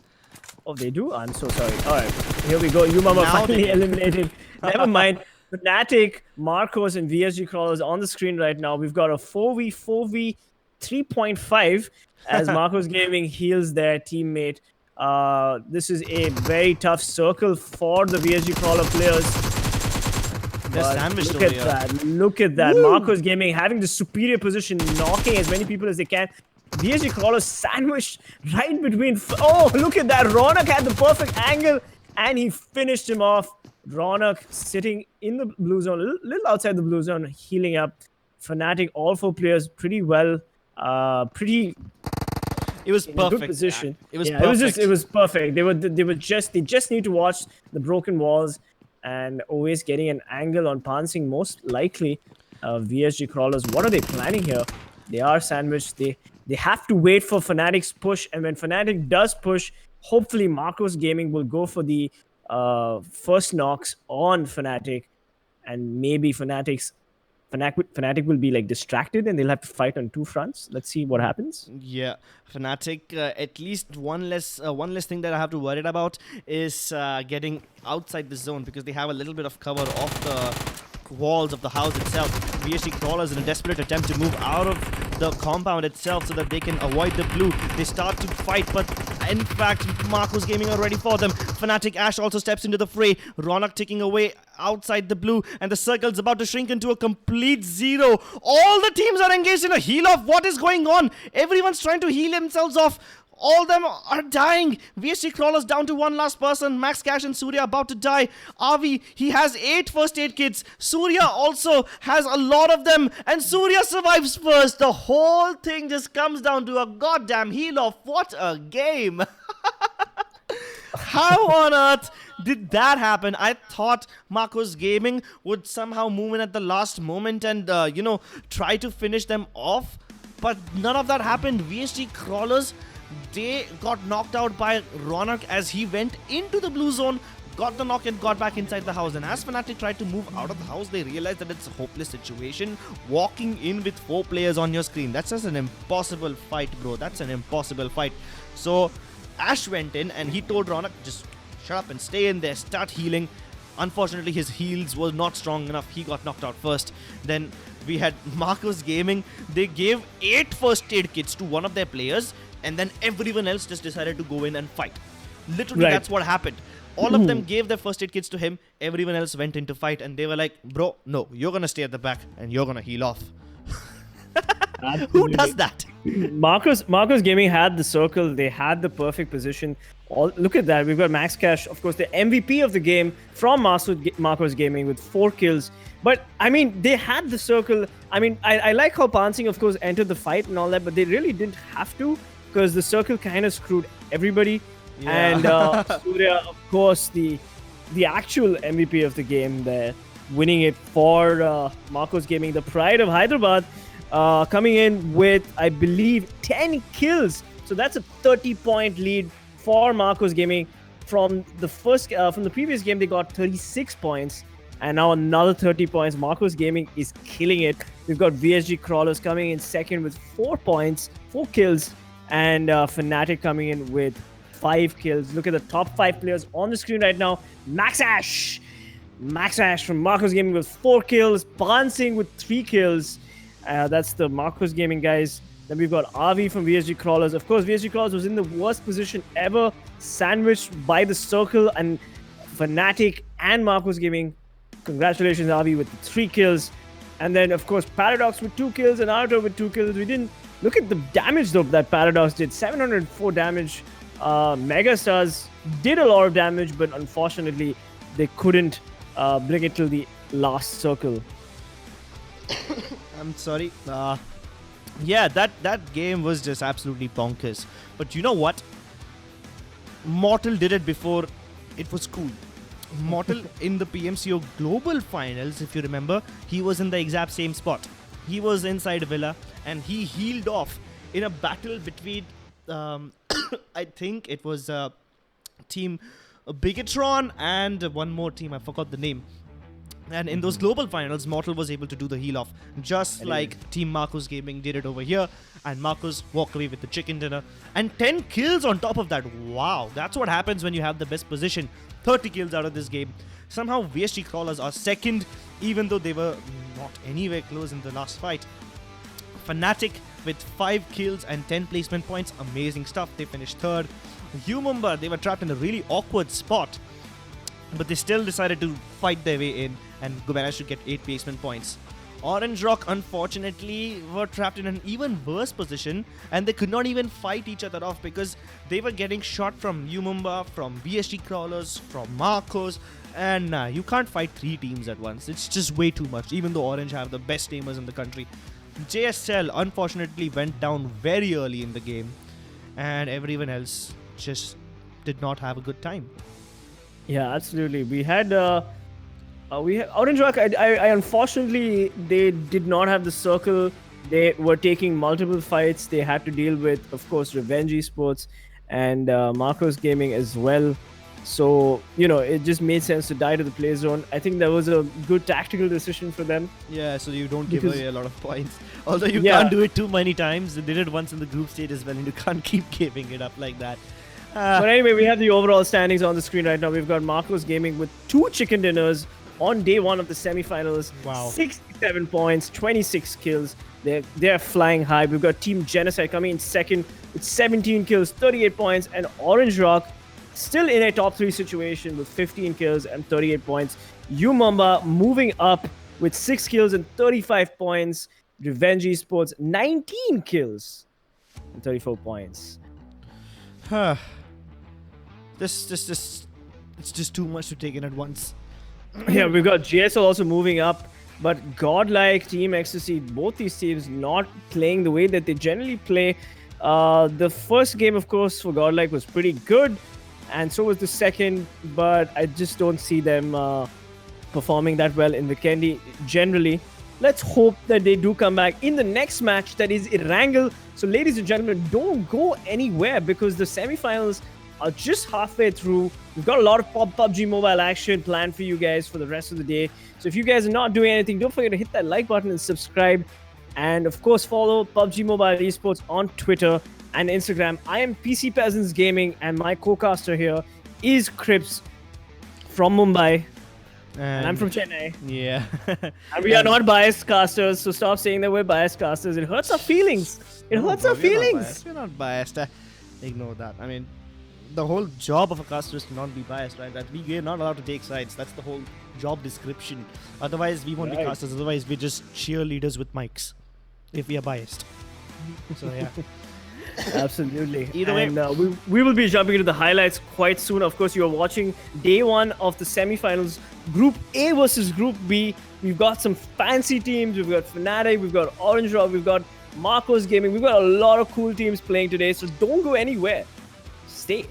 Oh, they do? I'm so sorry. All right, here we go. UMExRxN finally eliminated. Never mind. Fnatic, Marcos, and VSGCrawlers on the screen right now. We've got a 4v 3.5 as Marcos Gaming heals their teammate. This is a very tough circle for the VSGCrawler players. They're sandwiched look over at here. that. Look at that. Woo. Marcos Gaming having the superior position, knocking as many people as they can. VSGCrawlers sandwiched right between... Oh, look at that. Ronak had the perfect angle, and he finished him off. Ronak sitting in the blue zone, a little outside the blue zone, healing up. Fnatic, all 4 players pretty well. It was perfect. Good position. It was perfect. perfect. It was perfect. They just need to watch the broken walls and always getting an angle on Pansing. Most likely, VSGCrawlers. What are they planning here? They are sandwiched. They have to wait for Fnatic's push, and when Fnatic does push, hopefully Marcos Gaming will go for the first knocks on Fnatic, and maybe Fnatic will be like distracted and they'll have to fight on 2 fronts. Let's see what happens. Yeah, Fnatic, at least one less thing that I have to worry about is getting outside the zone, because they have a little bit of cover off the walls of the house itself. VSGCrawlers in a desperate attempt to move out of the compound itself so that they can avoid the blue. They start to fight, but in fact, Marcos Gaming are ready for them. Fnatic Ash also steps into the fray. Ronak taking away outside the blue, and the circle's about to shrink into a complete zero. All the teams are engaged in a heal-off. What is going on? Everyone's trying to heal themselves off. All them are dying. VSGCrawlers down to one last person. Max Cash and Surya about to die. Avi, he has 8 first aid kits. Surya also has a lot of them. And Surya survives first. The whole thing just comes down to a goddamn heal-off. What a game. How on earth did that happen? I thought Marcos Gaming would somehow move in at the last moment and, try to finish them off. But none of that happened. VSGCrawlers, they got knocked out by Ronak as he went into the blue zone, got the knock and got back inside the house. And as Fnatic tried to move out of the house, they realized that it's a hopeless situation. Walking in with 4 players on your screen, that's just an impossible fight, bro. That's an impossible fight. So Ash went in and he told Ronak, just shut up and stay in there, start healing. Unfortunately, his heals were not strong enough. He got knocked out first. Then we had Marcos Gaming. They gave 8 first aid kits to one of their players, and then everyone else just decided to go in and fight. Literally, that's what happened. All of them gave their first aid kits to him. Everyone else went into fight, and they were like, bro, no, you're going to stay at the back, and you're going to heal off. Who does that? Marcos Gaming had the circle. They had the perfect position. Look at that. We've got Max Cash, of course, the MVP of the game from Marcos Gaming with 4 kills. But, I mean, they had the circle. I mean, I like how Pansing, of course, entered the fight and all that, but they really didn't have to because the circle kind of screwed everybody. Yeah. And Surya, of course, the actual MVP of the game there, winning it for Marcos Gaming, the pride of Hyderabad, coming in with, I believe, 10 kills. So that's a 30-point lead for Marcos Gaming. From the previous game, they got 36 points, and now another 30 points. Marcos Gaming is killing it. We've got VSGCrawlers coming in second with 4 points, 4 kills, and Fnatic coming in with 5 kills. Look at the top 5 players on the screen right now. Max Ash from Marcos Gaming with 4 kills. Pansing with 3 kills. That's the Marcos Gaming guys. Then we've got Avi from VSGCrawlers. Of course, VSGCrawlers was in the worst position ever, sandwiched by the circle, and Fnatic and Marcos Gaming. Congratulations, Avi, with 3 kills. And then, of course, Paradox with 2 kills and Naruto with 2 kills. We didn't look at the damage, though, that Paradox did. 704 damage. Megastars did a lot of damage, but unfortunately, they couldn't bring it till the last circle. I'm sorry. Yeah, that game was just absolutely bonkers. But you know what? Mortal did it before it was cool. Mortal in the PMCO Global Finals, if you remember, he was in the exact same spot. He was inside Villa and he healed off in a battle between, I think it was Team Bigatron and one more team, I forgot the name. And in those global finals, Mortal was able to do the heal off, just like Team Marcos Gaming did it over here. And Marcos walked away with the chicken dinner and 10 kills on top of that. Wow, that's what happens when you have the best position. 30 kills out of this game. Somehow VSGCrawlers are second, even though they were not anywhere close in the last fight. Fnatic with 5 kills and 10 placement points. Amazing stuff. They finished third. UMExRxN, they were trapped in a really awkward spot, but they still decided to fight their way in and managed to get 8 placement points. Orange Rock, unfortunately, were trapped in an even worse position, and they could not even fight each other off because they were getting shot from UMExRxN, from VSGCrawlers, from Marcos, and you can't fight 3 teams at once. It's just way too much, even though Orange have the best aimers in the country. JSL, unfortunately, went down very early in the game, and everyone else just did not have a good time. Yeah, absolutely. We had Orange Rock. I unfortunately, they did not have the circle. They were taking multiple fights. They had to deal with, of course, Revenge Esports and Marcos Gaming as well. So, it just made sense to die to the play zone. I think that was a good tactical decision for them. Yeah, so you don't give away a lot of points. Although you can't do it too many times. They did it once in the group stage as well, and you can't keep giving it up like that. But anyway, we have the overall standings on the screen right now. We've got Marcos Gaming with 2 chicken dinners, on day one of the semifinals. Wow. 67 points, 26 kills. They're flying high. We've got Team Genocide coming in second with 17 kills, 38 points, and Orange Rock still in a top 3 situation with 15 kills and 38 points. UMEmba moving up with 6 kills and 35 points. Revenge Esports 19 kills and 34 points. This it's just too much to take in at once. Yeah, we've got JSL also moving up, but Godlike, Team Ecstasy, both these teams not playing the way that they generally play. The first game, of course, for Godlike was pretty good, and so was the second, but I just don't see them performing that well in Vikendi generally. Let's hope that they do come back in the next match, that is Erangel. So, ladies and gentlemen, don't go anywhere because the semifinals are just halfway through. We've got a lot of PUBG Mobile action planned for you guys for the rest of the day. So if you guys are not doing anything, don't forget to hit that like button and subscribe. And of course, follow PUBG Mobile Esports on Twitter and Instagram. I am PC Peasants Gaming, and my co-caster here is Crips from Mumbai. And I'm from Chennai. Yeah. And we are not biased casters, so stop saying that we're biased casters. It hurts our feelings. It hurts our feelings. We're not biased. Ignore that. I mean, the whole job of a caster is to not be biased, right? That we're not allowed to take sides. That's the whole job description. Otherwise, we won't be casters. Otherwise, we're just cheerleaders with mics if we are biased. So, yeah. Absolutely. Either way, we will be jumping into the highlights quite soon. Of course, you are watching day one of the semifinals, Group A versus Group B. We've got some fancy teams. We've got Fnatic, we've got Orange Rock, we've got Marcos Gaming. We've got a lot of cool teams playing today, so don't go anywhere. Stay.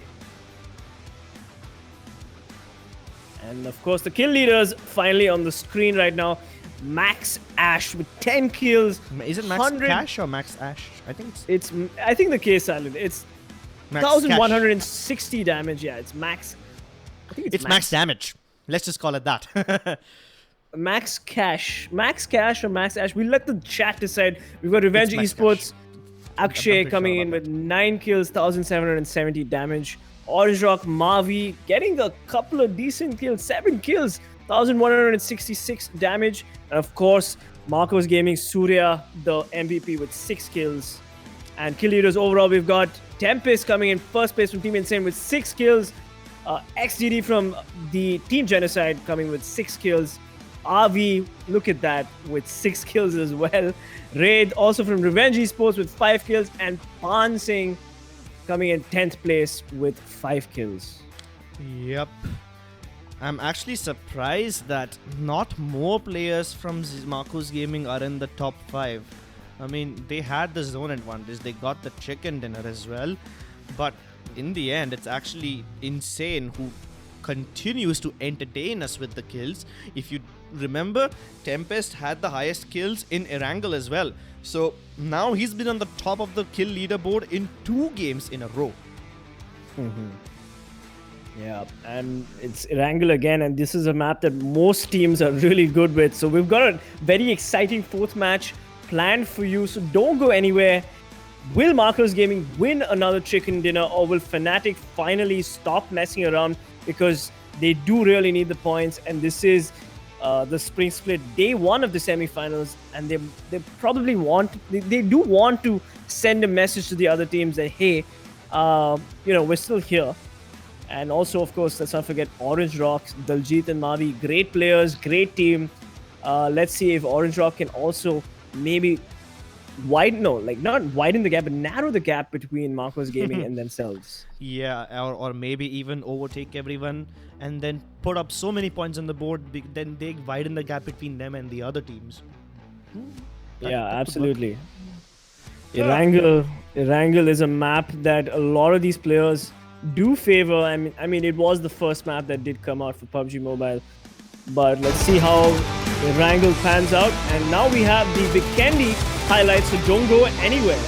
And of course, the kill leaders finally on the screen right now. Max Ash with 10 kills. Is it Max Cash or Max Ash? I think it's. I think the K is silent. It's Max 1,160 damage. Yeah, it's Max. I think it's max damage. Let's just call it that. Max Cash or Max Ash. We'll let the chat decide. We've got Revenge Esports. Akshay coming in with 9 kills, 1,770 damage. Orange Rock, Mavi getting a couple of decent kills, 7 kills, 1,166 damage. And of course, Marcos Gaming, Surya, the MVP with 6 kills. And kill leaders overall, we've got Tempest coming in first place from Team Insane with 6 kills. XDD from the Team Genocide coming with 6 kills. RV, look at that, with 6 kills as well. Raid also from Revenge Esports with 5 kills. And Pan Singh coming in 10th place with 5 kills. Yep. I'm actually surprised that not more players from Marcos Gaming are in the top 5. I mean, they had the zone advantage. They got the chicken dinner as well. But in the end, it's actually Insane who continues to entertain us with the kills. If you remember, Tempest had the highest kills in Erangel as well. So now he's been on the top of the kill leaderboard in 2 games in a row. Yeah, and it's Erangel again, and this is a map that most teams are really good with. So we've got a very exciting 4th match planned for you, so don't go anywhere. Will Marcos Gaming win another chicken dinner, or will Fnatic finally stop messing around, because they do really need the points, and this is the spring split day 1 of the semifinals, and they probably they do want to send a message to the other teams that, hey, we're still here. And also, of course, let's not forget Orange Rock, Daljit and Mavi, great players, great team. Let's see if Orange Rock can also maybe not widen the gap, but narrow the gap between Marcos Gaming and themselves. Yeah, or maybe even overtake everyone and then put up so many points on the board, then they widen the gap between them and the other teams. Yeah, absolutely. Erangel is a map that a lot of these players do favor. I mean, it was the first map that did come out for PUBG Mobile. But let's see how Erangel pans out. And now we have the Vikendi highlights, so don't go anywhere.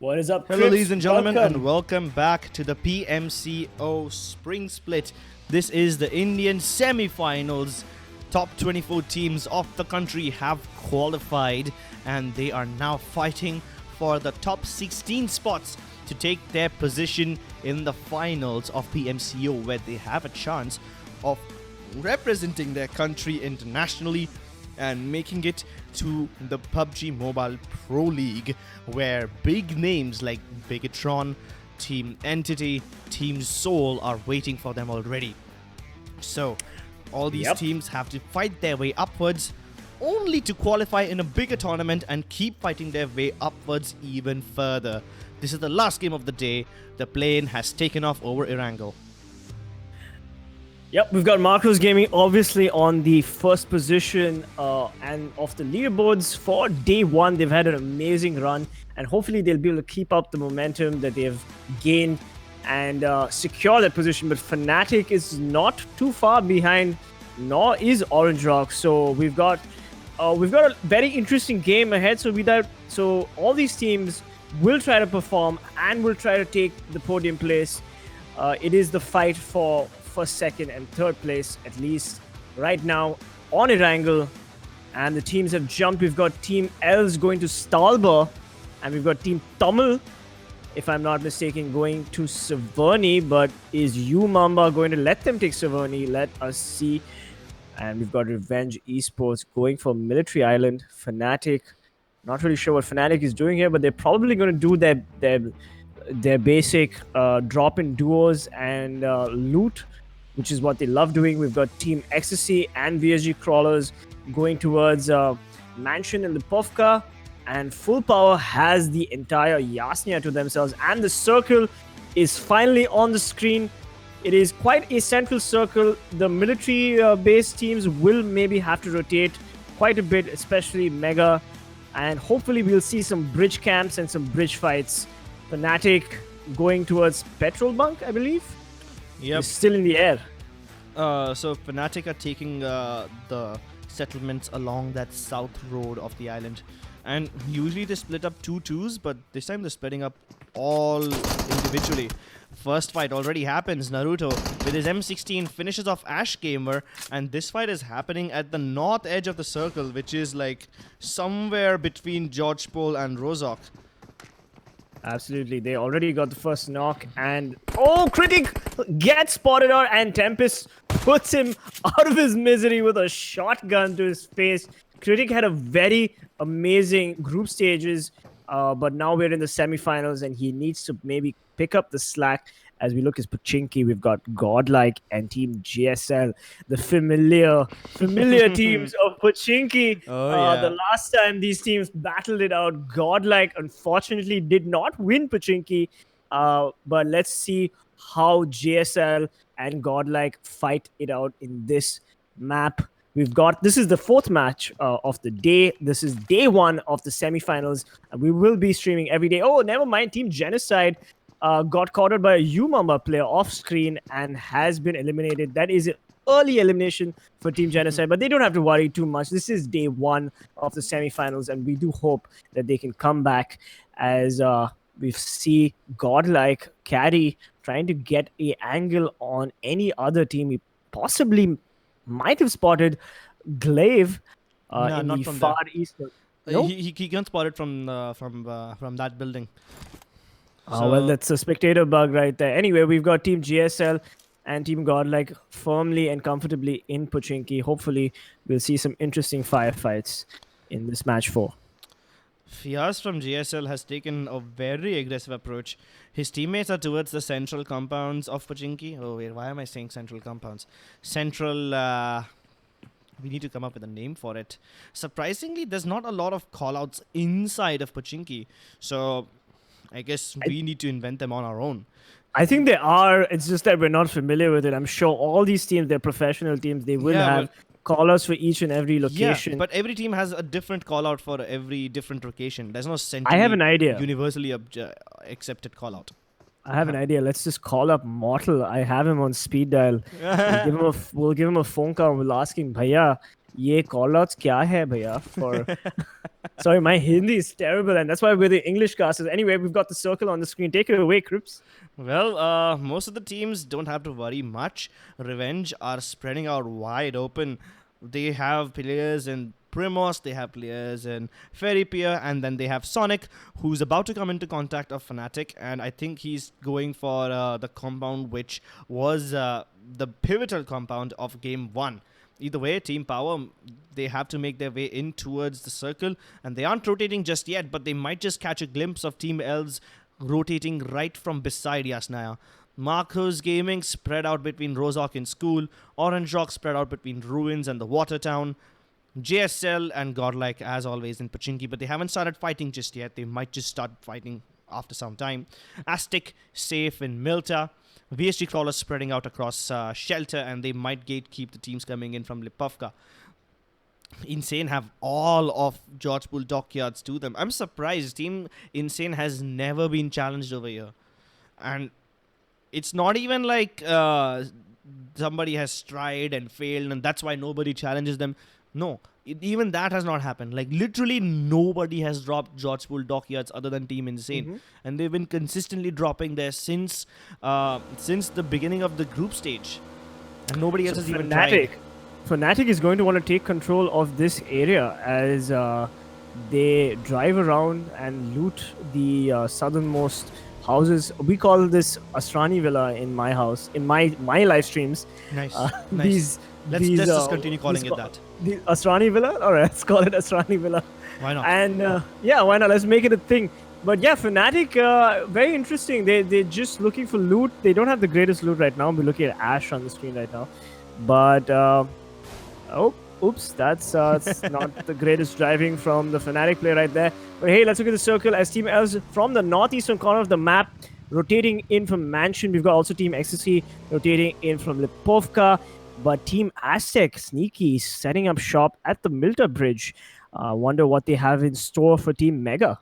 What is up, Hello, Crips? ladies and gentlemen, Welcome. and welcome back to the PMCO Spring Split. This is the Indian semi-finals. Top 24 teams of the country have qualified, and they are now fighting for the top 16 spots to take their position in the finals of PMCO, where they have a chance of representing their country internationally and making it to the PUBG Mobile Pro League, where big names like Bigatron, Team Entity, Team Soul are waiting for them already. So, all these teams have to fight their way upwards, only to qualify in a bigger tournament and keep fighting their way upwards even further. This is the last game of the day. The plane has taken off over Erangel. Yep, we've got Marcos Gaming obviously on the first position and of the leaderboards for day one. They've had an amazing run, and hopefully they'll be able to keep up the momentum that they've gained and secure that position. But Fnatic is not too far behind, nor is Orange Rock. So we've got a very interesting game ahead. So all these teams will try to perform and will try to take the podium place. It is the fight for first, second, and third place, at least right now on Erangel. And the teams have jumped. We've got TeamElves going to Stalber, and we've got TeamTamilas, if I'm not mistaken, going to Severny. But is UMExRxN going to let them take Severny? Let us see. And we've got Revenge Esports going for Military Island. Fnatic, not really sure what Fnatic is doing here, but they're probably going to do their basic drop in duos and loot, which is what they love doing. We've got Team Ecstasy and VSGCrawlers going towards Mansion in the Povka, and Full Power has the entire Yasnia to themselves, and the circle is finally on the screen. It is quite a central circle. The military-based teams will maybe have to rotate quite a bit, especially Mega, and hopefully we'll see some bridge camps and some bridge fights. Fnatic going towards Petrol Bunk, I believe. Yep. It's still in the air. So Fnatic are taking the settlements along that south road of the island, and usually they split up 2-2s, but this time they're splitting up all individually. First fight already happens. Naruto with his M16 finishes off Ash Gamer, and this fight is happening at the north edge of the circle, which is like somewhere between George Pole and Rozok. Absolutely, they already got the first knock, and Critic gets spotted out, and Tempest puts him out of his misery with a shotgun to his face. Critic had a very amazing group stages, but now we're in the semifinals, and he needs to maybe pick up the slack. As we look at Pochinki, we've got Godlike and Team JSL, the familiar teams of Pochinki. The last time these teams battled it out, Godlike unfortunately did not win Pochinki. But let's see how JSL and Godlike fight it out in this map. This is the fourth match of the day. This is day one of the semifinals, and we will be streaming every day. Oh, never mind. Team Genocide got caught out by a UMExRxN player off screen and has been eliminated. That is an early elimination for Team Genocide, but they don't have to worry too much. This is day one of the semifinals, and we do hope that they can come back, as we see Godlike carry trying to get an angle on any other team. He possibly might have spotted Glaive in the far east. No? He can spot it from that building. Well, that's a spectator bug right there. Anyway, we've got Team GSL and Team Godlike firmly and comfortably in Pochinki. Hopefully, we'll see some interesting firefights in this match 4. Fiaz from GSL has taken a very aggressive approach. His teammates are towards the central compounds of Pochinki. Oh wait, why am I saying central compounds? We need to come up with a name for it. Surprisingly, there's not a lot of callouts inside of Pochinki. So I guess we need to invent them on our own. I think they are. It's just that we're not familiar with it. I'm sure all these teams, they're professional teams. They will have call-outs for each and every location. Yeah, but every team has a different call-out for every different location. There's no I have an idea. Universally accepted call-out. I have an idea. Let's just call up Mortal. I have him on speed dial. We'll give him a phone call. We'll ask him, Bhaiya, Ye callouts kya hai bhaiya for sorry, my Hindi is terrible, and that's why we're the English casters. Anyway, we've got the circle on the screen. Take it away, Crips. Well, most of the teams don't have to worry much. Revenge are spreading out wide open. They have players in Primos, they have players in Fairy Pier, and then they have Sonic, who's about to come into contact of Fnatic, and I think he's going for the compound which was the pivotal compound of Game 1. Either way, Team Power, they have to make their way in towards the circle, and they aren't rotating just yet, but they might just catch a glimpse of TeamElves rotating right from beside Yasnaya. Marcos Gaming spread out between Rozok and School, Orange Rock spread out between Ruins and the Watertown, JSL and Godlike as always in Pachinki, but they haven't started fighting just yet. They might just start fighting after some time. Aztecc safe in Milta. VSGCrawlers spreading out across Shelter, and they might gatekeep the teams coming in from Lipovka. Insane have all of George Pool dockyards to them. I'm surprised Team Insane has never been challenged over here. And it's not even like somebody has tried and failed and that's why nobody challenges them. No, even that has not happened. Like literally nobody has dropped George Pool dockyards other than Team Insane. And they've been consistently dropping there since the beginning of the group stage. And nobody else has even tried. Fnatic is going to want to take control of this area as they drive around and loot the southernmost houses. We call this Asrani Villa in my house, in my live streams. Nice. Nice. Let's just continue calling it that. The Asrani Villa? Alright, let's call it Asrani Villa. Why not? And yeah, why not? Let's make it a thing. But yeah, Fnatic, very interesting. They're just looking for loot. They don't have the greatest loot right now. We're looking at Ash on the screen right now. But oh, oops, that's not the greatest driving from the Fnatic player right there. But hey, let's look at the circle as TeamElves from the northeastern corner of the map rotating in from Mansion. We've got also Team Ecstasy rotating in from Lipovka. But Team Aztecc, sneaky, setting up shop at the Milta Bridge. Wonder what they have in store for Team Mega.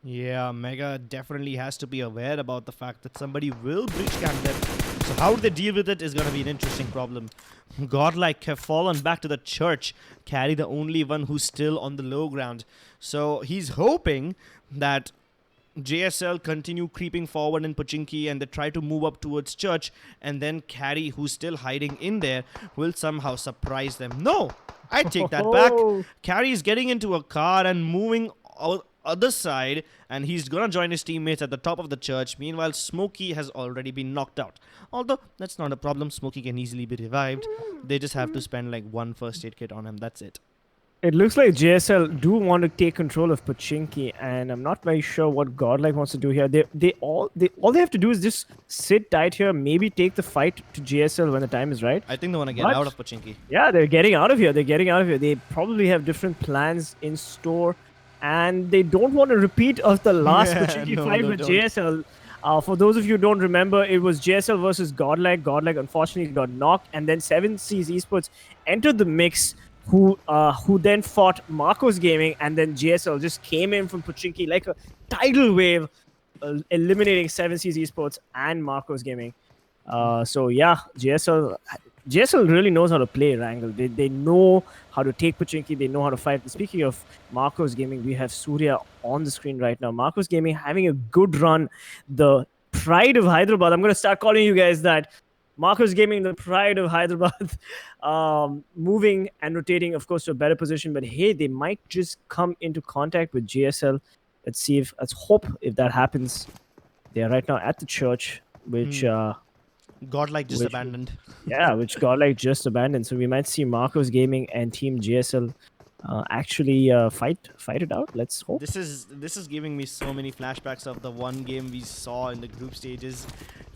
Yeah, Mega definitely has to be aware about the fact that somebody will breach camp them. So how they deal with it is going to be an interesting problem. Godlike have fallen back to the church. Carry the only one who's still on the low ground. So he's hoping that JSL continue creeping forward in Pachinki and they try to move up towards church, and then Carry, who's still hiding in there, will somehow surprise them. No! I take that back. Carry is getting into a car and moving other side, and he's gonna join his teammates at the top of the church. Meanwhile, Smokey has already been knocked out. Although, that's not a problem. Smokey can easily be revived. They just have to spend like one first aid kit on him. That's it. It looks like JSL do want to take control of Pachinki, and I'm not very sure what Godlike wants to do here. All they have to do is just sit tight here, maybe take the fight to JSL when the time is right. I think they want to get out of Pachinki. Yeah, they're getting out of here. They probably have different plans in store, and they don't want to repeat of the last Pachinki fight with JSL. For those of you who don't remember, it was JSL versus Godlike. Godlike unfortunately got knocked, and then 7C's Esports entered the mix, who then fought Marcos Gaming, and then JSL just came in from Pachinki like a tidal wave, eliminating 7C's Esports and Marcos Gaming. So yeah, JSL really knows how to play Erangel. They know how to take Pachinki. They know how to fight. Speaking of Marcos Gaming, we have Surya on the screen right now. Marcos Gaming having a good run. The pride of Hyderabad. I'm going to start calling you guys that. Marcos Gaming, the pride of Hyderabad, moving and rotating, of course, to a better position. But hey, they might just come into contact with JSL. Let's hope if that happens. They are right now at the church, which Godlike just abandoned. Yeah, which Godlike just abandoned. So we might see Marcos Gaming and Team JSL actually fight it out. Let's hope. This is giving me so many flashbacks of the one game we saw in the group stages.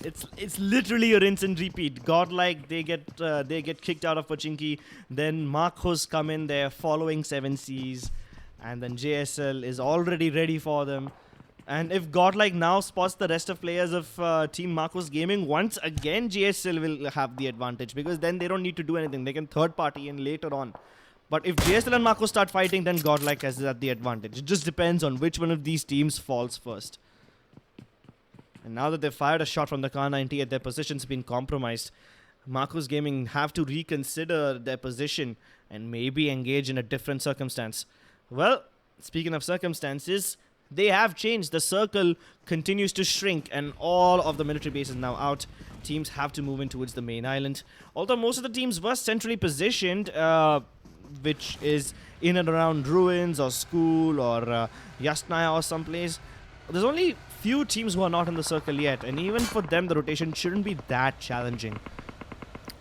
It's literally a rinse and repeat. Godlike they get kicked out of Pachinki, then Marcos come in there following 7Cs, and then JSL is already ready for them. And if Godlike now spots the rest of players of Team Marcos Gaming, once again JSL will have the advantage, because then they don't need to do anything. They can third party in later on. But if JSL and Marcos start fighting, then Godlike has the advantage. It just depends on which one of these teams falls first. And now that they've fired a shot from the Car 90 at their position's been compromised, Marcos Gaming have to reconsider their position and maybe engage in a different circumstance. Well, speaking of circumstances, they have changed. The circle continues to shrink and all of the military base is now out. Teams have to move in towards the main island. Although most of the teams were centrally positioned, which is in and around ruins or school or Yasnaya or someplace. There's only few teams who are not in the circle yet, and even for them the rotation shouldn't be that challenging.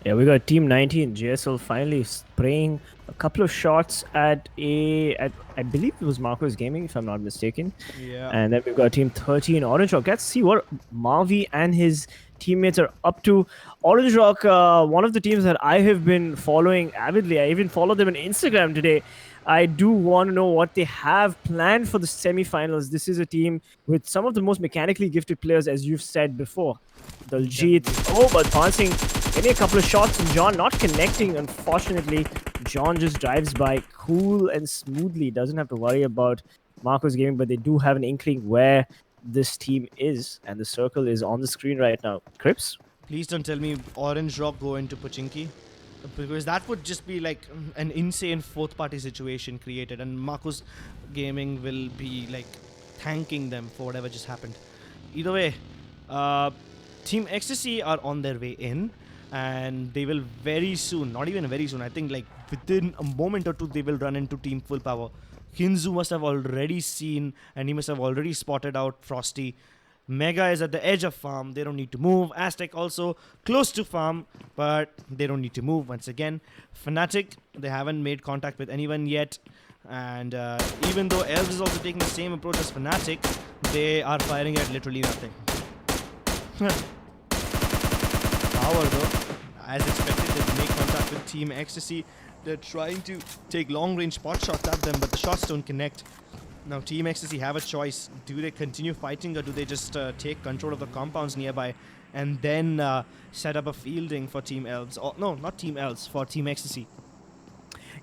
Yeah, we got Team 19 JSL finally spraying a couple of shots at I believe it was Marcos Gaming, if I'm not mistaken. Yeah. And then we've got Team 13 Orange Rock. Let's see what Marvi and his teammates are up to. Orange Rock, one of the teams that I have been following avidly. I even followed them on Instagram today. I do want to know what they have planned for the semifinals. This is a team with some of the most mechanically gifted players, as you've said before. Daljit, but passing, getting a couple of shots, and John not connecting, unfortunately. John just drives by cool and smoothly, doesn't have to worry about Marcos Gaming, but they do have an inkling where this team is, and the circle is on the screen right now. Crips? Please don't tell me Orange Rock go into Pochinki, because that would just be like an insane fourth party situation created, and Marcos Gaming will be like thanking them for whatever just happened. Either way, Team Ecstasy are on their way in, and they will very soon, not even very soon, I think like within a moment or two, they will run into Team Full Power. Hinzu must have already seen, and he must have already spotted out Frosty. Mega is at the edge of farm, they don't need to move. Aztecc also close to farm, but they don't need to move once again. Fnatic, they haven't made contact with anyone yet. And even though Elves is also taking the same approach as Fnatic, they are firing at literally nothing. Power though, as expected, they make contact with Team Ecstasy. They're trying to take long-range pot shots at them, but the shots don't connect. Now Team Ecstasy have a choice. Do they continue fighting, or do they just take control of the compounds nearby and then set up a fielding for TeamElves? Or no, not TeamElves, for Team Ecstasy.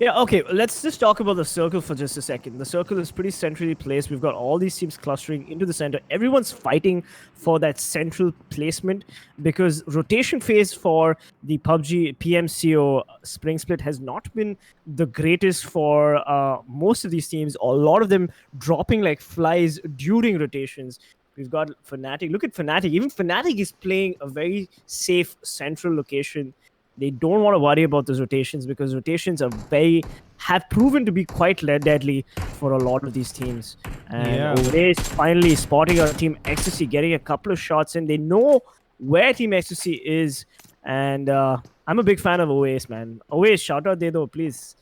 Yeah, okay, let's just talk about the circle for just a second. The circle is pretty centrally placed. We've got all these teams clustering into the center. Everyone's fighting for that central placement because rotation phase for the PUBG PMCO Spring Split has not been the greatest for most of these teams. A lot of them dropping like flies during rotations. We've got Fnatic. Look at Fnatic. Even Fnatic is playing a very safe central location. They don't want to worry about those rotations because rotations have proven to be quite deadly for a lot of these teams. And Owace finally spotting our Team Ecstasy, getting a couple of shots in. They know where Team Ecstasy is, and I'm a big fan of Owace, man. Owace, shout out there though, please.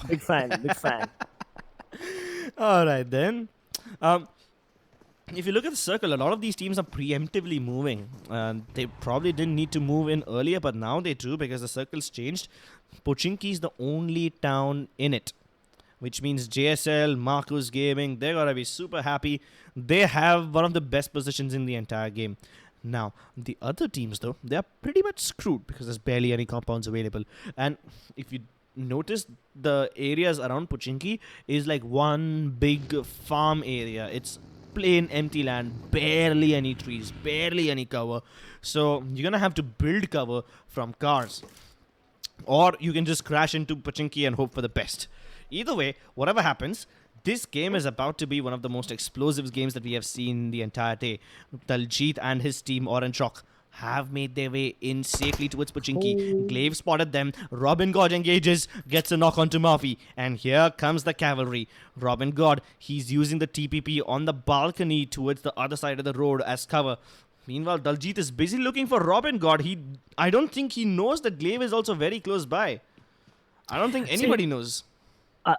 Big fan, big fan. All right then. If you look at the circle, a lot of these teams are preemptively moving. They probably didn't need to move in earlier, but now they do because the circle's changed. Pochinki is the only town in it, which means JSL, Marcos Gaming, they're gonna be super happy. They have one of the best positions in the entire game. Now, the other teams, though, they are pretty much screwed because there's barely any compounds available. And if you notice, the areas around Pochinki is like one big farm area. It's plain empty land, barely any trees, barely any cover. So you're gonna have to build cover from cars, or you can just crash into Pochinki and hope for the best. Either way, whatever happens, this game is about to be one of the most explosive games that we have seen the entire day. Daljit and his team Orange Rock have made their way in safely towards Pochinki. Glaive spotted them. Robin God engages, gets a knock onto Murphy, and here comes the cavalry. Robin God, he's using the TPP on the balcony towards the other side of the road as cover. Meanwhile, Daljit is busy looking for Robin God. I don't think he knows that Glaive is also very close by. I don't think anybody knows.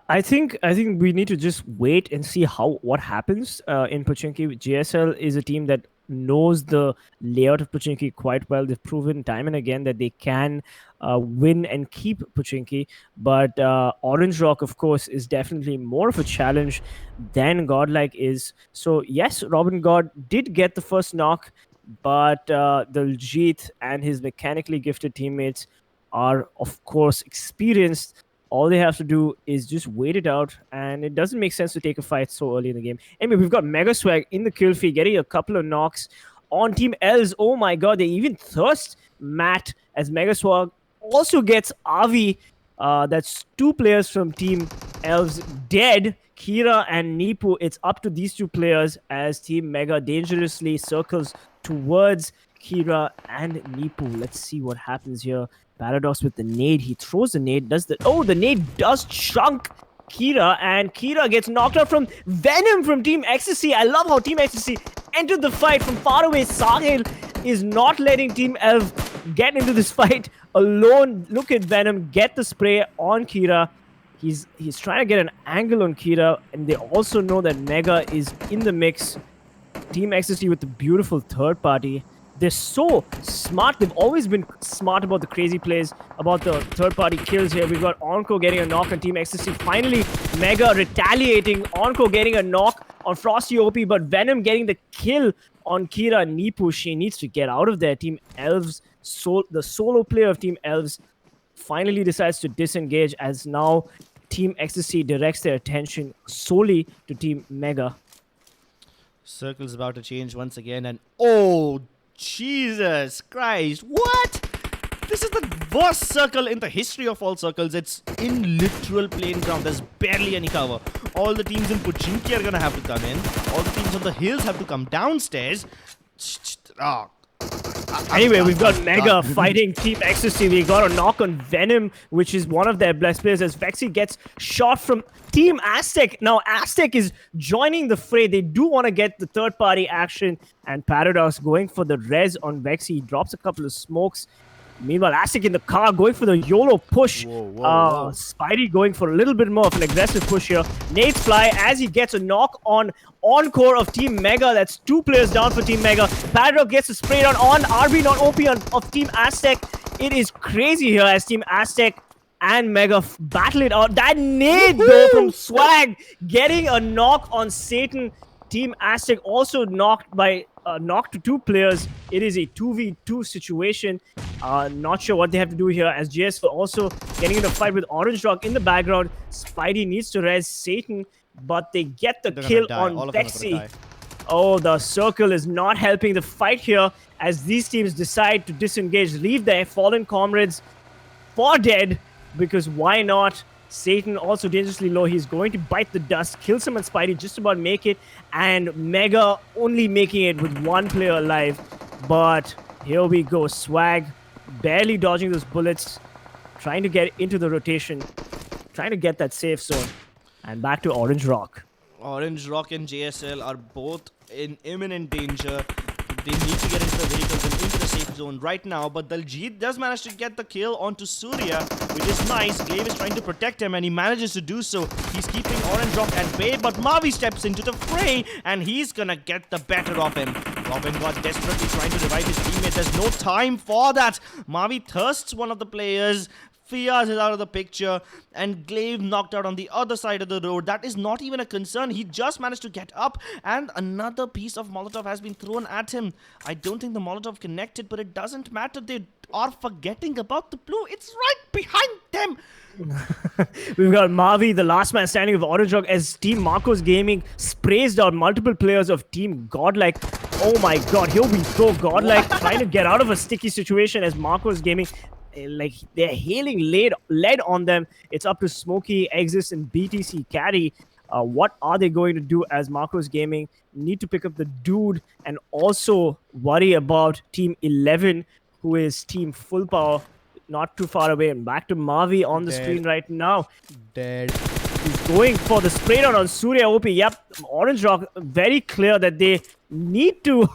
I think we need to just wait and see what happens in Pochinki. JSL is a team that knows the layout of Pochinki quite well. They've proven time and again that they can win and keep Pochinki. But Orange Rock, of course, is definitely more of a challenge than Godlike is. So yes, Robin God did get the first knock, but Daljit and his mechanically gifted teammates are, of course, experienced. All they have to do is just wait it out, and it doesn't make sense to take a fight so early in the game. Anyway, we've got Mega Swag in the kill feed, getting a couple of knocks on TeamElves. Oh my god, they even thirst Matt as Mega Swag also gets Avi That's 2 players from TeamElves dead. Kira and Nipu, it's up to these 2 players as Team Mega dangerously circles towards Kira and Nipu. Let's see what happens here. Paradox with the nade. He throws the nade. The nade does chunk Kira, and Kira gets knocked out from Venom from Team Ecstasy. I love how Team Ecstasy entered the fight from far away. Sahil is not letting TeamElves get into this fight alone. Look at Venom get the spray on Kira. He's trying to get an angle on Kira, and they also know that Mega is in the mix. Team Ecstasy with the beautiful third party. They're so smart. They've always been smart about the crazy plays, about the third-party kills here. We've got Onko getting a knock on Team Ecstasy. Finally, Mega retaliating. Onko getting a knock on Frosty OP, but Venom getting the kill on Kira Nipu. She needs to get out of there. TeamElves, the solo player of TeamElves, finally decides to disengage as now Team Ecstasy directs their attention solely to Team Mega. Circle's about to change once again, and oh, Jesus Christ, what? This is the worst circle in the history of all circles. It's in literal plain ground. There's barely any cover. All the teams in Pochinki are gonna have to come in. All the teams on the hills have to come downstairs. Anyway, we've got Mega fighting Team Ecstasy. We got a knock on Venom, which is one of their best players, as Vexy gets shot from Team Aztecc. Now, Aztecc is joining the fray. They do want to get the third-party action, and Paradox going for the res on Vexy. He drops a couple of smokes. Meanwhile, Aztecc in the car going for the YOLO push. Whoa. Spidey going for a little bit more of an aggressive push here. Nades fly as he gets a knock on Encore of Team Mega. That's 2 players down for Team Mega. Paradox gets a spray down on RB, not OP of Team Aztecc. It is crazy here as Team Aztecc and Mega battle it out. That nade though from Swag getting a knock on Satan. Team Aztecc also knocked to 2 players. It is a 2v2 situation. Not sure what they have to do here as JS also getting in a fight with Orange Rock in the background. Spidey needs to res Satan, but they get the kill on Bexy. Oh, the circle is not helping the fight here as these teams decide to disengage, leave their fallen comrades for dead, because why not? Satan also dangerously low. He's going to bite the dust, kill someone. Spidey just about make it, and Mega only making it with 1 player alive. But here we go. Swag barely dodging those bullets, trying to get into the rotation, trying to get that safe zone. And back to Orange Rock. Orange Rock and JSL are both in imminent danger. They need to get into the vehicles and into the safe zone right now, but Daljit does manage to get the kill onto Surya, which is nice. Glaive is trying to protect him, and he manages to do so. He's keeping Orange Rock at bay, but Mavi steps into the fray, and he's gonna get the better of him. Robin got desperately trying to revive his teammate. There's no time for that. Mavi thirsts one of the players. Fiaz is out of the picture, and Glaive knocked out on the other side of the road. That is not even a concern. He just managed to get up, and another piece of Molotov has been thrown at him. I don't think the Molotov connected, but it doesn't matter. They are forgetting about the blue. It's right behind them. We've got Mavi, the last man standing of Orange Rock, as Team Marcos Gaming sprays down multiple players of Team Godlike. Oh my god, here we go. Godlike trying to get out of a sticky situation as Marcos Gaming, like, they're hailing lead on them. It's up to Smokey, Exis, and BTC Caddy. What are they going to do as Marcos Gaming need to pick up the dude and also worry about Team 11, who is Team Full Power, not too far away. And back to Mavi on the screen right now. Dead. He's going for the spray down on Surya OP. Yep, Orange Rock, very clear that they need to.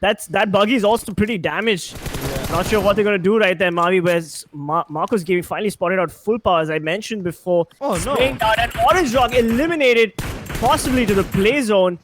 That buggy is also pretty damaged. Yeah. Not sure what they're going to do right there, Mavi, whereas Marcos Gaming finally spotted out Full Power, as I mentioned before. Oh, no. Spraying down, and Orange Rock eliminated, possibly to the play zone.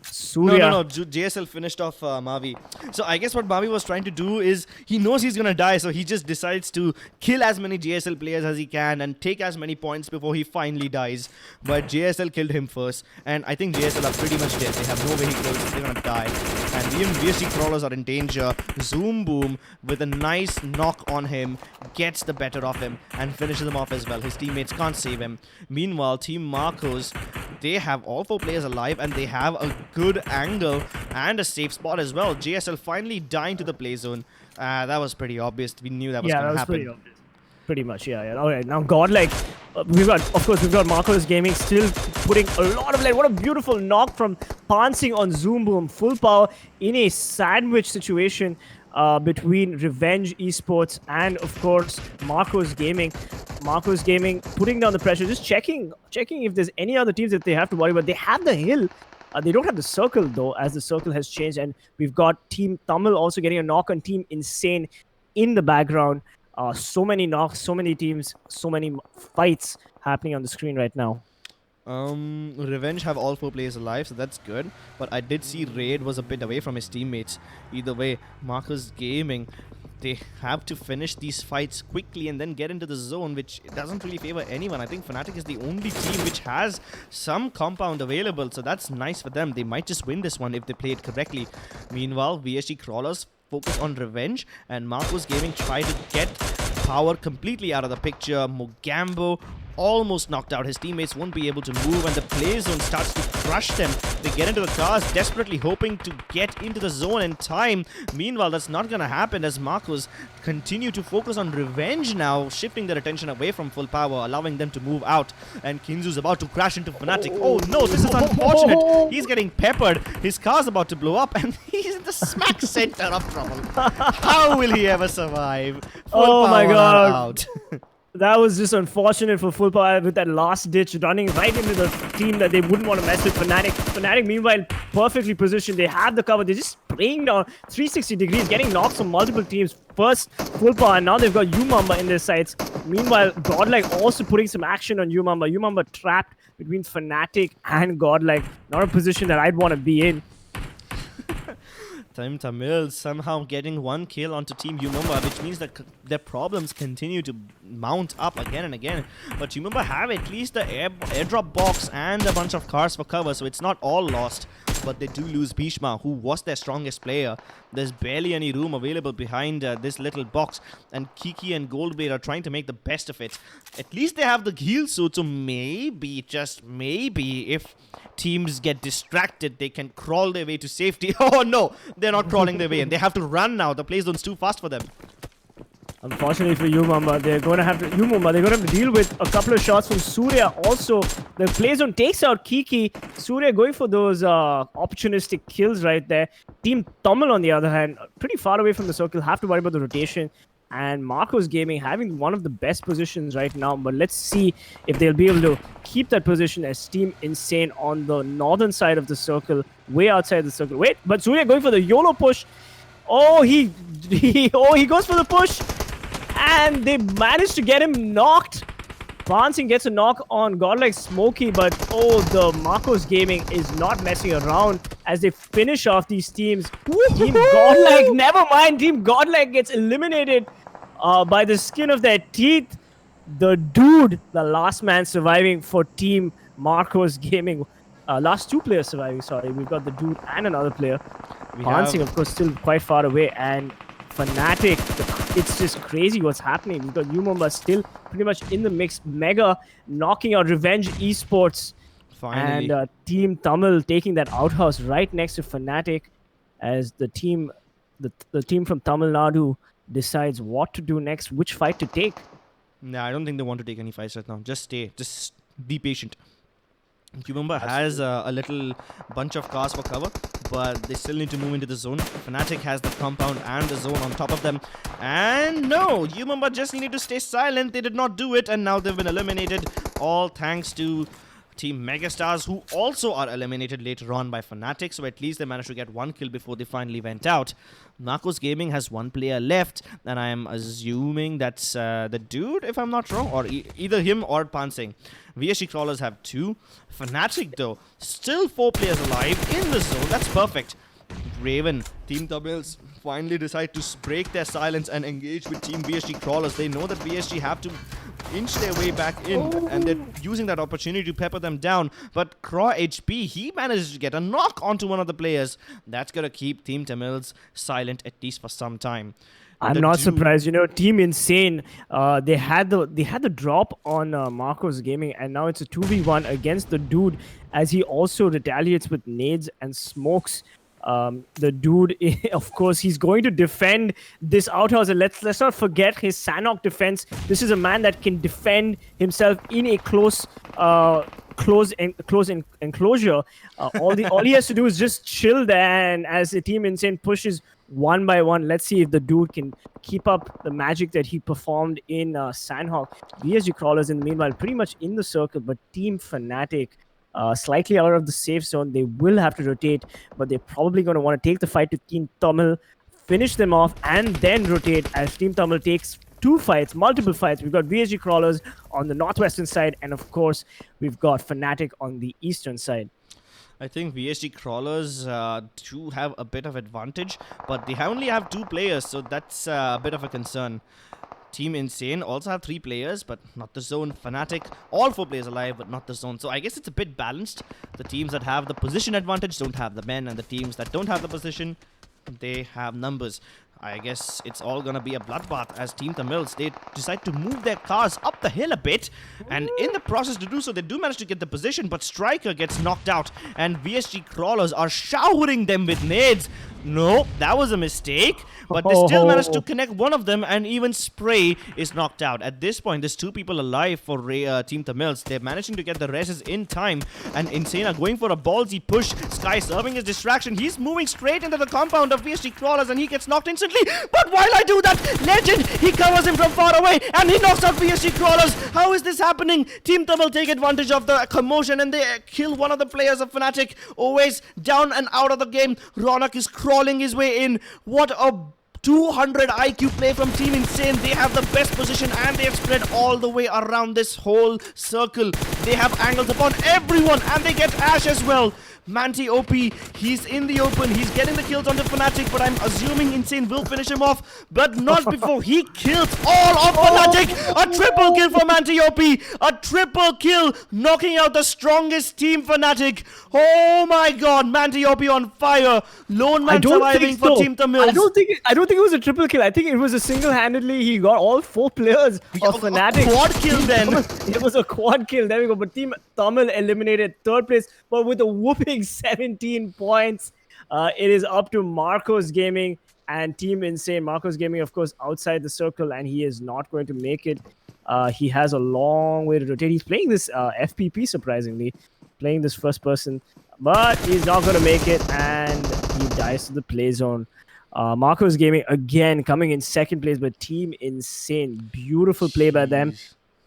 Surya. No. JSL finished off Mavi. So I guess what Mavi was trying to do is, he knows he's gonna die, so he just decides to kill as many JSL players as he can and take as many points before he finally dies. But JSL killed him first, and I think JSL are pretty much dead. They have no vehicles, they're gonna die. And even VSGCrawlers are in danger. Zoom Boom, with a nice knock on him, gets the better of him and finishes him off as well. His teammates can't save him. Meanwhile, Team Marcos, they have all 4 players alive, and they have a good angle and a safe spot as well. JSL finally dying to the play zone. That was pretty obvious. We knew that was going to happen. Pretty obvious. Pretty much, yeah. All right, now Godlike, we've got Marcos Gaming still putting a lot of light. What a beautiful knock from Pansing on Zoom Boom, full power in a sandwich situation between Revenge Esports and of course Marcos Gaming. Marcos Gaming putting down the pressure, just checking if there's any other teams that they have to worry about. They have the hill. They don't have the circle though, as the circle has changed, and we've got Team Tamil also getting a knock on Team Insane in the background. So many knocks, so many teams, so many fights happening on the screen right now. Revenge have all 4 players alive, so that's good. But I did see Raid was a bit away from his teammates. Either way, Marcos Gaming, they have to finish these fights quickly and then get into the zone, which doesn't really favor anyone. I think Fnatic is the only team which has some compound available, so that's nice for them. They might just win this one if they play it correctly. Meanwhile, VSGCrawlers focus on Revenge, and Marcos Gaming try to get power completely out of the picture. Mogambo almost knocked out. His teammates won't be able to move, and the play zone starts to crush them. They get into the cars, desperately hoping to get into the zone in time. Meanwhile, that's not gonna happen as Marcos continue to focus on Revenge now, shifting their attention away from full power, allowing them to move out. And Kinzu's about to crash into Fnatic. Oh no, this is unfortunate. He's getting peppered. His car's about to blow up, and he's in the smack center of trouble. How will he ever survive? Full my power God. out. That was just unfortunate for full power with that last ditch running right into the team that they wouldn't want to mess with. Fnatic, meanwhile, perfectly positioned. They have the cover. They're just spraying down 360 degrees, getting knocks from multiple teams. First, full power, and now they've got UMEmba in their sights. Meanwhile, Godlike also putting some action on UMEmba. UMEmba trapped between Fnatic and Godlike. Not a position that I'd want to be in. TeamTamilas somehow getting 1 kill onto Team UMEmba, which means that their problems continue to mount up again and again. But UMEmba have at least the airdrop box and a bunch of cars for cover, so it's not all lost. But they do lose Bhishma, who was their strongest player. There's barely any room available behind this little box, and Kiki and Goldblade are trying to make the best of it. At least they have the heal suit, so maybe, just maybe, if teams get distracted, they can crawl their way to safety. Oh no, they're not crawling their way, and they have to run now. The play zone's too fast for them. Unfortunately for UMEmba, they're going to have to deal with a couple of shots from Surya. Also, the play zone takes out Kiki. Surya going for those opportunistic kills right there. Team Tamil, on the other hand, pretty far away from the circle, have to worry about the rotation. And Marcos Gaming having one of the best positions right now, but let's see if they'll be able to keep that position as Team Insane on the northern side of the circle, way outside the circle. Wait, but Surya going for the YOLO push. Oh, he goes for the push, and they managed to get him knocked. Pansing gets a knock on Godlike Smokey, but the Marcos Gaming is not messing around as they finish off these teams. Team Godlike, never mind, Team Godlike gets eliminated by the skin of their teeth. The dude, the last man surviving for Team Marcos Gaming. Last 2 players surviving, sorry. We've got the dude and another player. Pansing, of course, still quite far away, and Fnatic, it's just crazy what's happening. We've got UMEmba still pretty much in the mix. Mega knocking out Revenge Esports. Finally. And Team Tamil taking that outhouse right next to Fnatic as the team from Tamil Nadu decides what to do next, which fight to take. Nah, I don't think they want to take any fights right now. Just stay. Just be patient. UMEmba has a little bunch of cars for cover, but they still need to move into the zone. Fnatic has the compound and the zone on top of them. And no, UMEmba just needed to stay silent. They did not do it, and now they've been eliminated. All thanks to Team Megastars, who also are eliminated later on by Fnatic, so at least they managed to get 1 kill before they finally went out. Marcos Gaming has 1 player left, and I am assuming that's the dude, if I'm not wrong, or either him or Pansing. VSGCrawlers have 2. Fnatic, though, still 4 players alive in the zone. That's perfect. Raven, TeamTamilas finally decide to break their silence and engage with Team VSGCrawlers. They know that VSG have to inch their way back in, and they're using that opportunity to pepper them down. But Craw HP, he managed to get a knock onto one of the players. That's gonna keep TeamTamilas silent at least for some time. I'm not surprised. You know, Team Insane, they had the drop on Marcos Gaming, and now it's a 2v1 against the dude as he also retaliates with nades and smokes The dude, of course, he's going to defend this outhouse. And let's not forget his Sanhok defense. This is a man that can defend himself in a close enclosure. All he has to do is just chill there, and as the Team Insane pushes one by one, let's see if the dude can keep up the magic that he performed in Sanhok. VSGCrawlers, in the meanwhile, pretty much in the circle, but Team Fnatic slightly out of the safe zone. They will have to rotate, but they're probably going to want to take the fight to Team Tamil, finish them off, and then rotate as Team Tamil takes multiple fights. We've got VSGCrawlers on the northwestern side, and of course, we've got Fnatic on the eastern side. I think VSGCrawlers do have a bit of advantage, but they only have 2 players, so that's a bit of a concern. Team Insane also have 3 players, but not the zone. Fnatic, all 4 players alive, but not the zone. So I guess it's a bit balanced. The teams that have the position advantage don't have the men, and the teams that don't have the position, they have numbers. I guess it's all gonna be a bloodbath as TeamTamilas, they decide to move their cars up the hill a bit, and in the process to do so, they do manage to get the position, but Striker gets knocked out, and VSGCrawlers are showering them with nades. No, that was a mistake, but they still managed to connect one of them, and even Spray is knocked out. At this point, there's 2 people alive for TeamTamilas. They're managing to get the rests in time, and Insane are going for a ballsy push. Sky serving his distraction. He's moving straight into the compound of VSGCrawlers, and he gets knocked instantly. But while I do that, Legend, he covers him from far away, and he knocks out VSGCrawlers. How is this happening? Team Tamil take advantage of the commotion, and they kill one of the players of Fnatic. Always down and out of the game. Ronak is crawling his way in. What a 200 IQ play from Team Insane. They have the best position, and they have spread all the way around this whole circle. They have angles upon everyone, and they get Ash as well. Manti OP, he's in the open. He's getting the kills onto Fnatic, but I'm assuming Insane will finish him off, but not before he kills all of Fnatic. A triple kill for Manti OP. A triple kill, knocking out the strongest team Fnatic. Oh my god, Manti OP on fire. Lone man surviving for Team Tamils. I don't think it was a triple kill. I think it was a single-handedly. He got all 4 players of Fnatic. A quad kill then. It was a quad kill. There we go. But Team Tamil eliminated 3rd place, but with a whooping 17 points. It is up to Marcos Gaming and Team Insane. Marcos Gaming, of course, outside the circle, and he is not going to make it. He has a long way to rotate. He's playing this FPP, surprisingly. Playing this first person, but he's not going to make it, and he dies to the play zone. Marcos Gaming, again, coming in 2nd place, but Team Insane. Beautiful play by them.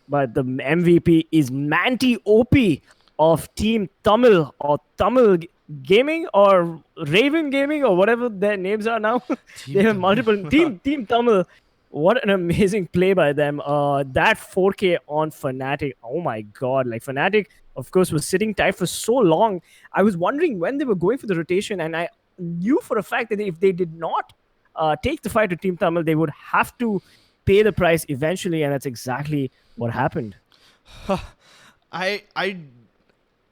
But the MVP is Manti OP of Team Tamil, or Tamil Gaming, or Raven Gaming, or whatever their names are now. They have multiple. Team Tamil. What an amazing play by them. That 4K on Fnatic. Oh my god. Like, Fnatic, of course, was sitting tight for so long. I was wondering when they were going for the rotation, and I knew for a fact that if they did not take the fight to Team Tamil, they would have to pay the price eventually, and that's exactly what happened. I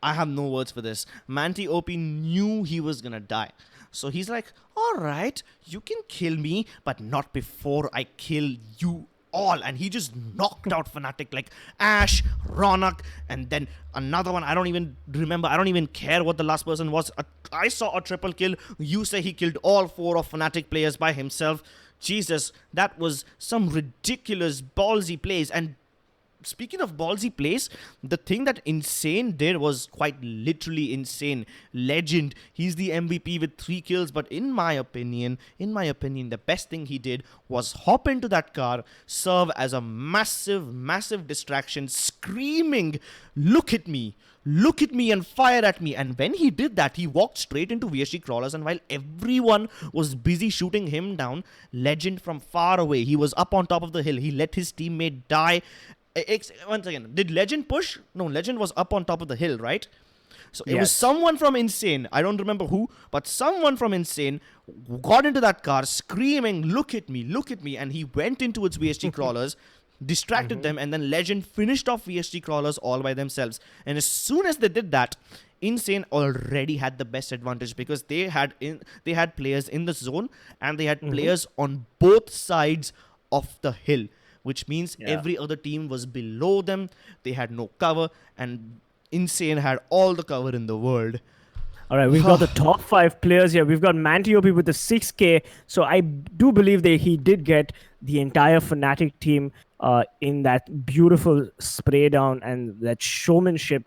have no words for this. Manti OP knew he was gonna die. So he's like, alright, you can kill me, but not before I kill you all. And he just knocked out Fnatic, like Ash, Ronak, and then another one. I don't even remember. I don't even care what the last person was. I saw a triple kill. You say he killed all 4 of Fnatic players by himself. Jesus, that was some ridiculous ballsy plays. And speaking of ballsy plays, the thing that Insane did was quite literally insane. Legend, he's the MVP with 3 kills, but in my opinion, the best thing he did was hop into that car, serve as a massive distraction, screaming, look at me and fire at me. And when he did that, he walked straight into VSGCrawlers, and while everyone was busy shooting him down, Legend from far away, he was up on top of the hill, he let his teammate die. Once again, did Legend push? No, Legend was up on top of the hill, right? So it was someone from Insane, I don't remember who, but someone from Insane got into that car screaming, look at me, and he went into its VSGCrawlers, distracted them, and then Legend finished off VSGCrawlers all by themselves. And as soon as they did that, Insane already had the best advantage, because they had players in the zone, and they had players on both sides of the hill, which means every other team was below them. They had no cover, and Insane had all the cover in the world. All right, we've got the top 5 players here. We've got Mantiopi with the 6K. So I do believe that he did get the entire Fnatic team in that beautiful spray down and that showmanship.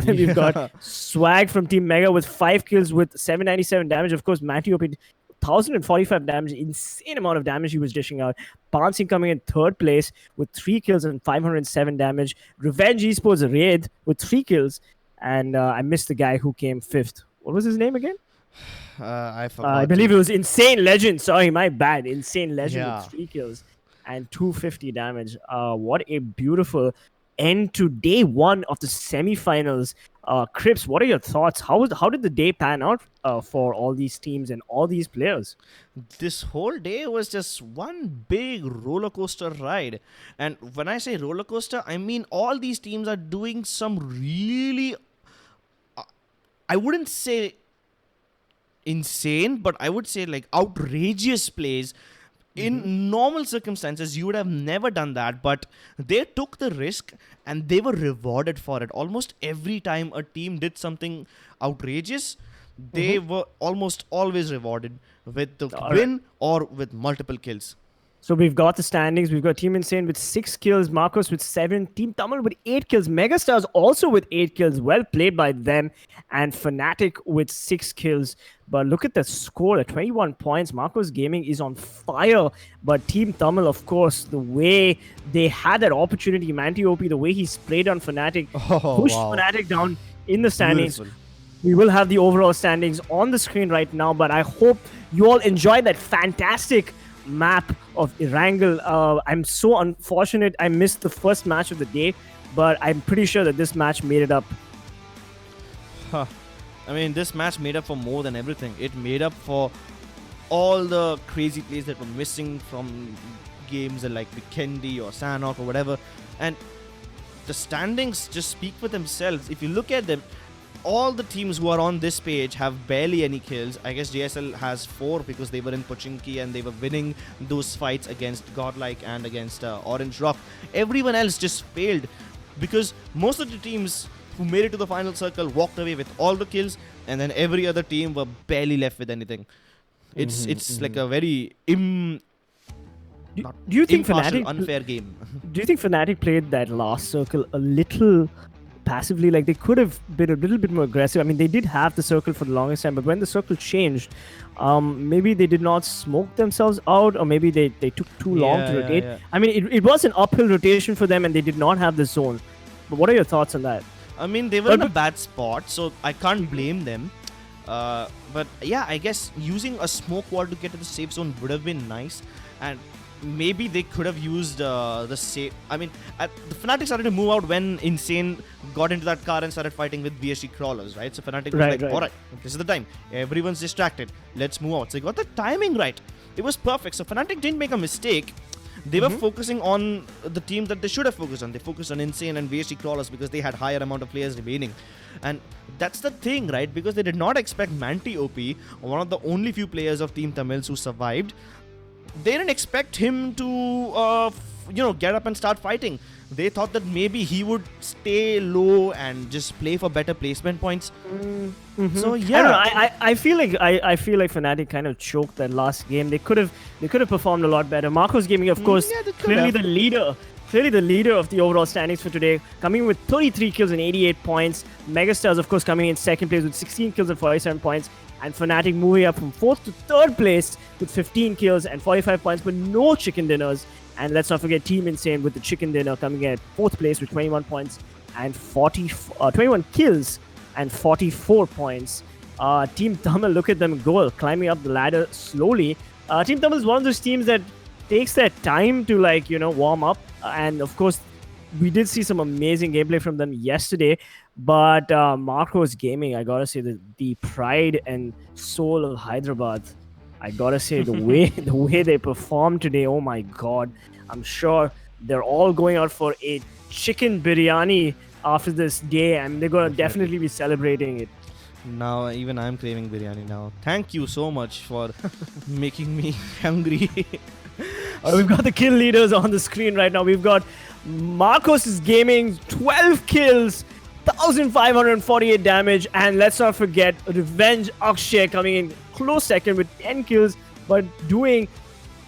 Then we've got Swag from Team Mega with 5 kills with 797 damage. Of course, Mantiopi 1045 damage, insane amount of damage he was dishing out. Pansy coming in 3rd place with 3 kills and 507 damage. Revenge Esports Raid with 3 kills. And I missed the guy who came 5th. What was his name again? I forgot. I believe it was Insane Legend. Sorry, my bad. Insane Legend Yeah. with 3 kills and 250 damage. What a beautiful end to day 1 of the semifinals. Crips, what are your thoughts? How did the day pan out for all these teams and all these players? This whole day was just one big roller coaster ride. And when I say roller coaster, I mean all these teams are doing some really, I wouldn't say insane, but I would say like outrageous plays. In normal circumstances, you would have never done that, but they took the risk and they were rewarded for it. Almost every time a team did something outrageous, they were almost always rewarded with the win or with multiple kills. So we've got the standings. We've got Team Insane with 6 kills, Marcos with 7, Team Tamil with 8 kills, Megastars also with 8 kills. Well played by them. And Fnatic with 6 kills. But look at the score at 21 points. Marcos Gaming is on fire. But Team Tamil, of course, the way they had that opportunity, Mantiopi, the way he sprayed on Fnatic, pushed Fnatic down in the standings. Beautiful. We will have the overall standings on the screen right now. But I hope you all enjoyed that fantastic map of Erangel. I'm so unfortunate I missed the first match of the day, but I'm pretty sure that this match made it up. I mean, this match made up for more than everything. It made up for all the crazy plays that were missing from games like Vikendi or Sanhok or whatever. And the standings just speak for themselves. If you look at them, all the teams who are on this page have barely any kills. I guess JSL has 4 because they were in Pochinki and they were winning those fights against Godlike and against Orange Rock. Everyone else just failed because most of the teams who made it to the final circle walked away with all the kills, and then every other team were barely left with anything. It's like a very do you think impartial, Fnatic unfair game. Do you think Fnatic played that last circle a little passively? Like they could have been a little bit more aggressive. I mean, they did have the circle for the longest time, but when the circle changed, maybe they did not smoke themselves out, or maybe they took too long to rotate. Yeah. I mean, it was an uphill rotation for them, and they did not have the zone. But what are your thoughts on that? I mean, they were in a bad spot, so I can't blame them. But yeah, I guess using a smoke wall to get to the safe zone would have been nice. And maybe they could have used the safe... I mean, the Fnatic started to move out when Insane got into that car and started fighting with VSGCrawlers, right? So Fnatic was like, alright, this is the time. Everyone's distracted. Let's move out. So they got the timing right. It was perfect. So Fnatic didn't make a mistake. They were focusing on the team that they should have focused on. They focused on Insane and VSGCrawlers because they had higher amount of players remaining. And that's the thing, right? Because they did not expect Mantiopi, one of the only few players of Team Tamils who survived. They didn't expect him to, get up and start fighting. They thought that maybe he would stay low and just play for better placement points. So yeah, I feel like Fnatic kind of choked that last game. They could have performed a lot better. Marcos Gaming, of course, clearly the leader of the overall standings for today, coming in with 33 kills and 88 points. Megastars, of course, coming in second place with 16 kills and 47 points. And Fnatic moving up from 4th to 3rd place with 15 kills and 45 points, but no chicken dinners. And let's not forget Team Insane with the chicken dinner coming in at 4th place with 21 points and 21 kills and 44 points. Team Tamil, look at them go, climbing up the ladder slowly. Team Tamil is one of those teams that takes their time to warm up. And of course, we did see some amazing gameplay from them yesterday. But Marcos Gaming, I gotta say, the pride and soul of Hyderabad, I gotta say, the way they performed today, oh my god. I'm sure they're all going out for a chicken biryani after this day, and they're gonna definitely be celebrating it. Now even I'm craving biryani now. Thank you so much for making me hungry. We've got the kill leaders on the screen right now. We've got Marcos Gaming, 12 kills, 1,548 damage. And let's not forget Revenge Esports coming in close second with 10 kills, but doing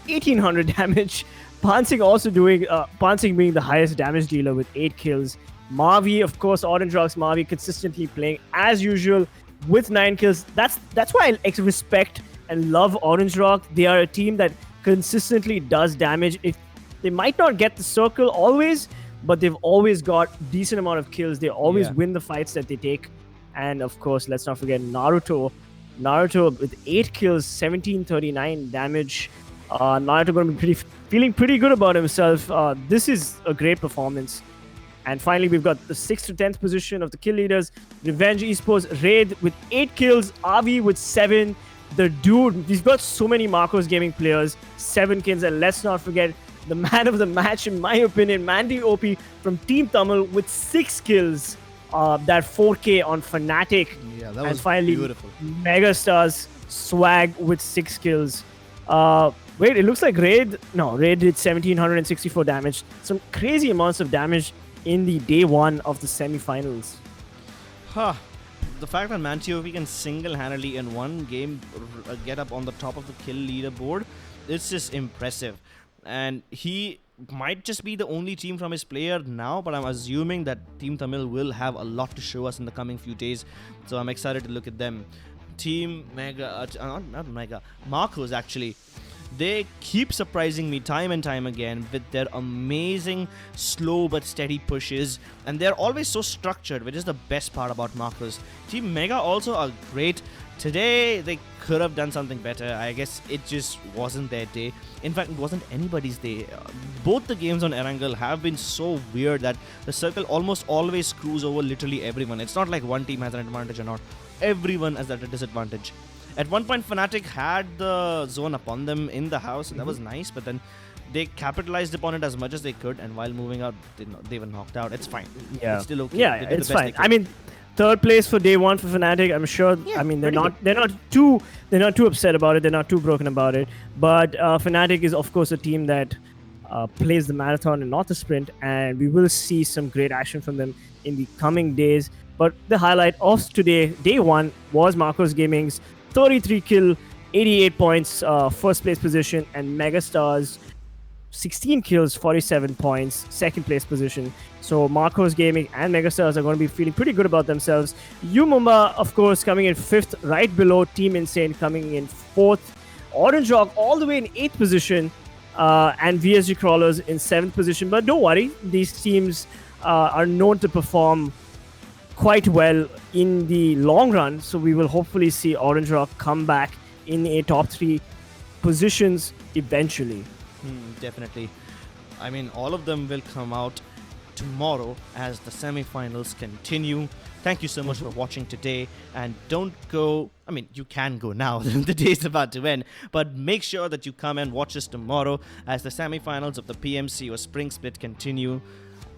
1,800 damage. Pansing also doing, Pansing being the highest damage dealer with 8 kills. Mavi, of course, Orange Rock's Mavi consistently playing as usual with 9 kills. That's why I respect and love Orange Rock. They are a team that consistently does damage. If they might not get the circle always, but they've always got decent amount of kills. They always win the fights that they take. And of course, let's not forget Naruto. Naruto with 8 kills, 1739 damage. Naruto going to be feeling pretty good about himself. This is a great performance. And finally, we've got the 6th to 10th position of the kill leaders. Revenge Esports, Raid with 8 kills, Avi with 7. The dude, we've got so many Marcos Gaming players, 7 kills. And let's not forget the man of the match, in my opinion, Mandy OP from Team Tamil with 6 kills. That 4K on Fnatic. Yeah, that was and finally, beautiful. Megastars, Swag with 6 kills. Wait, it looks like Raid did 1,764 damage. Some crazy amounts of damage in the day 1 of the semi-finals. The fact that Mantiovi can single-handedly in one game get up on the top of the kill leaderboard, it's just impressive. And he might just be the only team from his player now, but I'm assuming that Team Tamil will have a lot to show us in the coming few days. So I'm excited to look at them. Team Marcos actually. They keep surprising me time and time again with their amazing slow but steady pushes, and they're always so structured, which is the best part about Marcos. Team Mega also are great. Today they could have done something better. I guess it just wasn't their day. In fact, it wasn't anybody's day. Both the games on Erangel have been so weird that the circle almost always screws over literally everyone. It's not like one team has an advantage or not. Everyone is at a disadvantage. At one point, Fnatic had the zone upon them in the house, and that was nice, but then they capitalized upon it as much as they could, and while moving out, they were knocked out. It's fine. Yeah. It's still okay. Yeah, it's fine. I mean, 3rd place for day 1 for Fnatic. I'm sure. Yeah, I mean, they're not too upset about it. They're not too broken about it. But Fnatic is, of course, a team that plays the marathon and not the sprint, and we will see some great action from them in the coming days. But the highlight of today, day 1, was Marcos Gaming's 33 kill, 88 points, 1st place position, and Megastars 16 kills, 47 points, 2nd place position. So Marcos Gaming and Megastars are going to be feeling pretty good about themselves. Mumba, of course, coming in 5th, right below Team Insane coming in 4th. Orange Rock all the way in 8th position, and VSGCrawlers in 7th position. But don't worry, these teams are known to perform quite well in the long run, so we will hopefully see Orange Rock come back in a top 3 positions eventually. Definitely. I mean, all of them will come out tomorrow as the semi-finals continue. Thank you so much for watching today, and don't go, I mean, you can go now, the day's about to end, but make sure that you come and watch us tomorrow as the semi-finals of the PMCO Spring Split continue.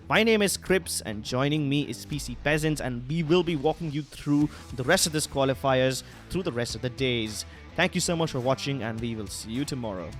My name is Crips, and joining me is PC Peasants, and we will be walking you through the rest of this qualifiers through the rest of the days. Thank you so much for watching, and we will see you tomorrow.